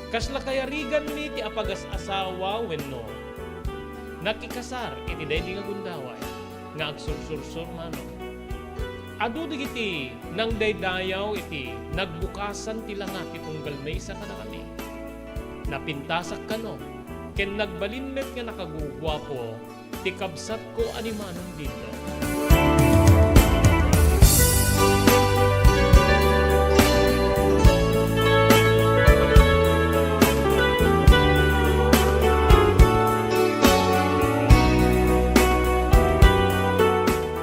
Kasla kayarigan mi ti apagas asawa wenno. Nakikasar iti daydi nga gundaway, nga agsursursur Manong. Adu digiti nang daydayaw iti nagbukasan ti langat ti tunggal may isa kana kami. Napintasak kano, ken nagbalinmet nga nakagugwapo, ti kabsat ko ani Manong Dindo.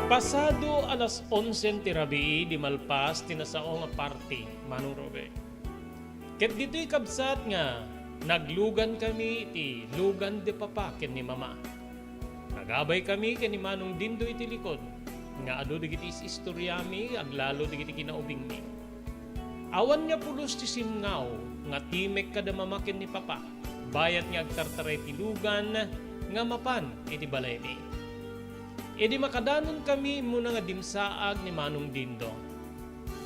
Pasado alas 11 ti rabii di malpas tinasao nga party, Manong Robert. Ket dito'y kabsat nga naglugan kami iti lugan de papaken ni Mama. Nagabay kami ken ni Manong Dindo iti likod, nga adu digiti istoryami aglalo digiti kinaubing mi. Awan niya pulos ti simngaw nga timek kada mamaken ni Papa. Bayat nga agtartaray ti lugan nga mapan iti balay ni. Edi makadanon kami muna nga dimsaag ni Manong Dindo.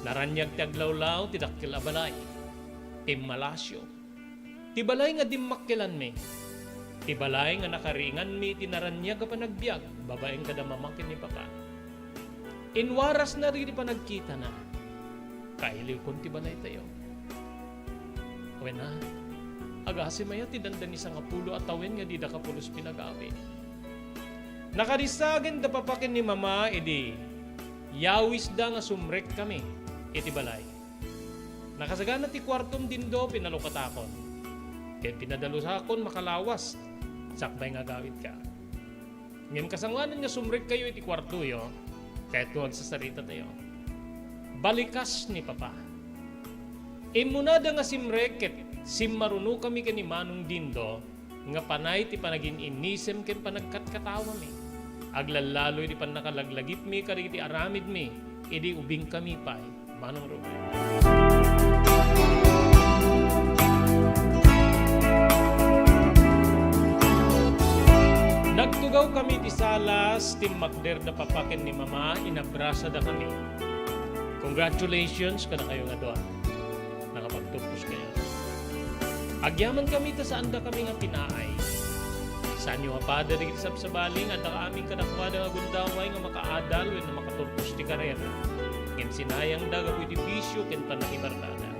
Naranyag ti aglawlaw ti dakkel a balay. Ti malasyo. Ti balay nga dimmakkelan mi. Ti balay nga nakaringan mi ti naranyag a panagbiag. Babaeng kada mamakin ni Papa. Inwaras na rin pa nagkita na. Kailiw kon ti balay tayo. Wena, agasi maya ti dandan isang apulo at tawen nga di da kapulos pinag-awi. Nakadisagan da papakin ni Mama, edi yawis da nga sumrek kami, iti balay. Nakasagana ti kwartom Dindo, pinalukatakon. Kaya pinadalusakon makalawas, sakbay nga gawit ka. Ngayon kasanganan nga sumrek kayo iti kwarto yo, kahit tuwag sa sarita tayo. Balikas ni Papa. Imunada nga simreket, simmaruno kami kani Manong Dindo, nga panay ti panagin inisem ken panagkatkatawa mi. Aglalaloy di pan nakalaglagip mi kariti aramid mi, idi ubing kami pay, Manong Robert. Nagtugaw kami ti salas, tim makder da papaken ni Mama, inabrasa da kami. Congratulations ka na kayo nga doon. Nakapagtupos kayo. Agyaman kami ta saan da kami nga pinaay. Saan yung apada rin sa baling at ang aming kanakwada nga gundaway nga makaadal when na makatulpos ti karera. Ngem sinayang daga ko iti bisyo ken panakibartada.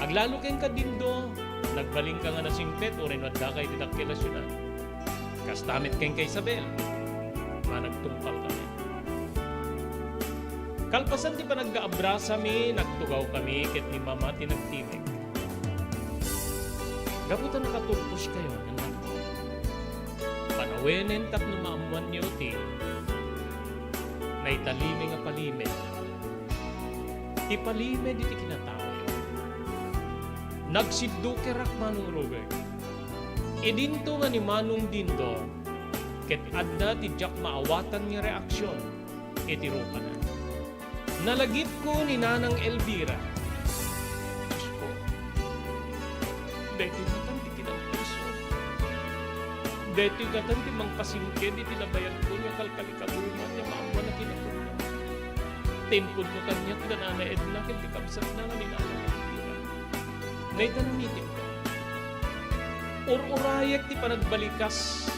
Aglalo ken ka Dindo, nagbaling ka nga na singpet o rin wadda kay didakkilasyonan. Kastamit ken kay Isabel, managtungpal kami. Kalpasan ti pa nagkaabrasa mi, nagtugaw kami ket ni Mama tinagtimik. Gaputan nakatulpos kayo, anak. Panawenen tapno maamuan niyo ti na italime nga palime. Ti palime di ti kinatawa. Nagsiddo kerak Manong Robert. Idinto nga ni Manong Dindo ket adda ti jak maawatan nga reaksyon iti rupanan. Nalagip ko ni Nanang Elvira. Diyos ko. Dahil natan ti kinagpiso. Dahil natan ti mangpasingke di tinabayan ko niya kalkalikabuman niya maawa na kinatulong. Tempod mo kanya ti Nana Edna ket ti kabsat na nga ni Nanang Elvira. Naitanamitin ko. Ururayak ti panagbalikas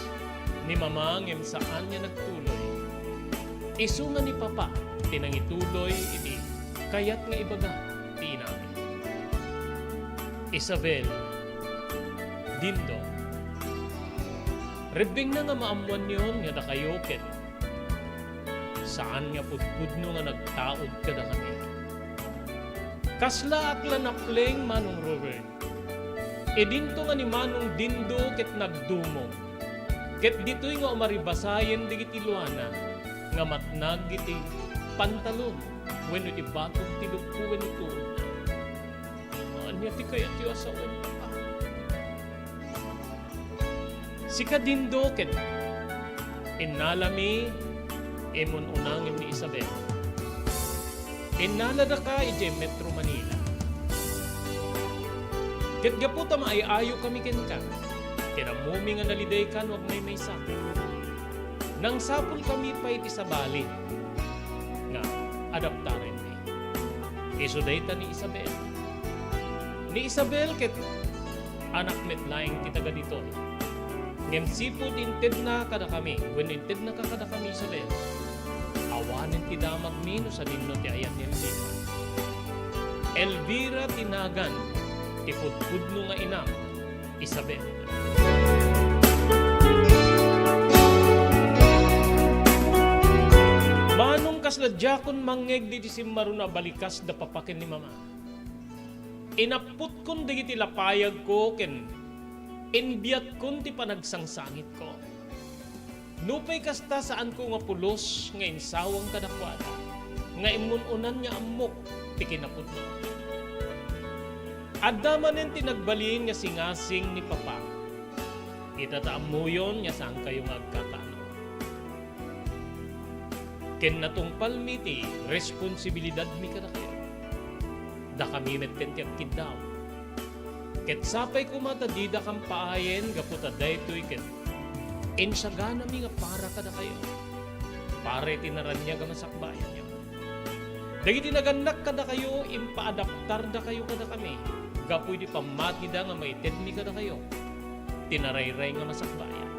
ni Mama ngem saan niya nagtuloy. Isunga ni Papa tinangituloy iti kayat nga ibaga ti inamin. Isabel, Dindo, rebing na nga maamuan niyon nga da kayo ket saan nga pudpudno nga nagtaod kada kami. Kasla akla na pleng Manong Robert. Edinto nga ni Manong Dindo ket nagdumong. Ket dito'y nga umaribasayan digiti luana, nga matnag iti pantalon, when iti batong tilugpuan ito. Anya ti kaya ti asawan pa. Si Kadindo ket inalami emon unangin ni Isabel. Inalada ka iti Metro Manila. Ket gaputa maayayo kami ken ka. Kinamumi nga naliday kan wag may sakit. Nang sapul kami pa iti sa bali nga adaptaren ni. Isudayta ni Isabel. Ni Isabel ket anak metlaing ti taga dito. Ngem sipud inted na kada kami. When inted na kada kami Isabel. Awanen ti damag mino sa dinno ti ayan ni Elvira. Elvira tinagan ti pudpudno nga inam Isabel. Manong kasladjakon mangeg di simmaro na balikas da papaken ni mama. Inaput kon digiti lapayag ko ken inbiyat kon ti panagsangsangit ko. Nupay kasta saan ko nga pulos nga insawang kadakwada nga imununan niya amok ti kinapudno. Adda manen ti nagbalin nga singasing ni papa. Itataam mo yun nga saan kayo nga agkatano. Ken natungpal mi ti responsibilidad mi kada kayo. Da kami metten ti agkidaw. Ket sapay kumata di da kang paayen gaputa daytoy ket insagana mi nga para kada kayo. Pare tinaranya ga masakbayan niyo. Dagiti naganak kada kayo impaadaptar da kayo kada kami. Gapoy di pamati da nga maited mi kada kayo. Tinarayray nga masakbayan.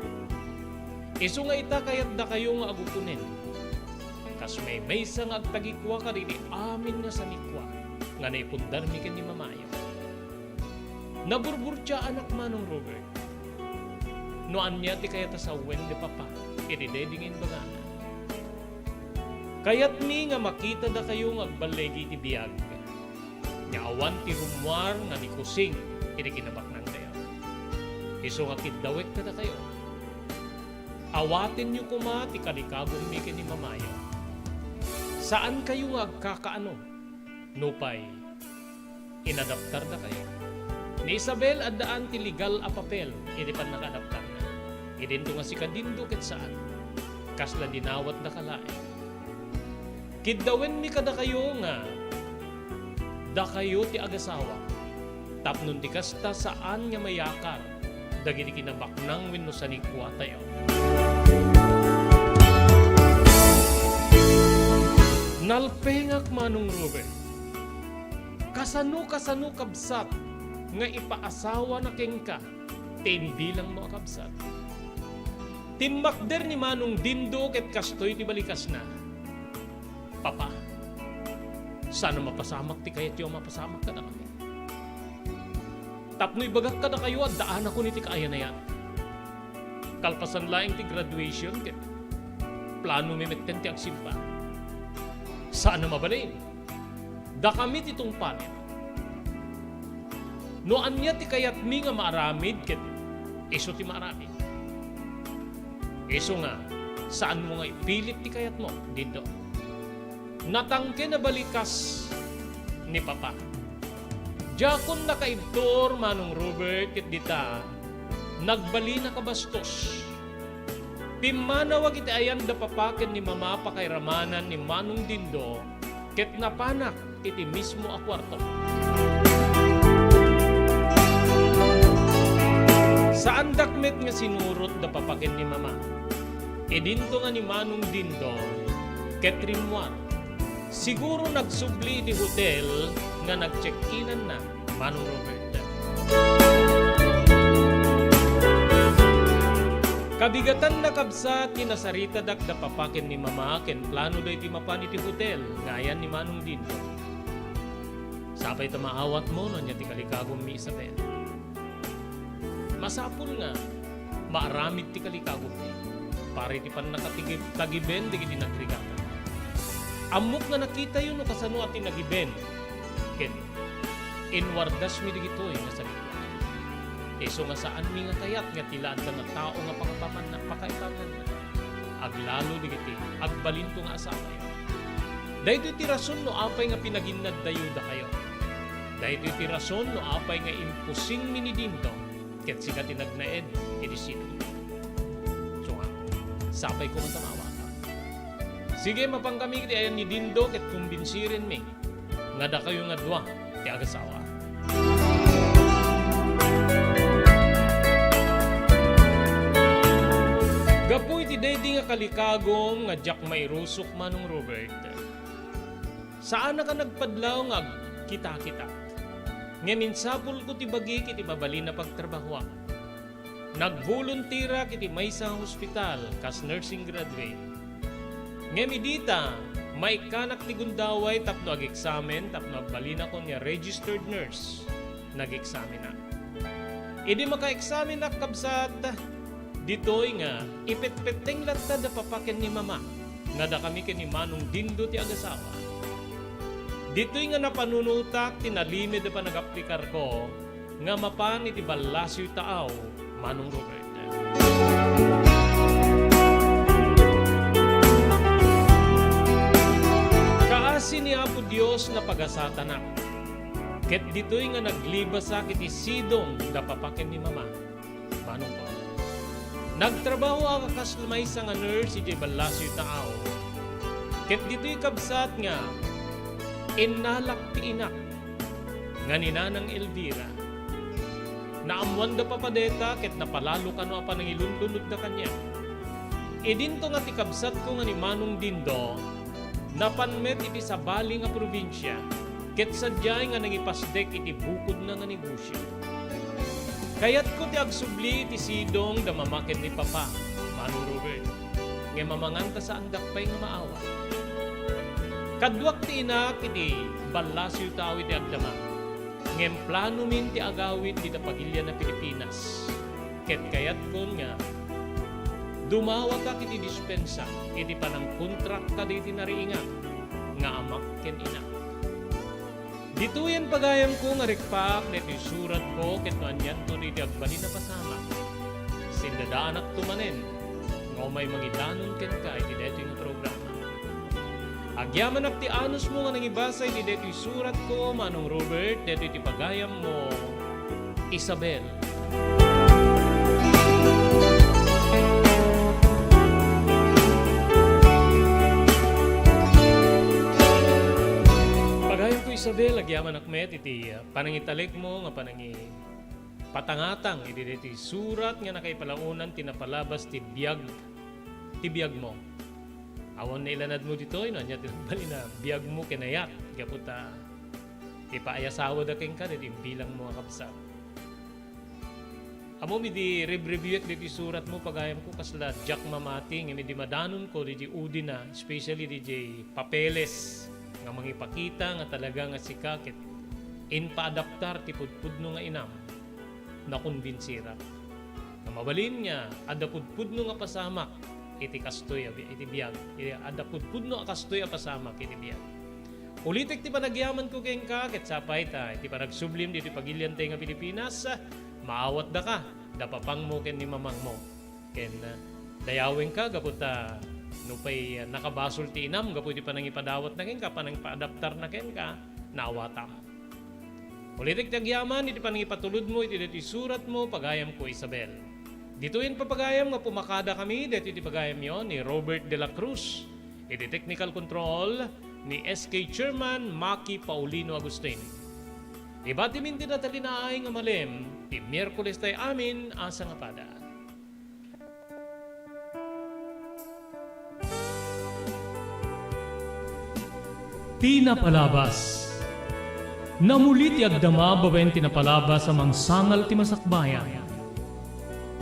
Isu nga ita kayat da kayo nga agupunin. Kas may maysa nga agtagikwa ka rin amin nga sanikwa nga naipundar mi ken ni mamayo. Naburburtya anak manong Robert. Noan niya ti kayat sa wen de papa ididedingin bagana. Kayat mi nga makita da kayo nga agbalegi ti biyag. Nga awan ti rumwar nga ni kusing iti kinabaknan kayo. Iso nga kidawek kada kayo. Awatin niyo kuma ti kalikagong mi ken ni mamayo. Saan kayo nga agkakaano? Nupay inadaptar da kayo. Ni Isabel addaan ti legal a papel iti pan nakadaptar na. Idinto nga si Kadindo ket saan. Kasla dinawat da kalae. Kiddawen mi kada kayo nga da kayo ti agasawa. Tapnon ti kasta saan nga mayakar. Dagiti kinabaknang wenno sanikwa tayo. Nalpengak manong Robert. Kasano kabsat nga ipaasawa na kengka ten bilang mo akabsat. Timmakder ni manong Dindo ket kastoy ti balikas na. Papa, sana mapasamak ti kayat yung mapasamak ka na kami. Tapno'y bagak ka na kayo at daan ako ni ti kaaya na yan. Kalpasan laing ti graduation ket plano mimitten ti agsimpa. Sana mabalin. Da kami ti tungpanin. Noan niya ti kayat mi nga maaramid ket iso ti maaramid. Iso nga, saan mo nga ipilit ti kayat mo, Dindo? Natangke na balikas ni Papa. Jakon na kaibtor manong Robert ket dita, nagbali na kabastos. Pimanawag iti ayan da Papa ken ni Mama pakairamanan ni manong Dindo ket napanak iti mismo a kwarto. Saan dakmet nga sinurot da papaken ni Mama? Edinto nga ni manong Dindo ket rimwar. Siguro nagsubli di hotel nga nag-check-inan na manong Robert. Kabigatan na kabsa tinasarita dak da papaken ni Mama ken plano da iti mapan iti hotel ngayan ni manong Dindo. Sapay ta maawat mo no nya ti kalikagom mi Isabel. Masapul nga maaramid ti kalikagom ni pare ti pan nakatigiben digiti nagrigatan. Amok nga nakita yun no kasano ati nagiben ken inwardas mi digitoy nga salikwa. Iso nga saan mi nga kayat nga tilaan ka nga tao nga pangapaman na pakaipaman na. Aglalo digiti, agbalinto nga asawa yun. Dahil iti rason no apay nga pinaginad dayuda kayo. Dahil iti rason no apay nga impusing minidinto, ket siga tinagnaed, iti sino. So nga, sapay ko nga tamawa ka. Sige, mapangkami iti ayan ni Dindo, ket kumbinsirin mi, nga da kayo nga dua, ti agasawa. Gapu iti daydi nga kalikagom nga jak may rusok manong Robert. Saan na ka nagpadlaw nga kita-kita? Nga minsapul ko ti bagi kiti babali na pagtrabaho. Nagvoluntira kiti may isang hospital kas nursing graduate. Nga midita, may kanak ti gundaway tapno ag-examen tapno agbali na ko niya registered nurse. Nag-examen na. Idi maka-examen na kabsat, ditoy nga, ipet-peteng latta da papaken ni mama, nga da kami ken ni Manong Dindo ti agasawa. Ditoy nga napanunutak, tinalimid da pa nag-aplikar ko, nga mapan iti balasyo taaw, Manong Robert. Kaasi ni Apo Dios na pagasatanak, ket ditoy nga naglibasa kiti sidong da papaken ni mama, Manong ko. Nagtrabaho ang kaslumay sa nga nurse si Balasyo taaw. Ket dito'y kabsat nga, inalak ti inak, nga ninanang Elvira. Naamuan da papadeta, ket napalalo ka no apa nang ilunlunod da kanya. Idinto nga ti kabsat ko nga ni Manong Dindo, napanmet iti sabali nga probinsya, ket sadyay nga nangipasdek iti bukod na nga negosyo. Kayat ko ti agsubli ti sidong da mamaken ni Papa, Manong Robert, nga mamangan ta sa andakpay nga maawa. Kadwak ti inak iti balasyo tao iti agdama, ngem plano min ti agawid ti Pagilya na Pilipinas. Ket kayat ko nga, dumawa ka iti dispensa, iti panang kontrak ka iti nariinga, nga amak ken inak. Dito yan pagayam ko nga rikpak, neto surat ko, ket noanyan to di agbali na pasama. Sindadaan at tumanen, nga may mangidanon ken ka, iti deto yung programa. Agyaman at ti anos mo nga nangibasa, iti deto yung surat ko, Manong Robert, deto iti pagayam mo, Isabel. Isabel, agyaman akmet, iti panangitalik mo, nga panangi patangatang, iti surat nga nakaipalaunan, tinapalabas, ti biyag mo. Awan na ilanad mo dito, ino, niya tinabali na biyag mo kinayat, kaputa, ipaayasawa da keng ka, iti bilang mo kapsat. Amo, midi review diti surat mo, pagayam ko, kasla Jack Mamating, midi madanon ko, diti udi na, especially diti papeles, nga mangipakita nga talaga nga si kakit in paadaptar ti pudpudno nga inam na kumbinsira nga mabalin nga ada pudpudno nga pasamak iti kastoy iti biyag ada pudpudno a kastoy a pasamak iti biyag ulitek ti panagyaman ko keng kakit sapay ta iti panagsublim diti Pagilyan tayo nga Pilipinas maawat da ka dapapang mo ken ni mamang mo ken dayaweng ka gaputa no pa'y nakabasol ti inam, gapu iti panang ipadawat na ken ka, panang ipaadaptar na ken ka, nawatam. Ulitik tagyaman, iti panang ipatulod mo, iti dito surat mo, pagayam ko Isabel. Dito yung papagayam nga pumakada kami, dito iti pagayam yon ni Robert de la Cruz. Iti technical control ni SK Chairman Maki Paulino Agustin. Ibati min tinatalinaay nga malem, ti Miyerkules tayo amin, asa nga pada. Tinapalabas. Namulit ti agdama babaen tinapalabas sa mangsangal ti masakbayan.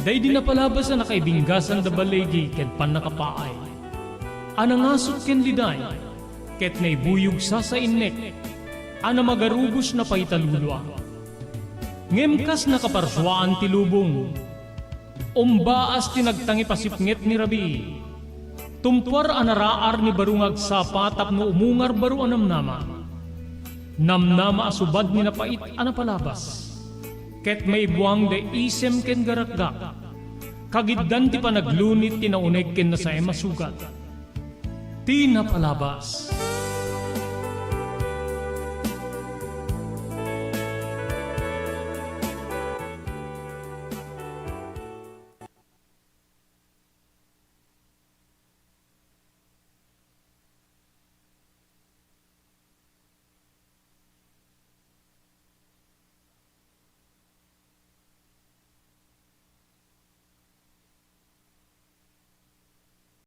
Day di napalabas na nakaibinggasan da balegi ket pan nakapaay. Anangasot ken liday ket naibuyog sa innek. Ana magarubos na paitalulwa. Ngemkas nakaparswaan ti lubong. Umbaas ti nagtangi pasipnget ni Rabi. Tumpar anaraar ni barungag sapat tapno umungar baru anamnama. Namnama asubad ni napait anapalabas. ket may buwang de isem ken garakgak. Kagiddan ti panaglunit ti nauneg ken na sa masugat. Ti napalabas.